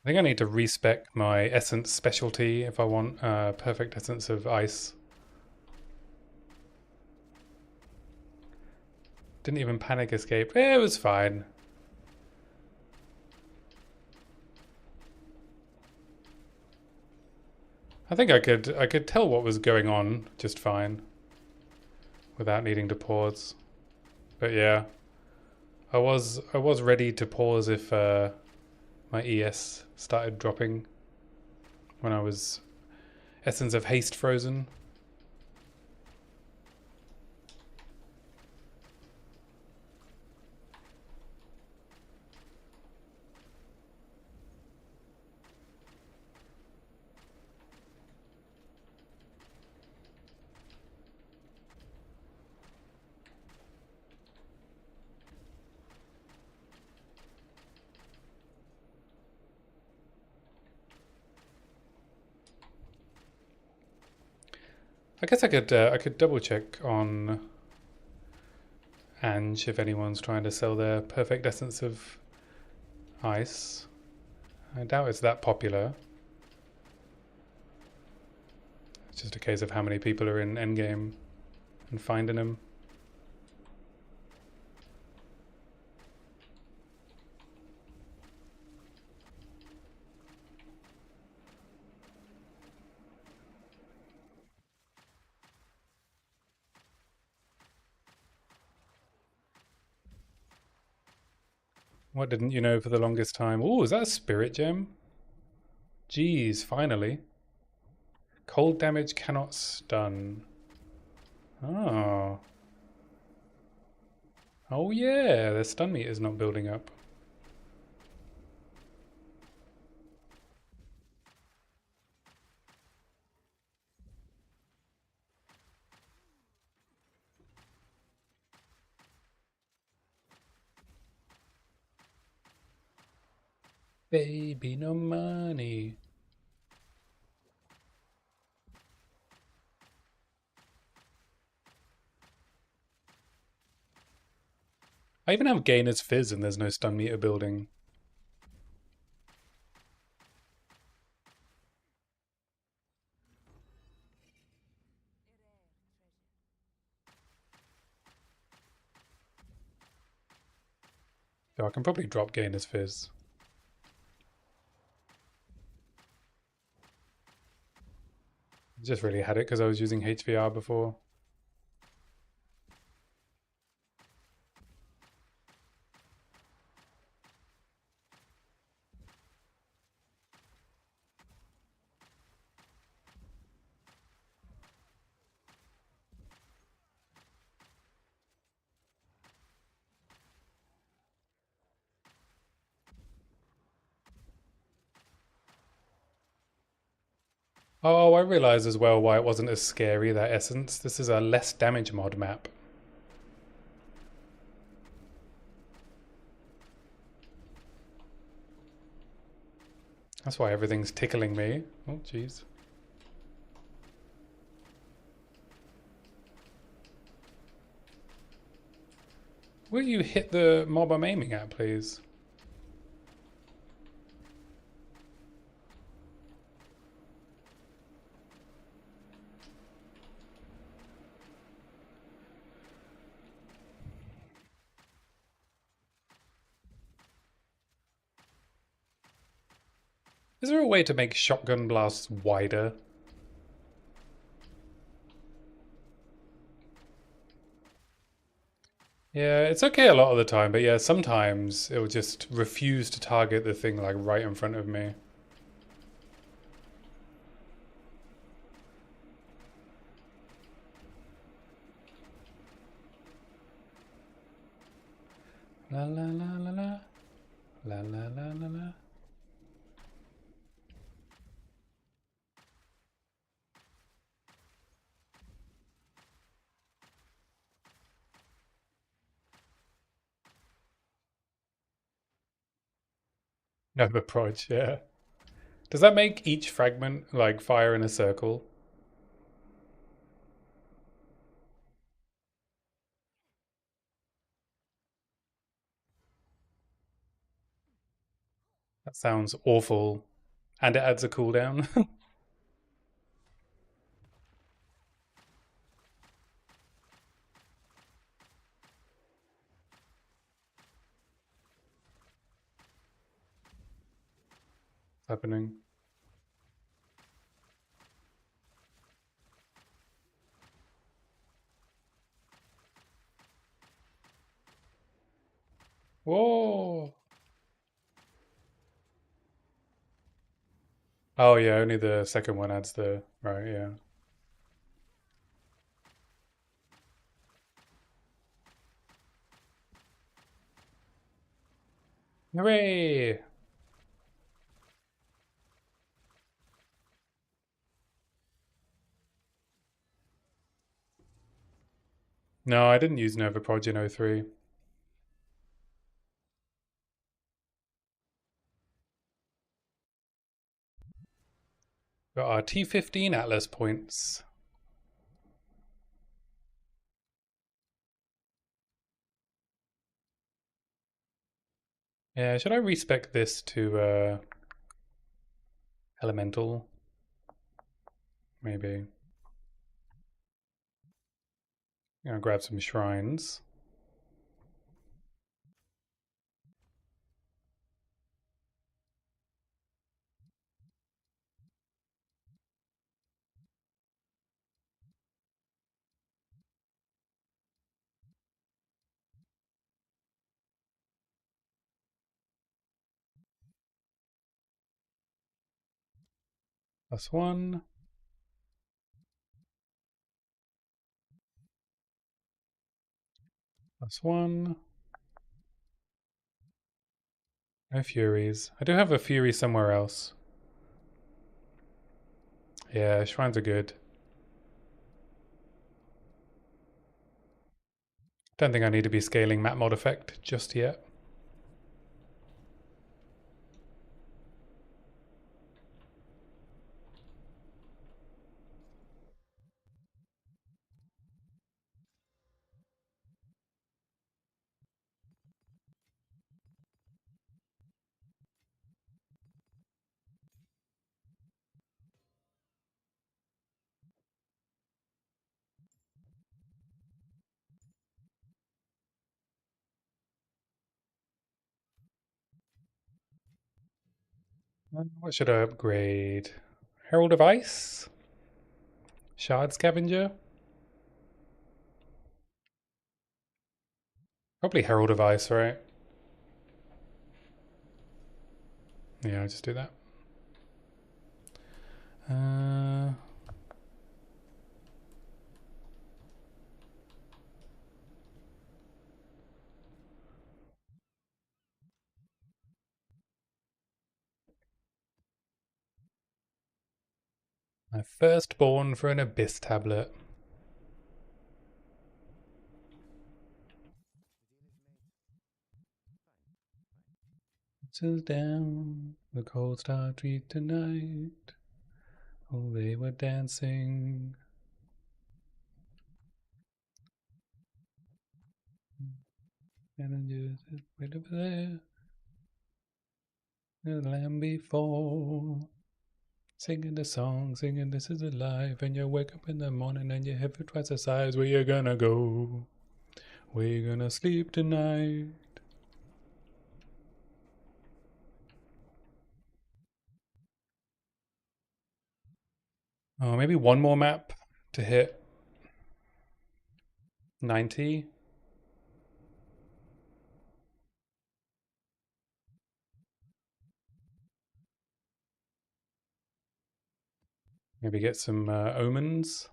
I think I need to respec my essence specialty if I want perfect essence of ice. Didn't even panic escape. It was fine. I think I could tell what was going on just fine without needing to pause. But yeah, I was ready to pause if my ES started dropping when I was Essence of Haste frozen. I guess I could double check on Ange if anyone's trying to sell their perfect essence of ice. I doubt it's that popular. It's just a case of how many people are in Endgame and finding them. What didn't you know for the longest time? Oh, is that a spirit gem? Jeez, finally. Cold damage cannot stun. Oh. Oh yeah, the stun meter's not building up. Baby, no money. I even have Gainer's Fizz and there's no stun meter building. So I can probably drop Gainer's Fizz. Just really had it because I was using HVR before. Oh, I realised as well why it wasn't as scary, that essence. This is a less damage mod map. That's why everything's tickling me. Oh, jeez. Will you hit the mob I'm aiming at, please? Is there a way to make shotgun blasts wider? Yeah, it's okay a lot of the time, but yeah, sometimes it will just refuse to target the thing like right in front of me. La la la la la. La la la la la. Never proj, yeah. Does that make each fragment like fire in a circle? That sounds awful. And it adds a cooldown. Happening. Whoa. Oh yeah, only the second one adds the right, yeah. Hooray! No, I didn't use Nova Proj in 03. Got our T15 Atlas points. Yeah, should I respec this to Elemental? Maybe. Gonna grab some shrines. +1. +1. No Furies. I do have a Fury somewhere else. Yeah, shrines are good. Don't think I need to be scaling map mod effect just yet. What should I upgrade? Herald of Ice? Shard Scavenger? Probably Herald of Ice, right? Yeah, I'll just do that. Uh, my firstborn for an Abyss tablet. Is down the cold star street tonight. Oh, they were dancing. And just right over there. The land before. Singing the song, singing this is alive. And you wake up in the morning and you have it twice the size. Where you gonna go? Where you gonna sleep tonight? Oh, maybe one more map to hit 90. Maybe get some omens.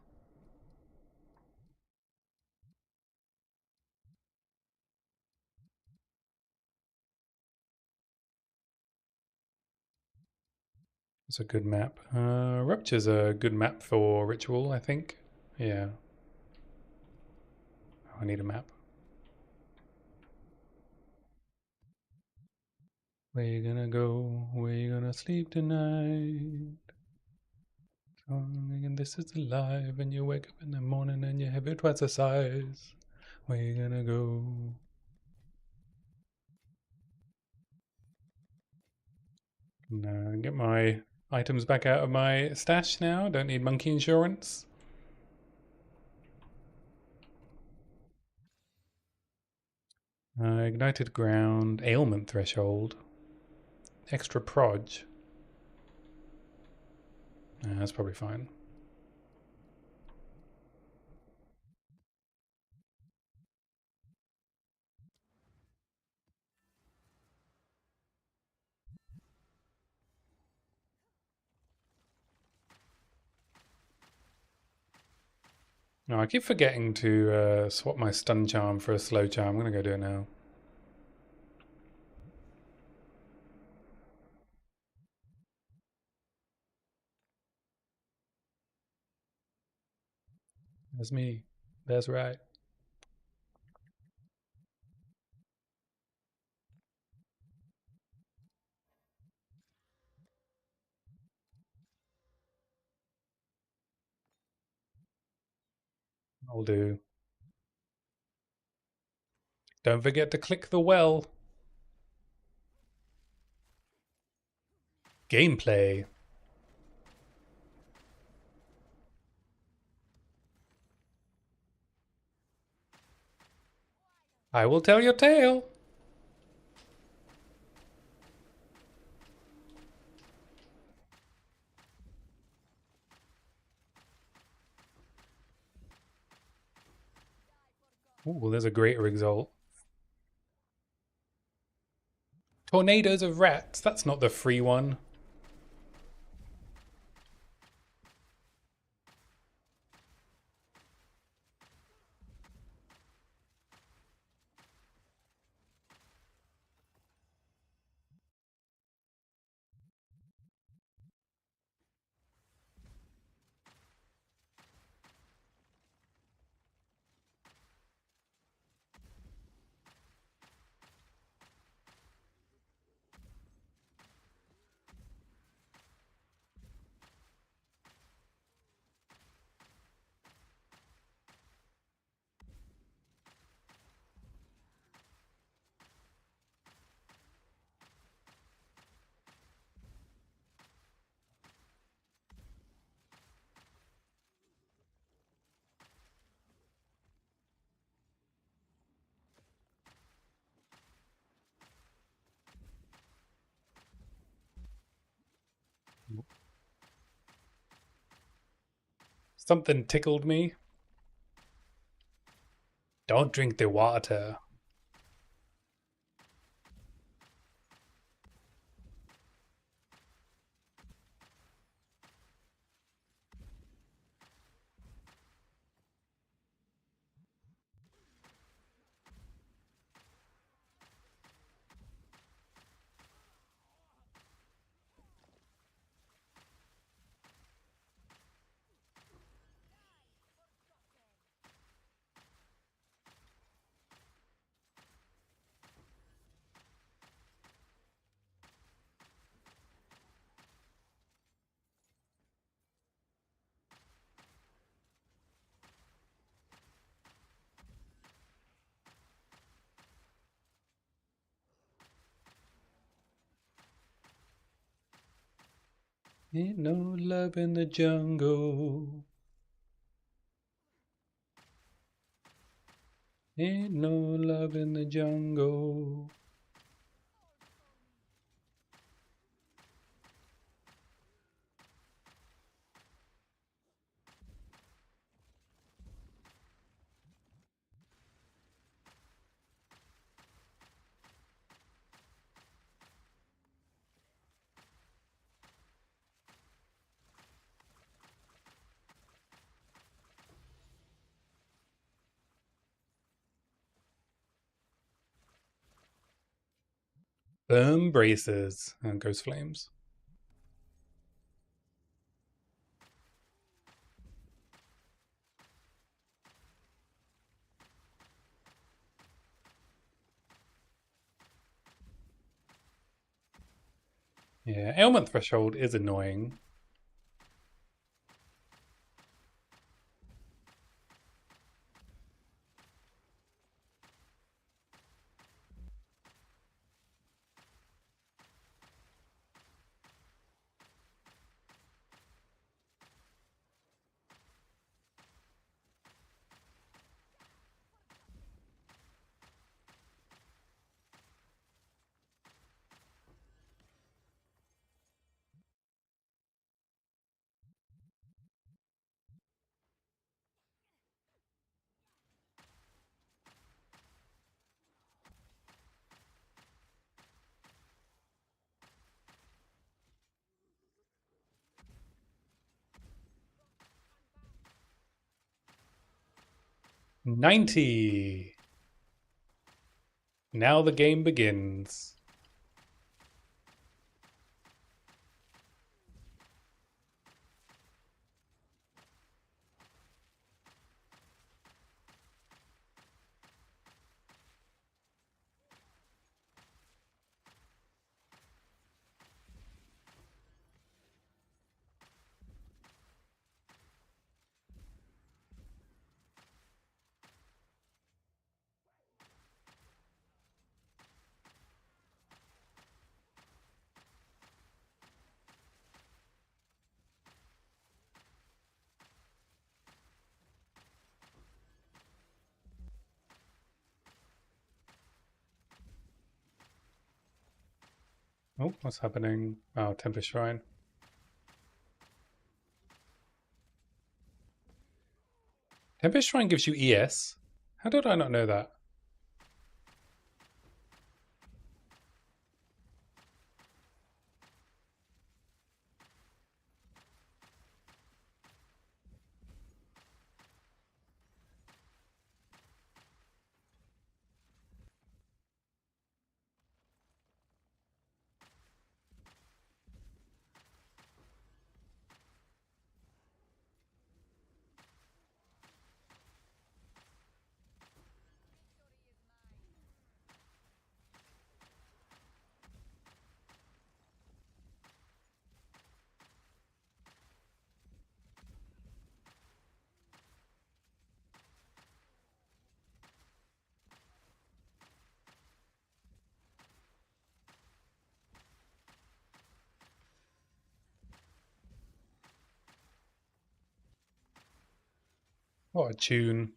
It's a good map. Rupture's a good map for ritual, I think. Yeah. Oh, I need a map. Where you gonna go? Where you gonna sleep tonight? And this is alive, and you wake up in the morning and you have it twice the size. Where you gonna go? No, get my items back out of my stash now. Don't need monkey insurance. Ignited ground, ailment threshold, extra proj. That's probably fine. No, I keep forgetting to swap my stun charm for a slow charm. I'm gonna go do it now. That's me. That's right. I'll do. Don't forget to click the well. Gameplay. I will tell your tale. Ooh, there's a great result. Tornadoes of rats. That's not the free one. Something tickled me. Don't drink the water. Ain't no love in the jungle. Ain't no love in the jungle. Firm braces. And goes flames. Yeah, ailment threshold is annoying. $90. Now the game begins. Oh, what's happening? Oh, Tempest Shrine. Tempest Shrine gives you ES? How did I not know that? What a tune.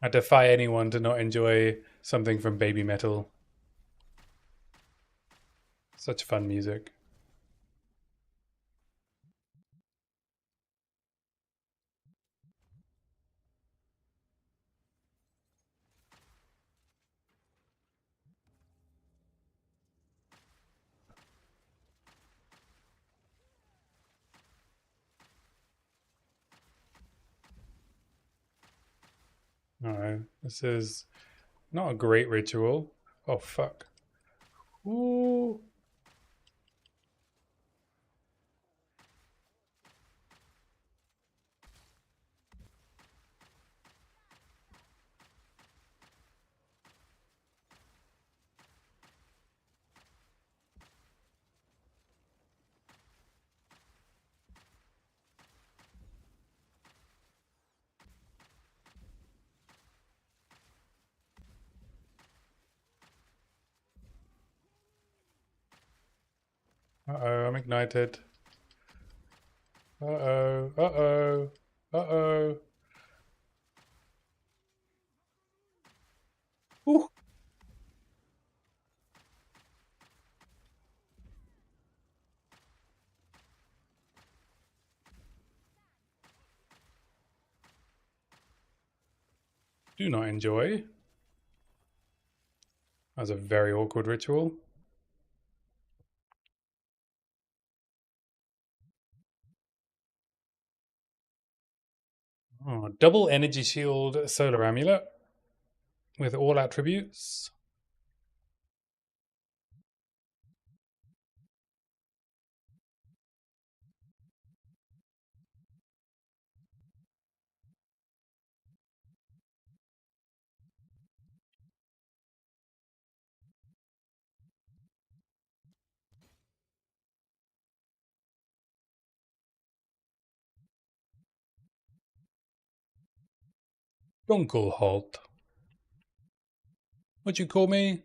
I defy anyone to not enjoy something from Baby Metal. Such fun music. Alright, this is not a great ritual. Oh, fuck. Ooh. Uh-oh, I'm ignited. Uh-oh, uh-oh, uh-oh. Ooh. Do not enjoy. That was a very awkward ritual. Oh, double energy shield solar amulet with all attributes. Dunkelholt. What'd you call me?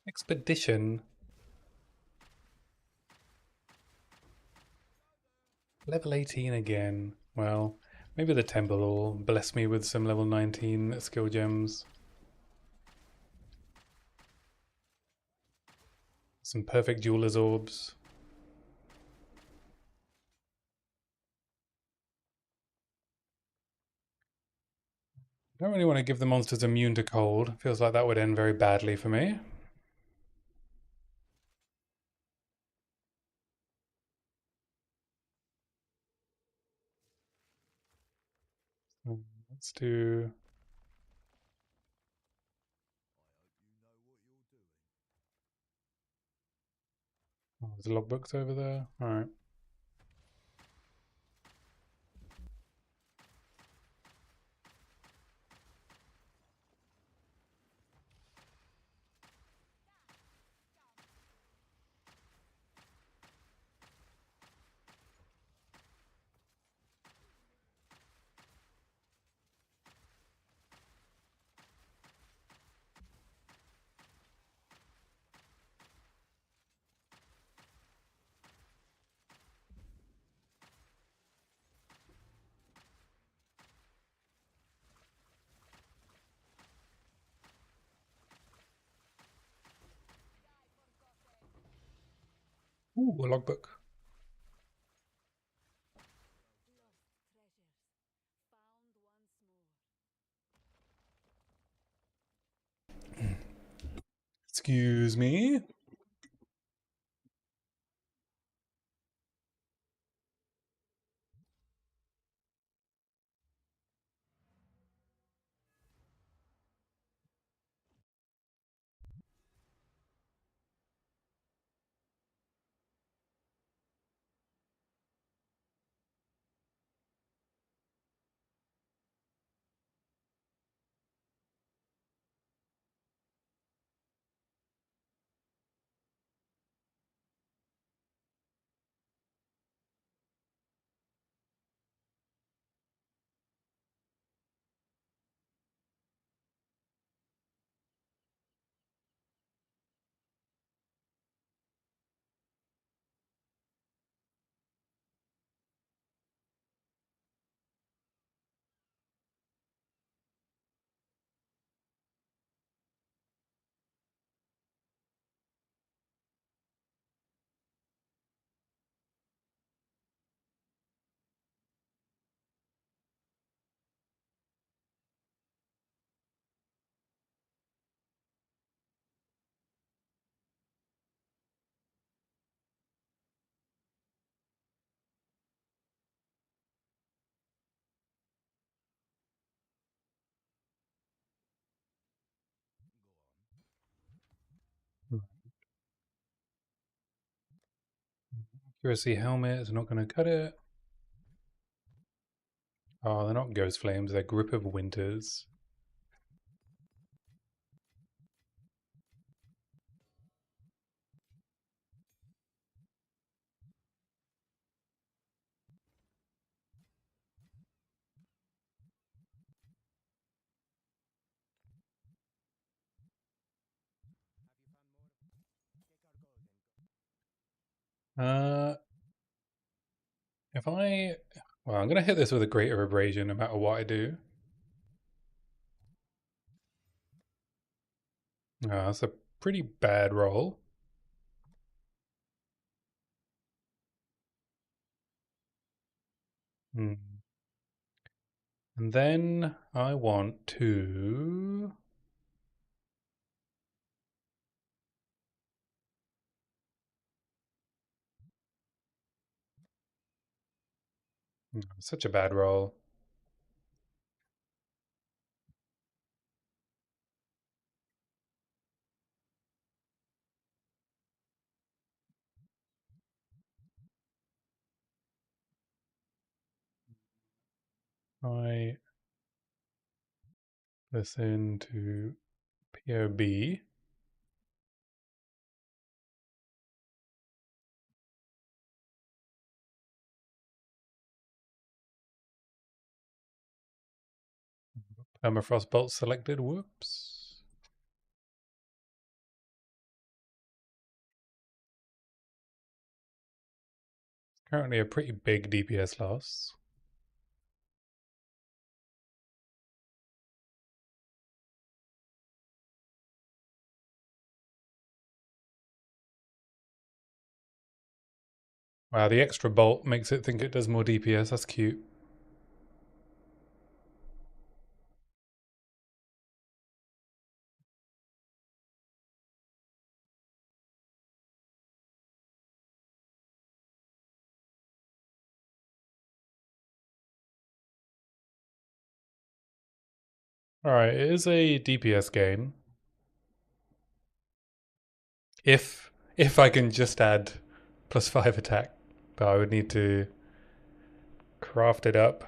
Expedition. Level 18 again. Well, maybe the temple will bless me with some level 19 skill gems. Some perfect jeweler's orbs. I don't really want to give the monsters immune to cold. Feels like that would end very badly for me. So let's do... Oh, there's logbooks over there. Alright. Ooh, a logbook. Excuse me. Accuracy helmet is not going to cut it. Oh, they're not ghost flames, they're grip of winters. Uh, if I, well, I'm going to hit this with a greater abrasion no matter what I do. That's a pretty bad roll. Hmm. And then I want to. Such a bad roll. I listen to POB. Permafrost bolt selected. Whoops. Currently a pretty big DPS loss. Wow, the extra bolt makes it think it does more DPS. That's cute. Alright, it is a DPS gain. If I can just add +5 attack. But I would need to craft it up.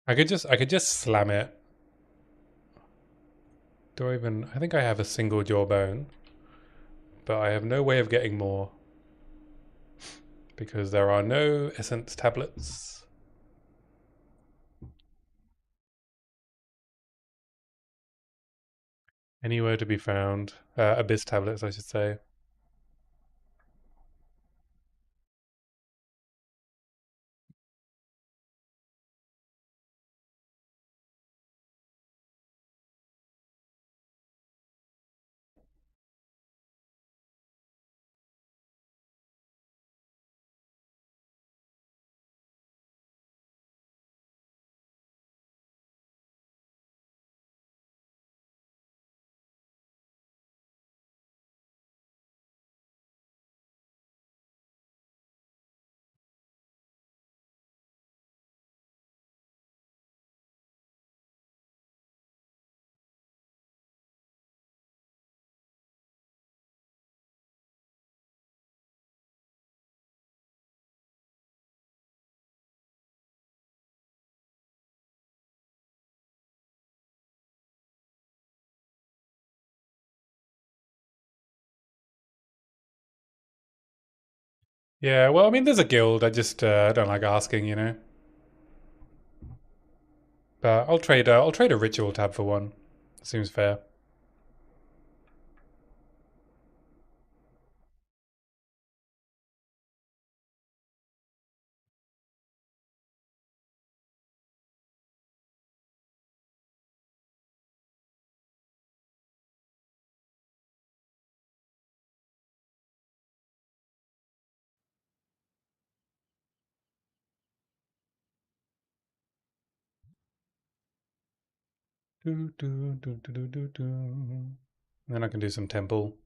I could just slam it. Do I even I think I have a single jawbone, but I have no way of getting more because there are no essence tablets anywhere to be found. Abyss tablets, I should say. Yeah, well, I mean, there's a guild. I just don't like asking, you know. But I'll trade a ritual tab for one. Seems fair. Do, do, do, do, do, do, do. Then I can do some temple.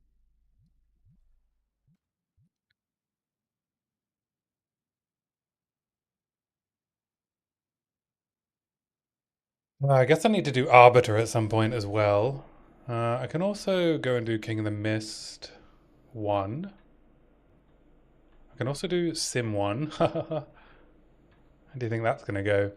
I guess I need to do Arbiter at some point as well. I can also go and do King of the Mist 1. I can also do Sim 1. How do you think that's going to go?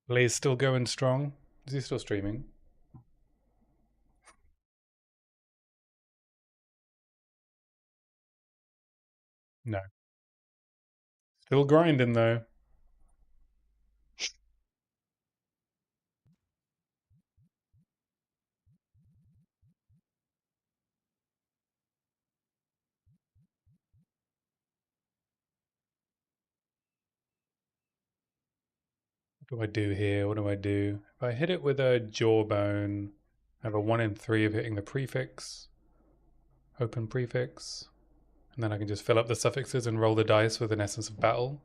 Blaze still going strong? Is he still streaming? No. Still grinding though. What do I do here? What do I do? If I hit it with a jawbone, I have a 1 in 3 of hitting the prefix, open prefix, and then I can just fill up the suffixes and roll the dice with an essence of battle.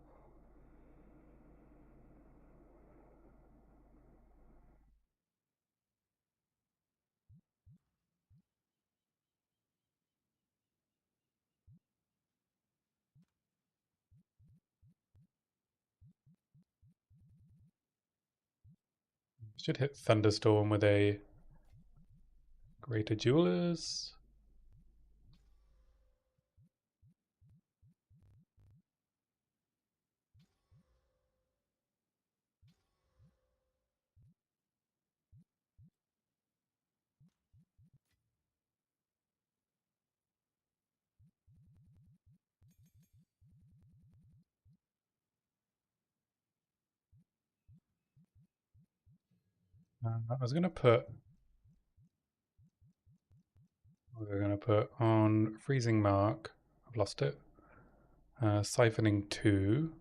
Should hit Thunderstorm with a Greater Jewelers. I was going to put, what was I going to put on Freezing Mark? I've lost it. Siphoning 2.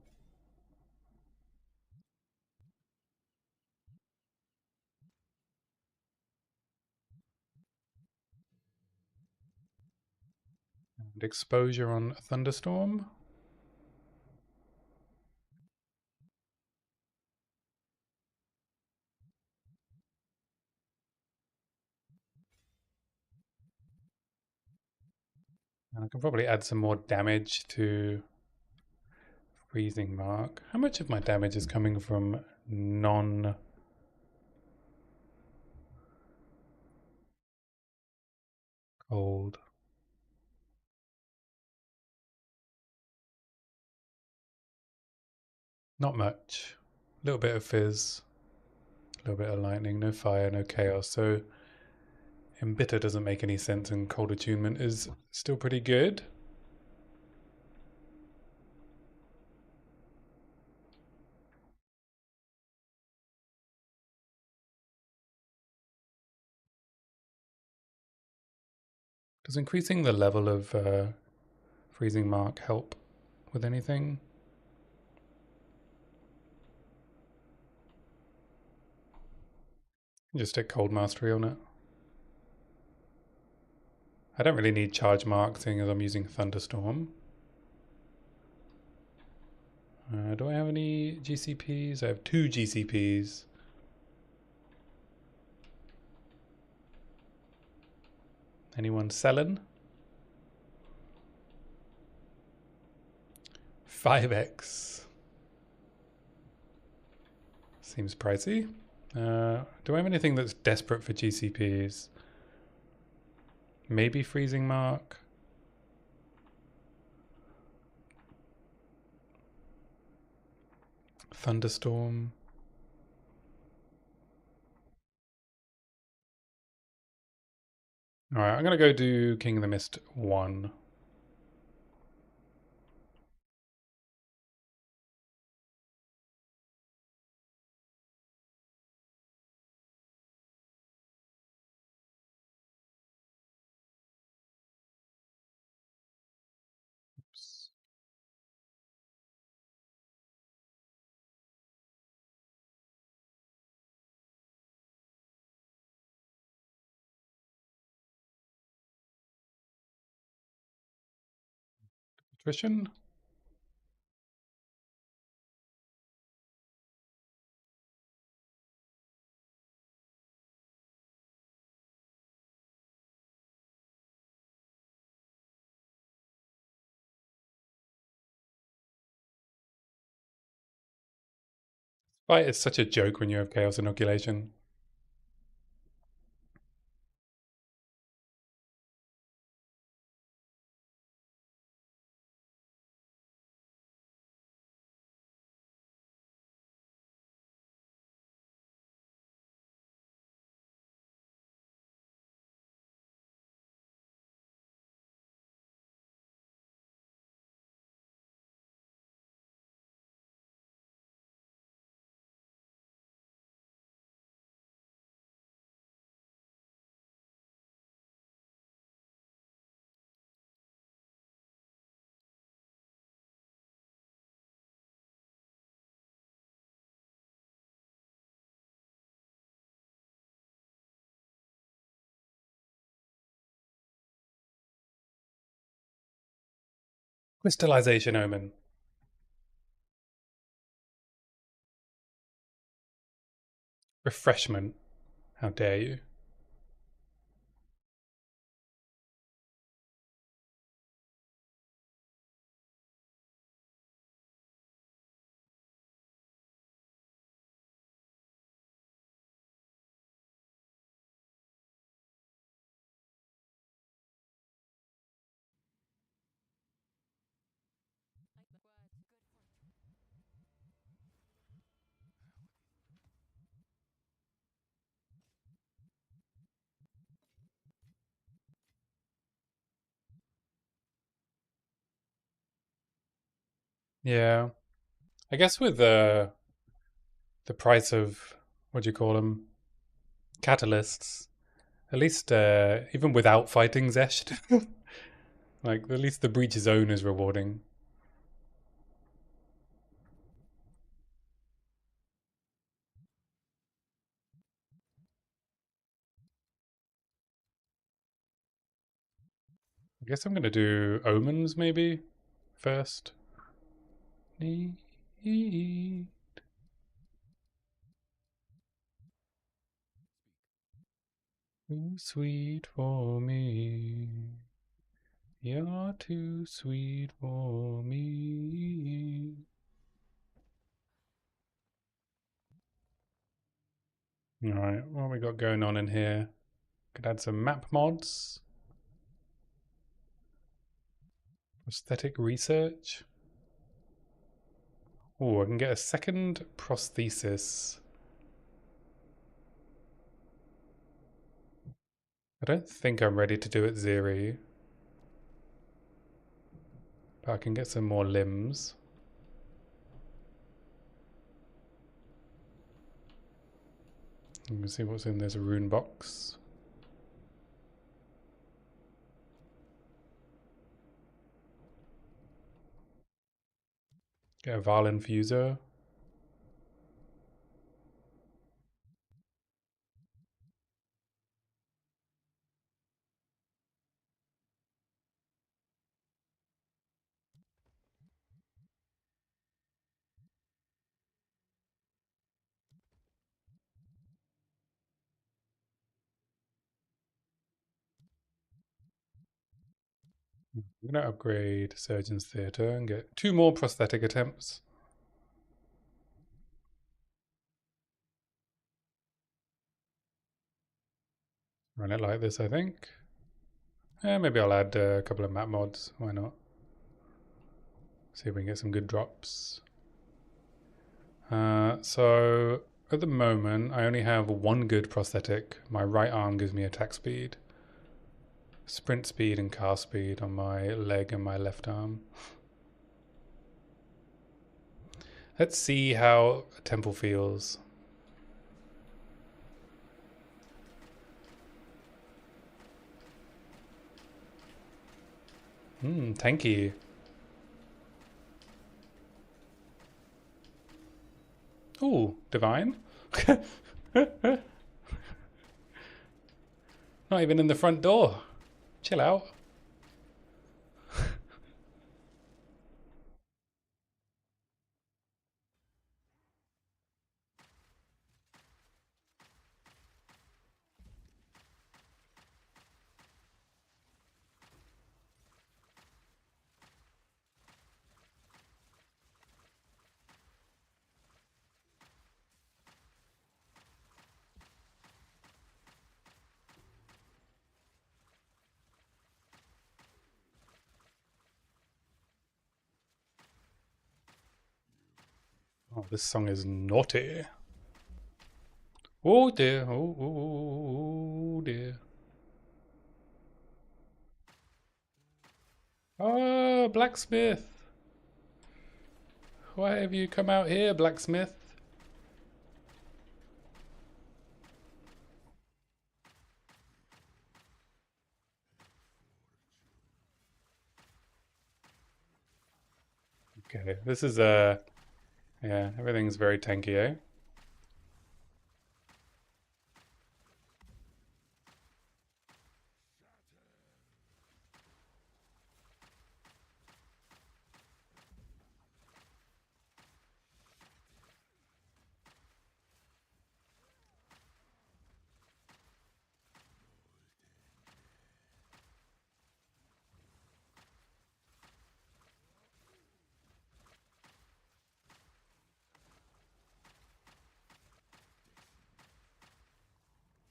And Exposure on Thunderstorm. And I can probably add some more damage to Freezing Mark. How much of my damage is coming from non cold? Not much. A little bit of fizz, a little bit of lightning, no fire, no chaos. So Embitter doesn't make any sense, and Cold Attunement is still pretty good. Does increasing the level of Freezing Mark help with anything? Just take Cold Mastery on it. I don't really need Charge Mark, seeing as I'm using Thunderstorm. Do I have any GCPs? I have 2 GCPs. Anyone selling? 5x. Seems pricey. Do I have anything that's desperate for GCPs? Maybe Freezing Mark. Thunderstorm. Alright, I'm going to go do King of the Mist 1. Oops. Attrition? Fight is such a joke when you have Chaos Inoculation. Crystallization Omen. Refreshment. How dare you? Yeah. I guess with the price of, what do you call them? Catalysts. At least, even without fighting Zesht, like, at least the Breach Zone is rewarding. I guess I'm going to do Omens, maybe, first. Too sweet for me. You're too sweet for me. Alright, what we got going on in here? Could add some map mods. Prosthetic research. Oh, I can get a second prosthesis. I don't think I'm ready to do it Zeri, but I can get some more limbs. You can see what's in this rune box. Get a Val Infuser. I'm going to upgrade Surgeon's Theatre and get 2 more prosthetic attempts. Run it like this, I think. Maybe I'll add a couple of map mods. Why not? See if we can get some good drops. So at the moment, I only have 1 good prosthetic. My right arm gives me attack speed, sprint speed, and cast speed on my leg and my left arm. Let's see how a temple feels. Tanky. Ooh, divine. Not even in the front door. Chill out. Oh, this song is naughty. Oh dear. Oh dear. Oh, blacksmith. Why have you come out here, blacksmith? Okay, this is yeah, everything's very tanky, eh?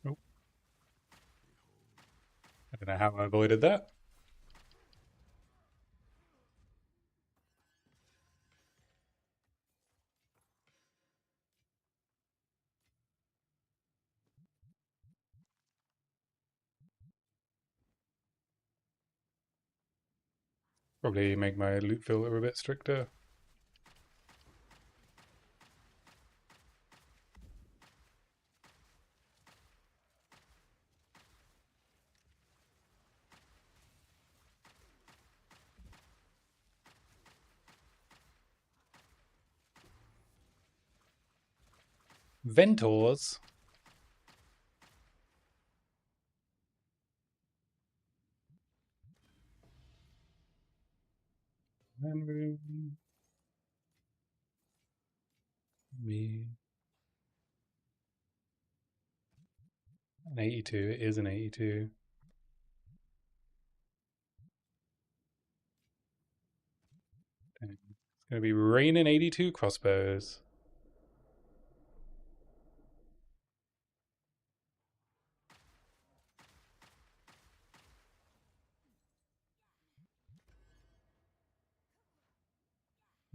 Oh, I don't know how I avoided that. Probably make my loot filter a bit stricter. Ventors? Me. An 82. It is an 82. Dang. It's going to be raining 82 crossbows.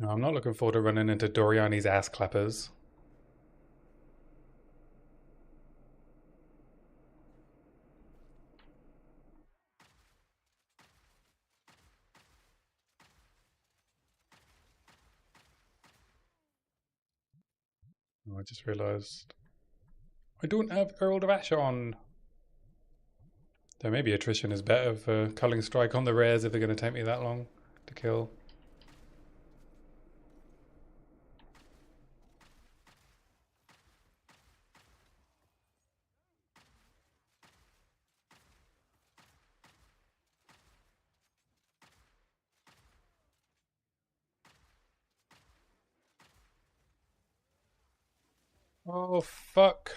No, I'm not looking forward to running into Doriani's ass clappers. Oh, I just realised I don't have Herald of Ash on. Though maybe attrition is better for culling strike on the rares if they're going to take me that long to kill. Oh, fuck.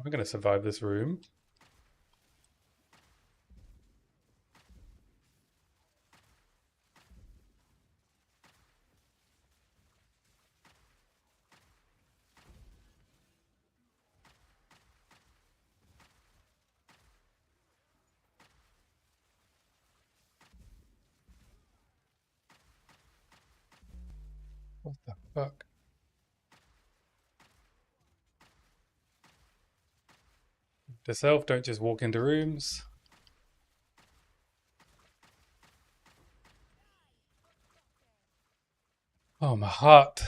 Am I going to survive this room? What the fuck? To self, don't just walk into rooms. Oh, my heart.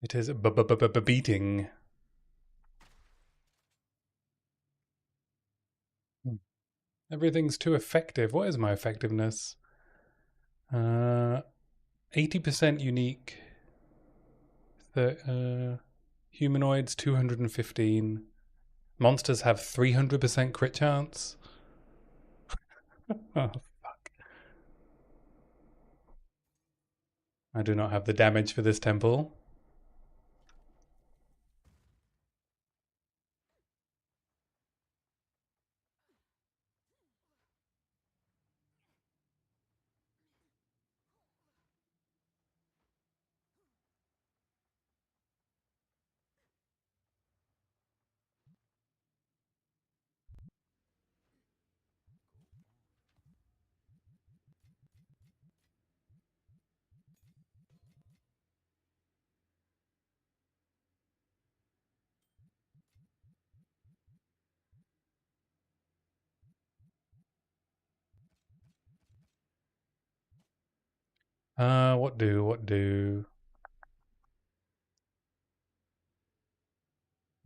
It is beating. Everything's too effective. What is my effectiveness? 80% unique. Humanoids 215. Monsters have 300% crit chance. Oh, I do not have the damage for this temple. What do?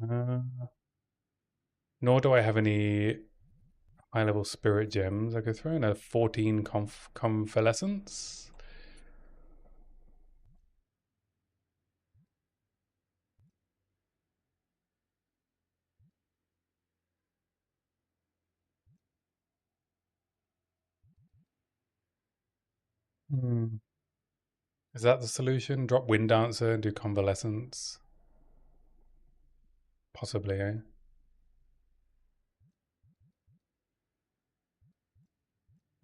Uh, Nor do I have any high level spirit gems. I could throw in a 14 convalescence. Hmm. Is that the solution? Drop Wind Dancer and do convalescence? Possibly, eh?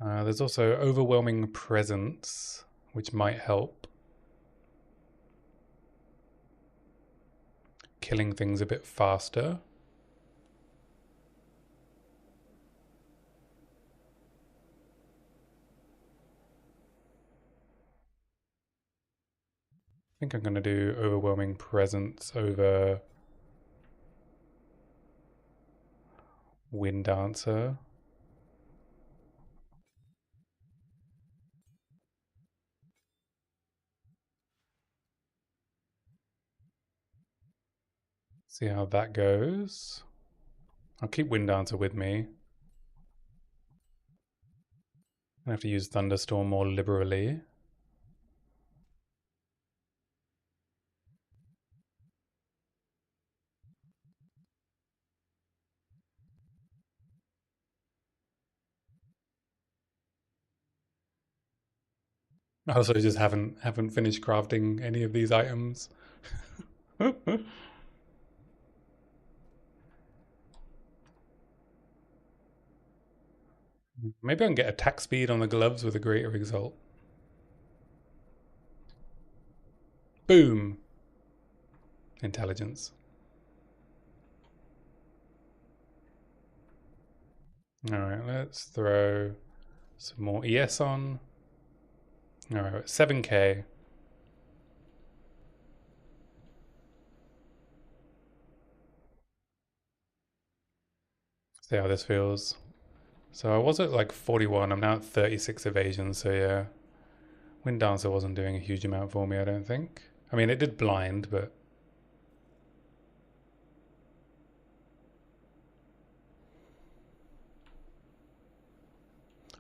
There's also overwhelming presence, which might help killing things a bit faster. I think I'm going to do overwhelming presence over Wind Dancer. See how that goes. I'll keep Wind Dancer with me. I have to use Thunderstorm more liberally. I also just haven't finished crafting any of these items. Maybe I can get attack speed on the gloves with a greater result. Boom! Intelligence. Alright, let's throw some more ES on. Alright, 7k. See how this feels. So I was at like 41, I'm now at 36 evasion, so yeah. Wind Dancer wasn't doing a huge amount for me, I don't think. I mean, it did blind, but...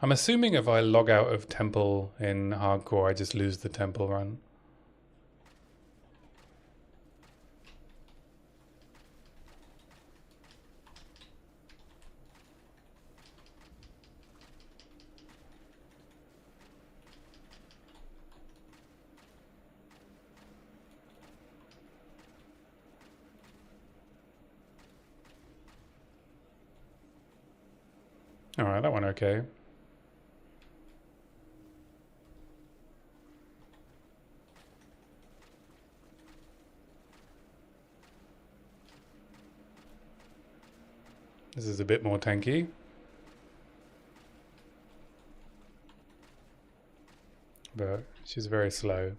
I'm assuming if I log out of Temple in Hardcore, I just lose the Temple run. Alright, that one okay. This is a bit more tanky. But she's very slow.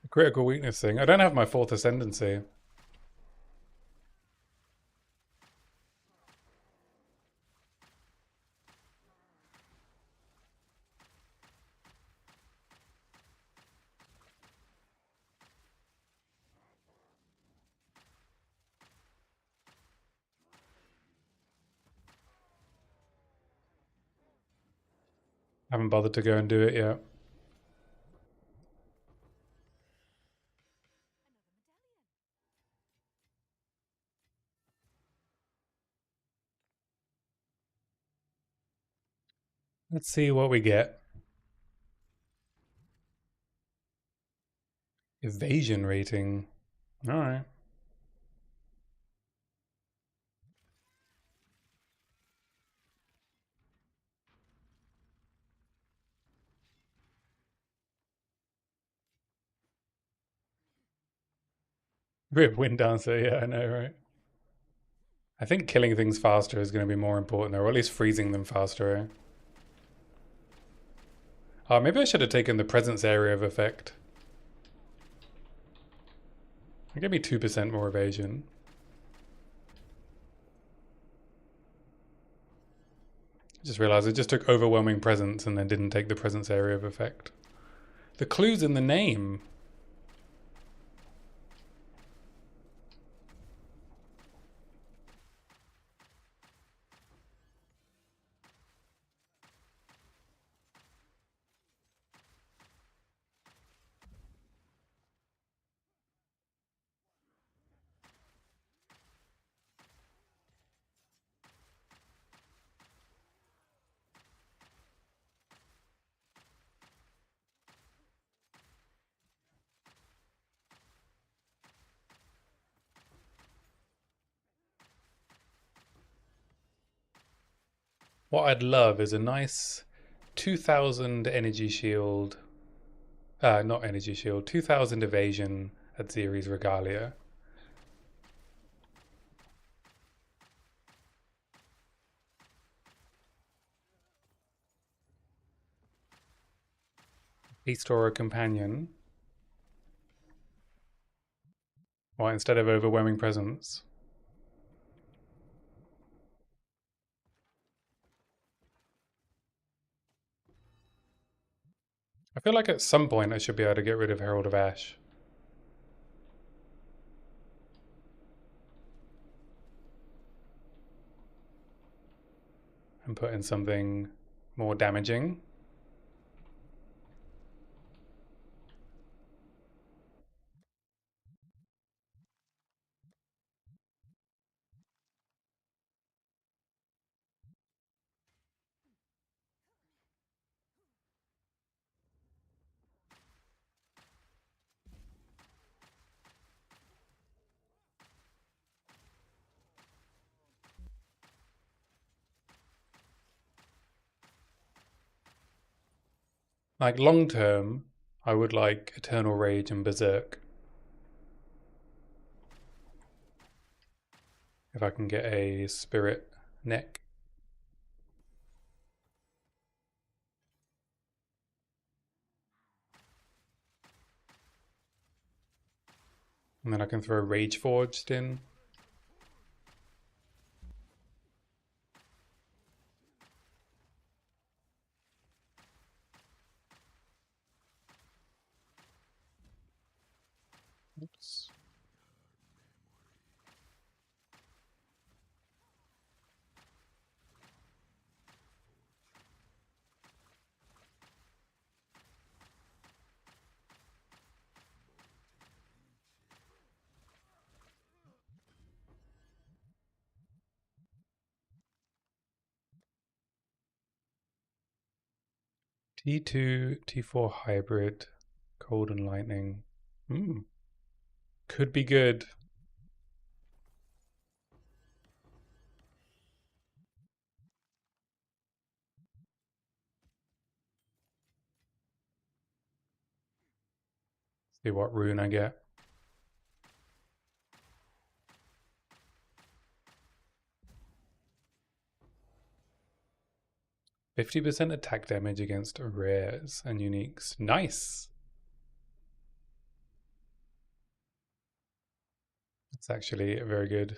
A critical weakness thing. I don't have my fourth ascendancy. Haven't bothered to go and do it yet. Let's see what we get. Evasion rating. Alright. Rip Wind Dancer, yeah, I know, right? I think killing things faster is going to be more important, or at least freezing them faster. Eh? Oh, maybe I should have taken the presence area of effect. It gave me 2% more evasion. I just realized I just took overwhelming presence and then didn't take the presence area of effect. The clue's in the name. What I'd love is a nice 2000 energy shield. Not energy shield, 2000 evasion at Zeri's Regalia. Beast or a companion. Well, instead of overwhelming presence. I feel like at some point I should be able to get rid of Herald of Ash. And put in something more damaging. Like long term, I would like Eternal Rage and Berserk. If I can get a Spirit Neck. And then I can throw Rage Forged in. Oops. T2, T4 hybrid, cold and lightning. Could be good. See what rune I get. 50% attack damage against rares and uniques. Nice. It's actually very good.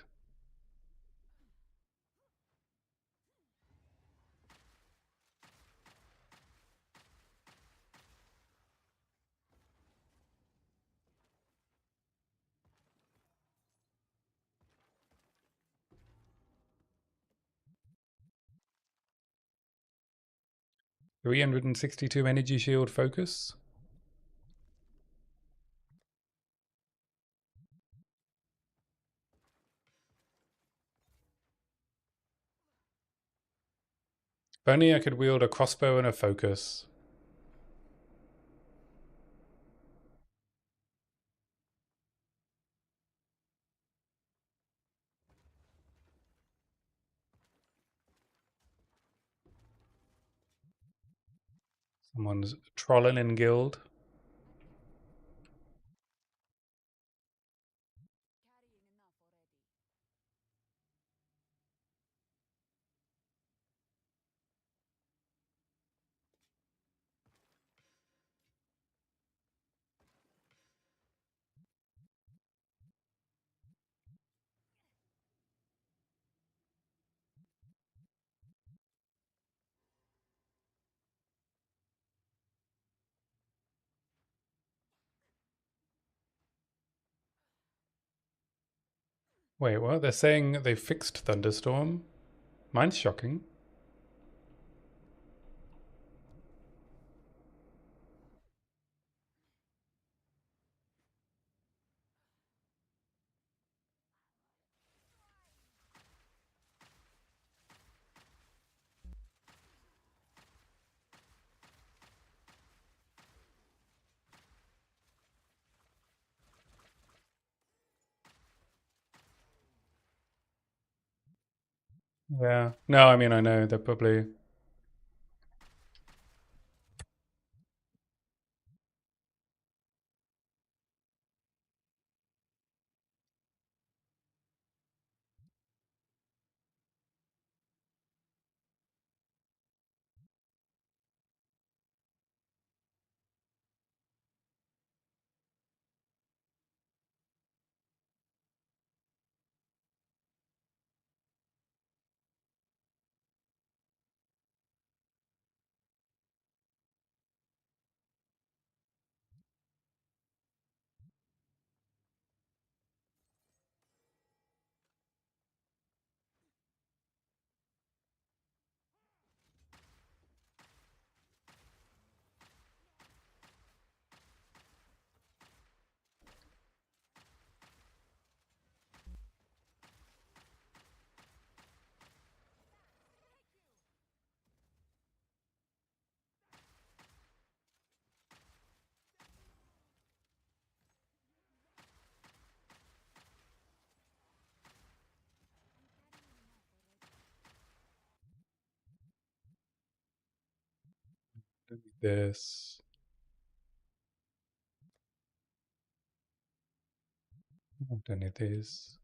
$362 energy shield focus. If only I could wield a crossbow and a focus. Someone's trolling in guild. Wait, what? They're saying they fixed Thunderstorm? Mine's shocking. Yeah. No, I mean, I know. They're probably... Don't need this. Don't need this.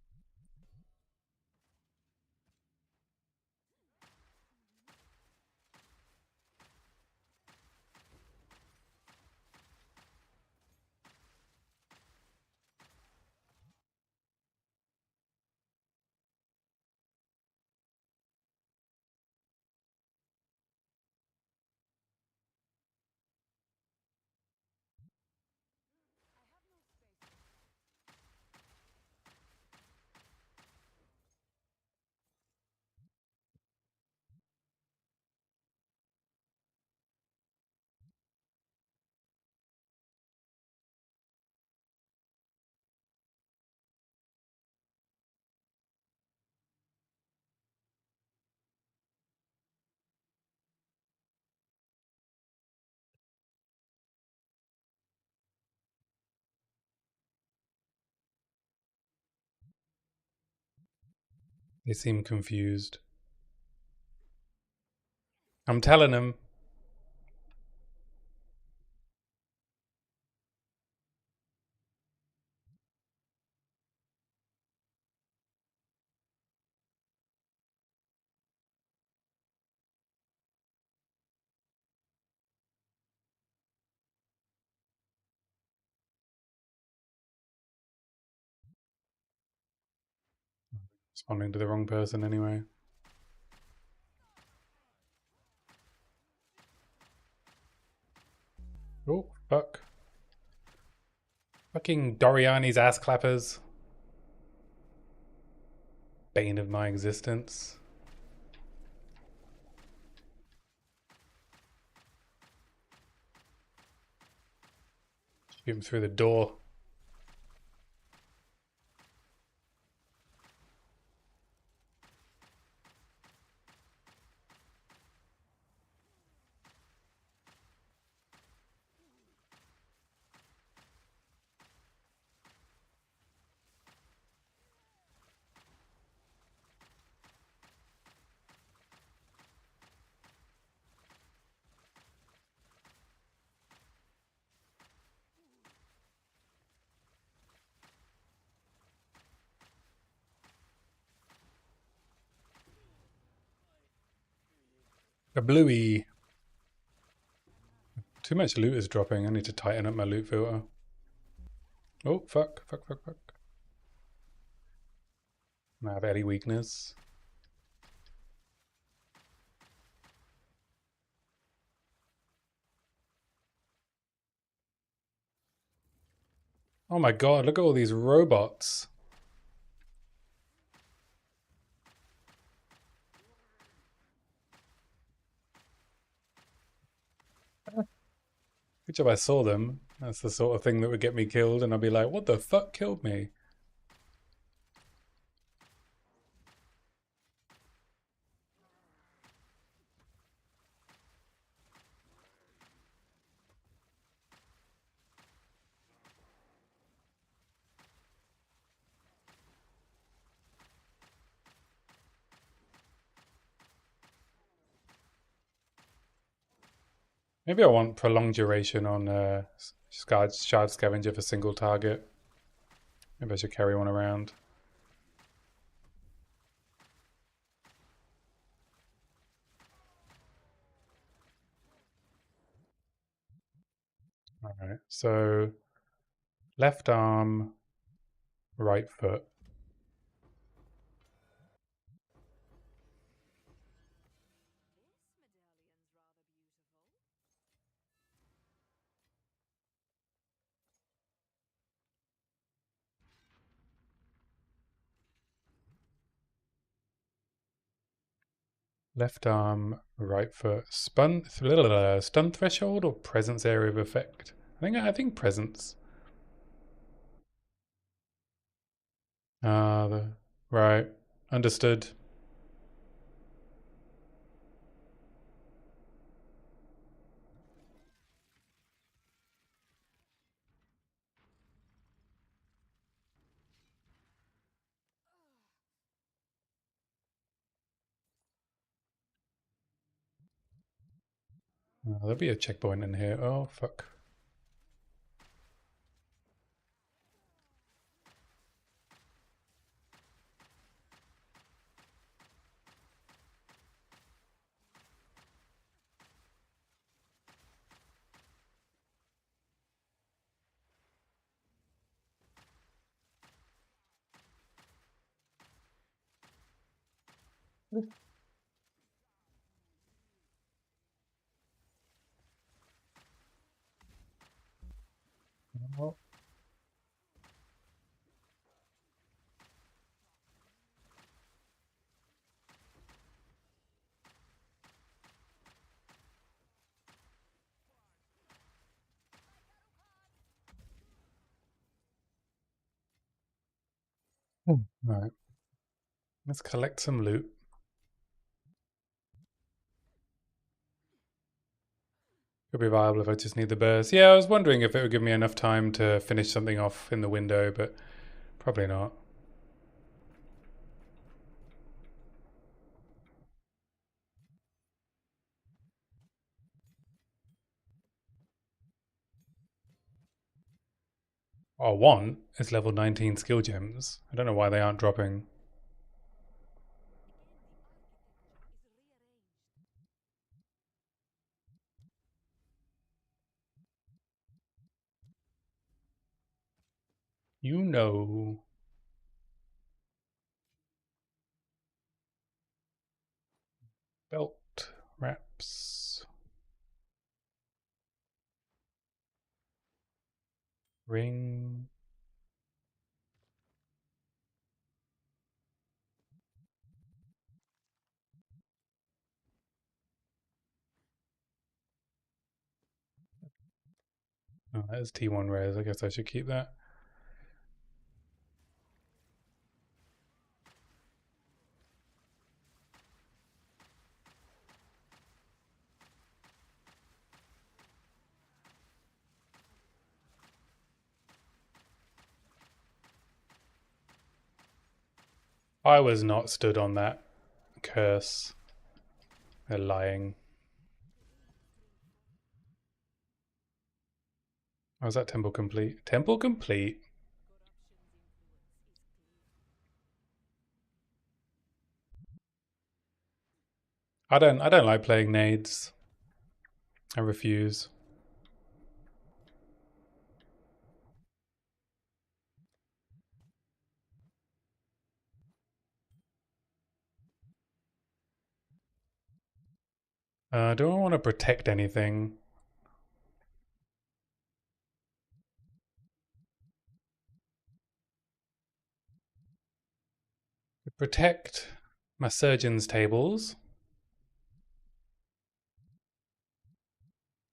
They seem confused. I'm telling them. Responding to the wrong person anyway. Oh, fuck. Fucking Doriani's ass clappers. Bane of my existence. Shoot him through the door. A bluey. Too much loot is dropping. I need to tighten up my loot filter. Oh, fuck, fuck, fuck, fuck. I have any weakness. Oh my god, look at all these robots. Good job I saw them. That's the sort of thing that would get me killed, and I'd be like, what the fuck killed me? Maybe I want prolonged duration on shard scavenger for single target. Maybe I should carry one around. Alright, so left arm, right foot. Left arm, right foot. Stun threshold or presence area of effect? I think presence. Right. Understood. Oh, there'll be a checkpoint in here. Oh, fuck. Oh. Right. Let's collect some loot. Could be viable if I just need the burst. Yeah, I was wondering if it would give me enough time to finish something off in the window, but probably not. What I want is level 19 skill gems. I don't know why they aren't dropping. You know. Belt wraps. Ring. Oh, that is T1 rares. I guess I should keep that. I was not stood on that curse. They're lying. Oh, is that temple complete? Temple complete? I don't like playing nades. I refuse. Do I want to protect anything? Protect my surgeon's tables.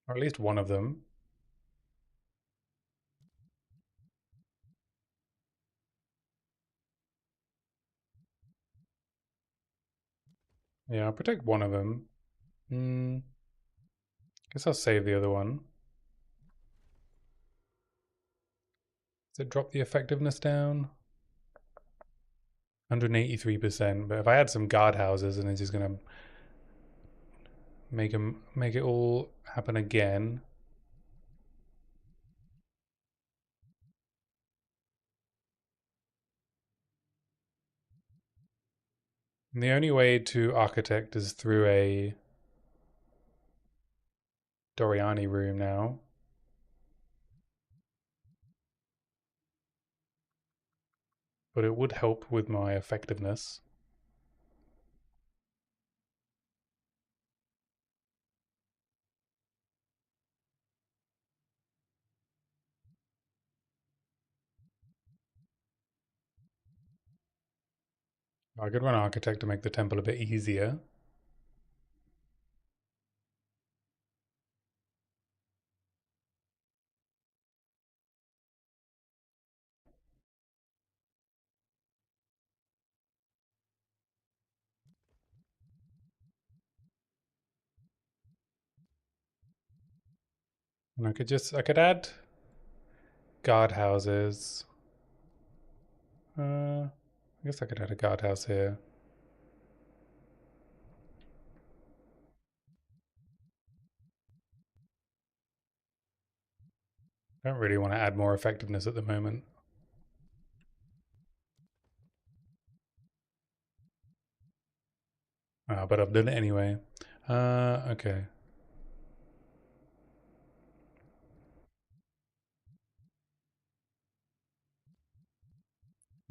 Or at least one of them. Yeah, I'll protect one of them. Guess I'll save the other one. Does it drop the effectiveness down? 183%. But if I add some guard houses and it's just gonna make it all happen again. And the only way to architect is through a Doriani room now. But it would help with my effectiveness. I could run architect to make the temple a bit easier. And I could add guard houses. I guess I could add a guardhouse here. I don't really want to add more effectiveness at the moment. But I've done it anyway. Okay.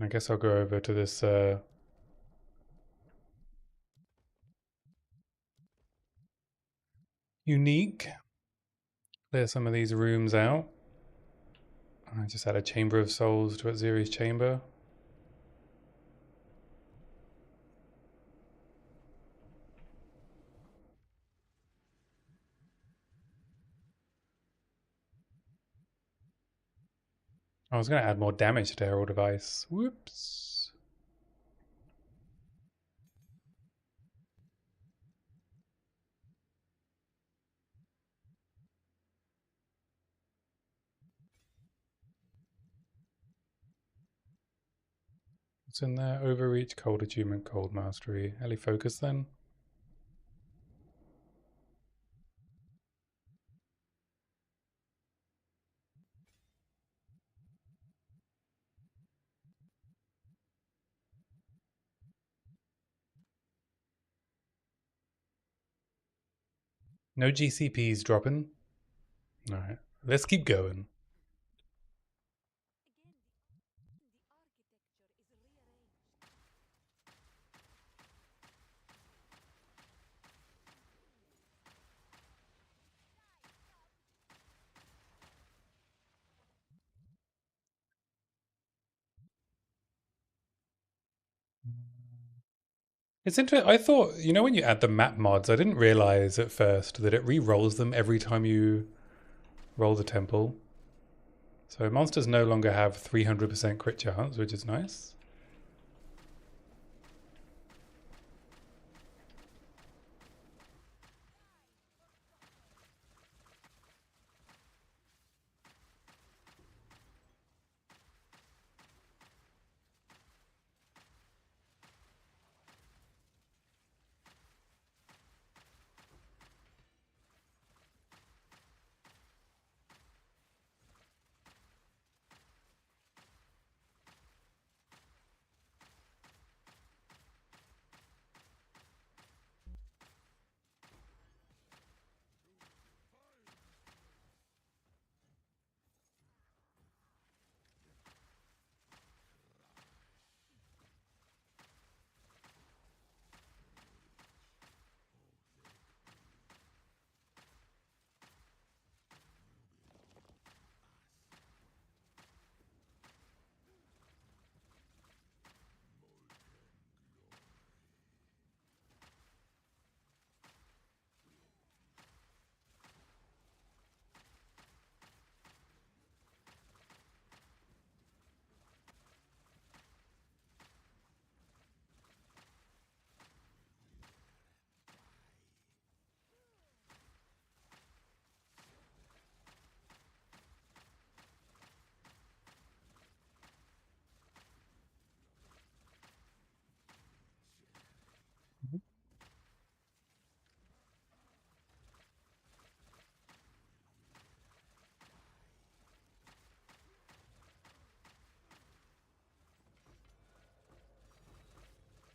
I guess I'll go over to this unique. Clear some of these rooms out. I just add a Chamber of Souls to Atziri's chamber. I was going to add more damage to Herald of Ice. Whoops. What's in there? Overreach, Cold Attunement, Cold Mastery. Ellie Focus then? No GCPs dropping. Alright, let's keep going. It's interesting. I thought, you know, when you add the map mods, I didn't realize at first that it re-rolls them every time you roll the temple. So monsters no longer have 300% crit chance, which is nice.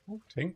Oh, Tink.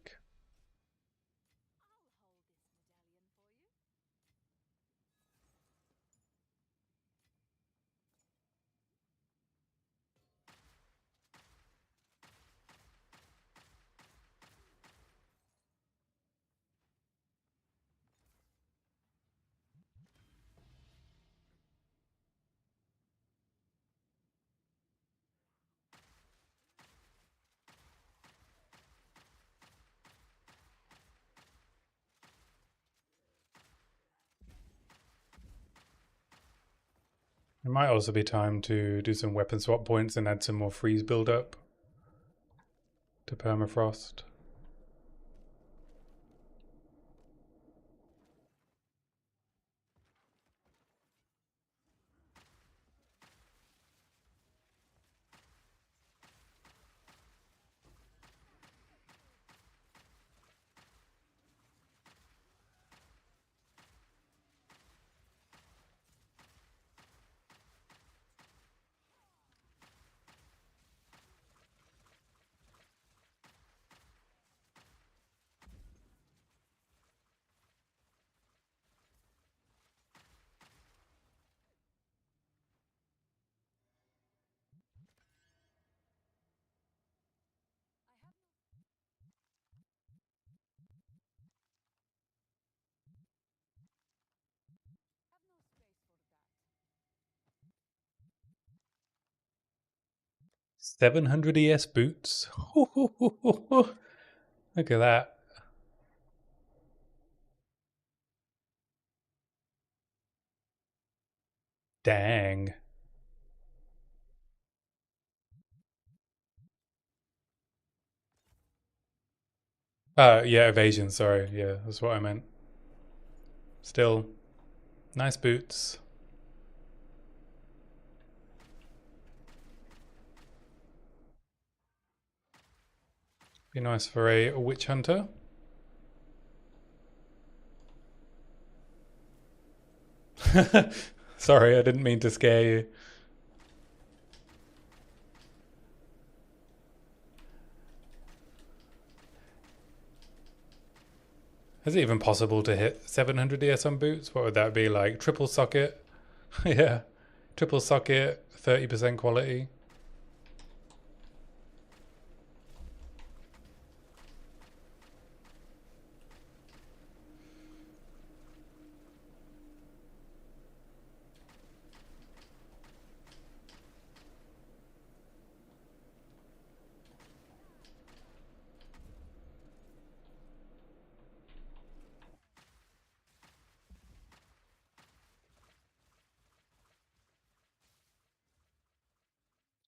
It might also be time to do some weapon swap points and add some more freeze build up to permafrost. $700 ES boots. Look at that. Dang. Yeah, evasion, sorry. Yeah, that's what I meant. Still, nice boots. Be nice for a witch hunter. Sorry, I didn't mean to scare you. Is it even possible to hit 700 DS on boots? What would that be like? Triple socket? Yeah. Triple socket, 30% quality.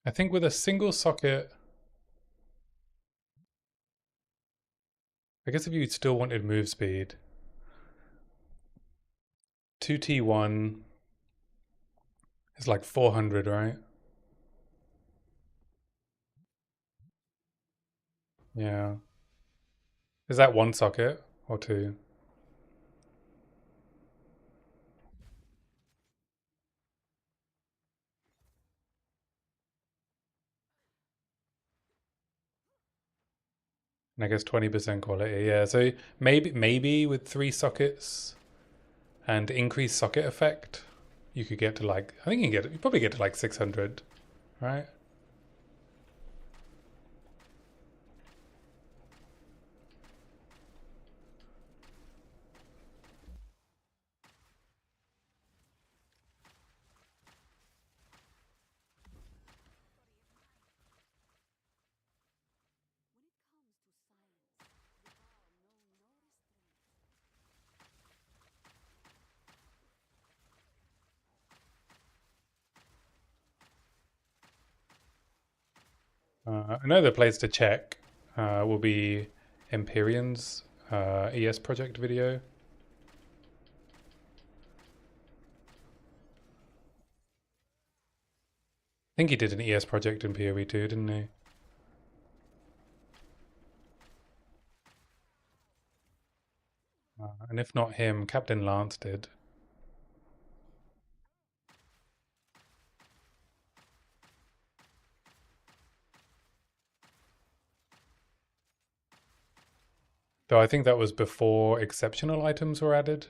I think with a single socket, I guess if you still wanted move speed, 2T1 is like 400, right? Yeah. Is that one socket or two? And I guess 20% quality. Yeah. So maybe with three sockets and increased socket effect, you could get to like, I think you probably get to like 600, right? Another place to check will be Empyrean's ES project video. I think he did an ES project in PoE too, didn't he? And if not him, Captain Lance did. Though I think that was before exceptional items were added.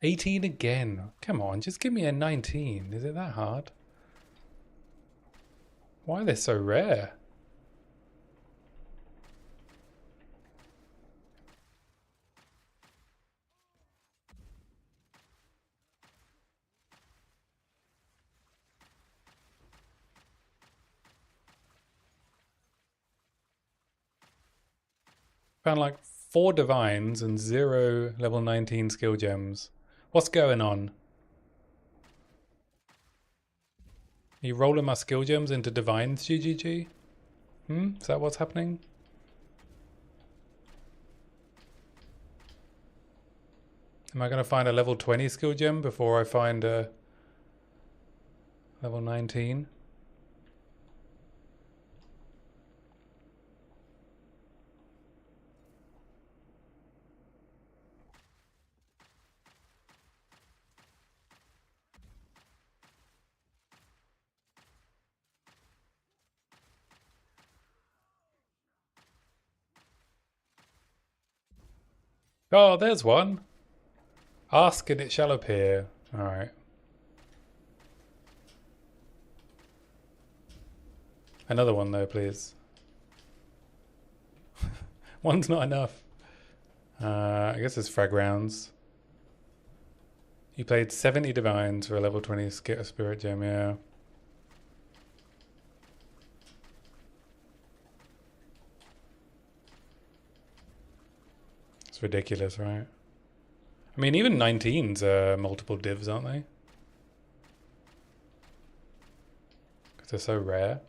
18 again. Come on, just give me a 19. Is it that hard? Why are they so rare? Found like 4 divines and 0 level 19 skill gems. What's going on? Are you rolling my skill gems into divines, GGG? Is that what's happening? Am I going to find a level 20 skill gem before I find a level 19? Oh, there's one. Ask and it shall appear. Alright. Another one though, please. One's not enough. I guess it's frag rounds. You played 70 divines for a level 20 spirit gem, yeah. It's ridiculous, right? I mean, even 19s are multiple divs, aren't they? Because they're so rare.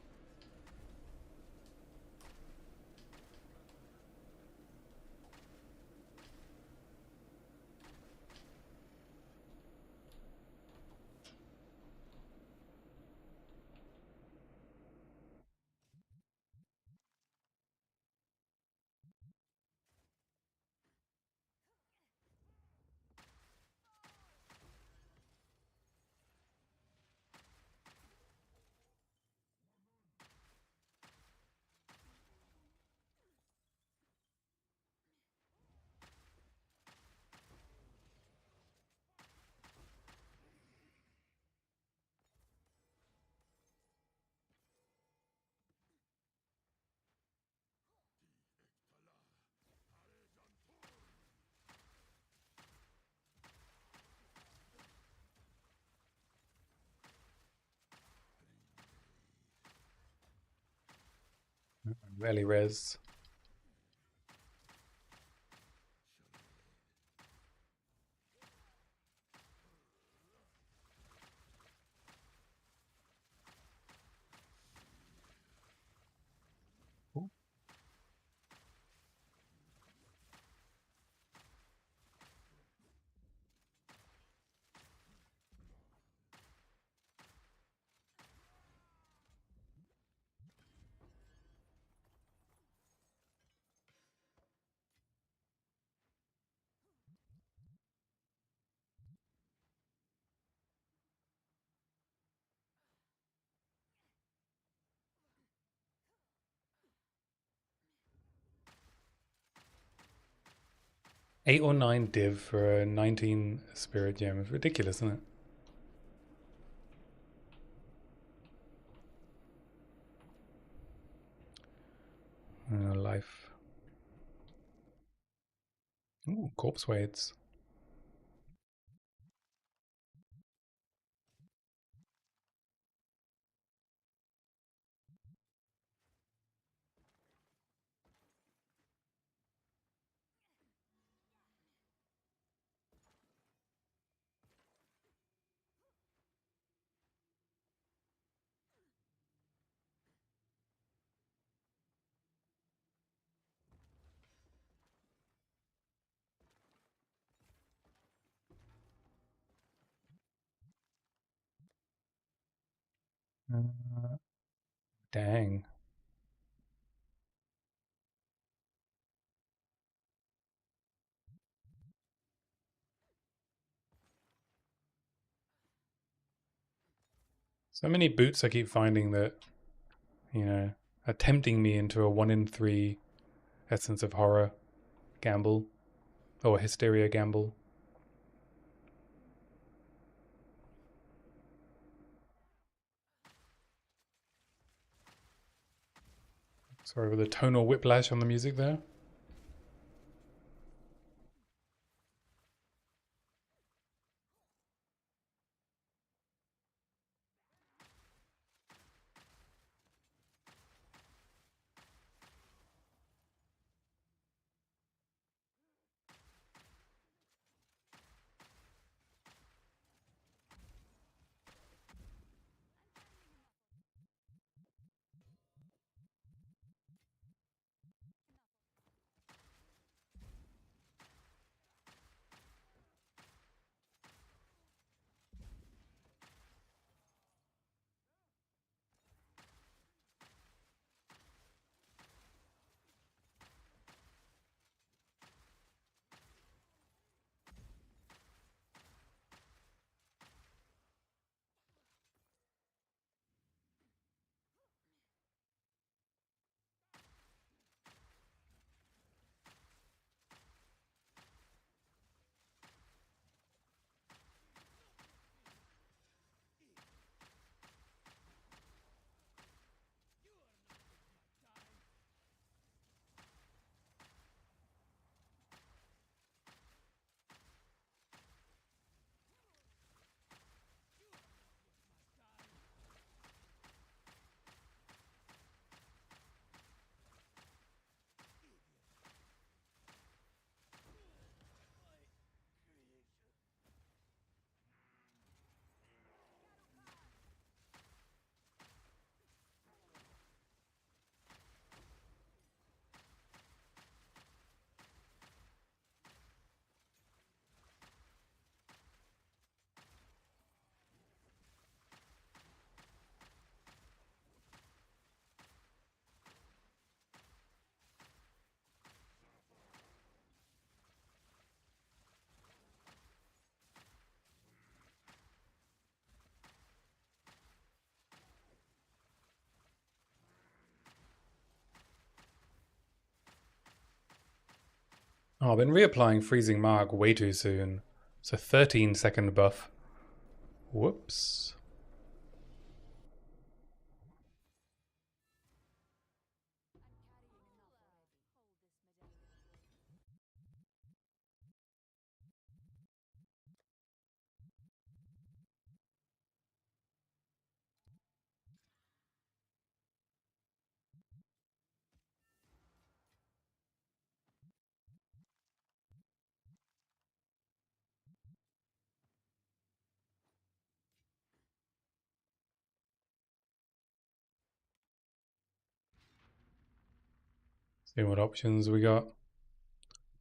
Rarely res. Ooh. 8 or 9 div for a 19 spirit gem. It's ridiculous, isn't it? Life. Ooh, corpse weights. Uh, dang. So many boots I keep finding that, are tempting me into a 1 in 3 essence of horror gamble or hysteria gamble. Sorry for the tonal whiplash on the music there. Oh, I've been reapplying Freezing Mark way too soon. It's a 13-second buff. Whoops. See what options we got.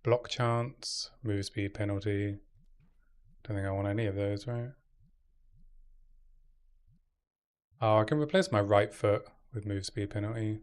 Block chance, move speed penalty. Don't think I want any of those, right? Oh, I can replace my right foot with move speed penalty.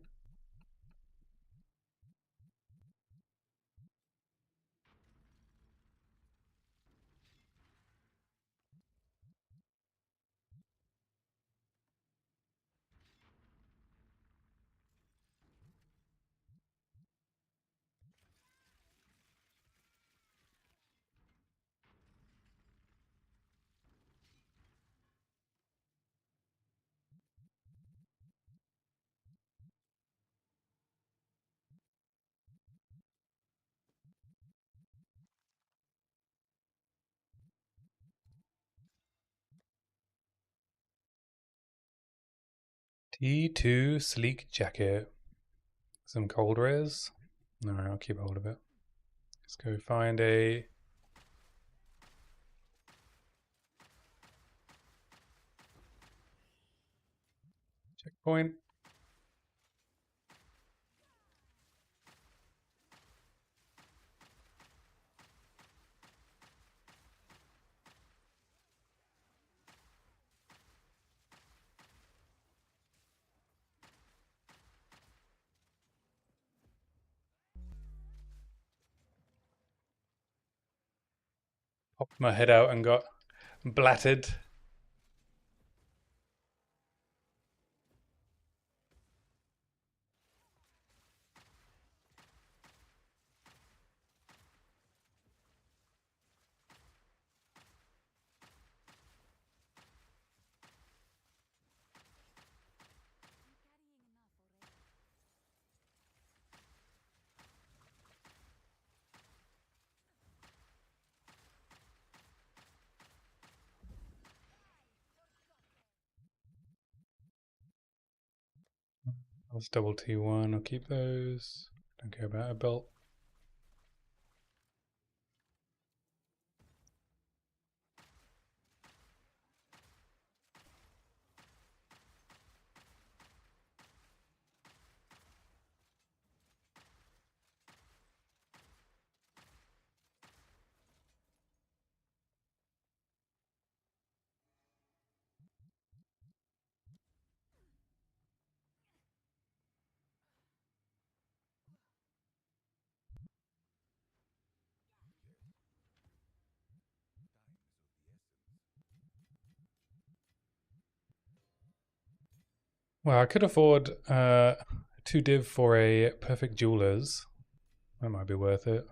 T2 sleek jacket. Some cold rares. Alright, I'll keep hold of it. Let's go find a checkpoint. Popped my head out and got blatted. Let's double T1. I'll keep those. Don't care about a belt. Well, I could afford 2 div for a perfect jewelers. That might be worth it.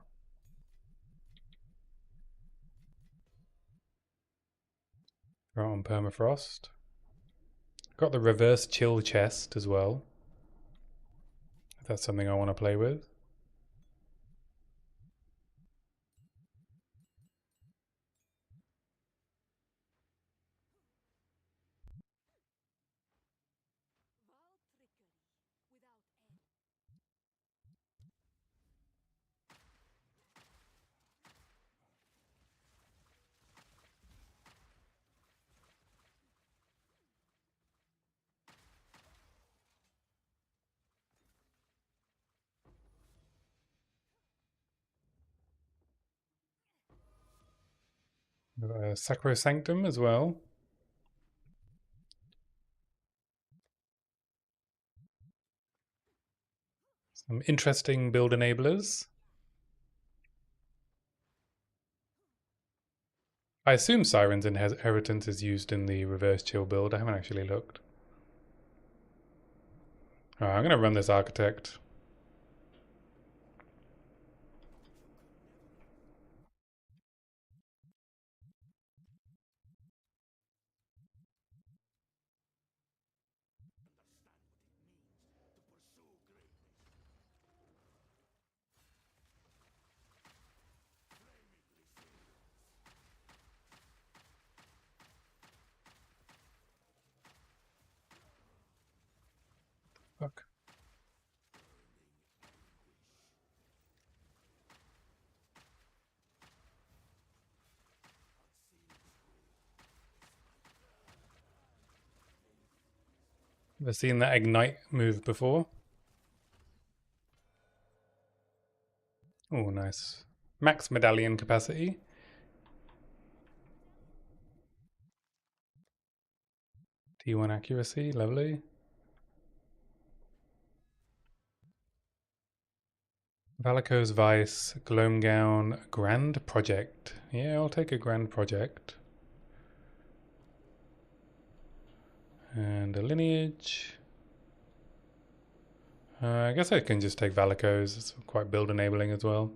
Throw it on permafrost. Got the reverse chill chest as well. If that's something I want to play with. Sacrosanctum as well. Some interesting build enablers. I assume Siren's Inheritance is used in the reverse chill build. I haven't actually looked. Alright, I'm going to run this Architect. Fuck. Ever seen that Ignite move before? Oh, nice. Max medallion capacity. T1 accuracy, lovely. Valakos Vice, Gloam Gown, Grand Project. Yeah, I'll take a Grand Project. And a Lineage. I guess I can just take Valakos. It's quite build enabling as well.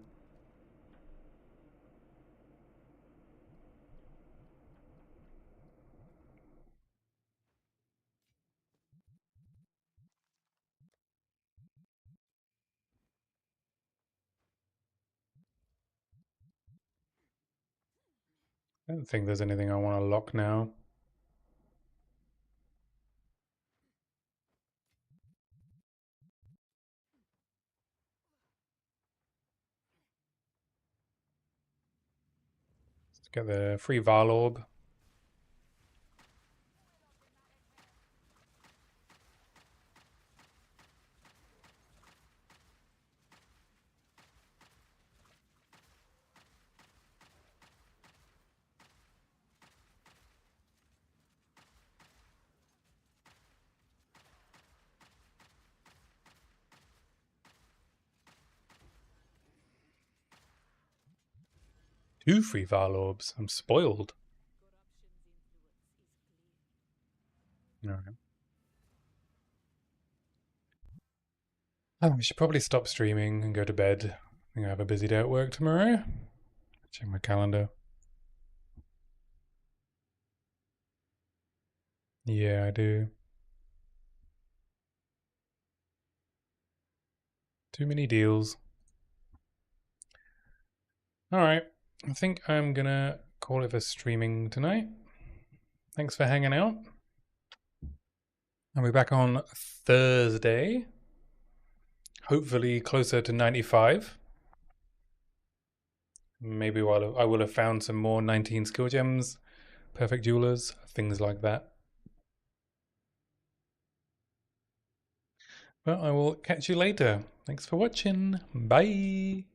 I don't think there's anything I want to lock now. Let's get the free Val Orb. Two free Val Orbs. I'm spoiled. Alright. Oh, we should probably stop streaming and go to bed. I think I have a busy day at work tomorrow. Check my calendar. Yeah, I do. Too many deals. Alright. I think I'm gonna call it for streaming tonight. Thanks for hanging out. I'll be back on Thursday. Hopefully closer to 95. Maybe I will have found some more 19 skill gems, perfect jewelers, things like that. But I will catch you later. Thanks for watching. Bye.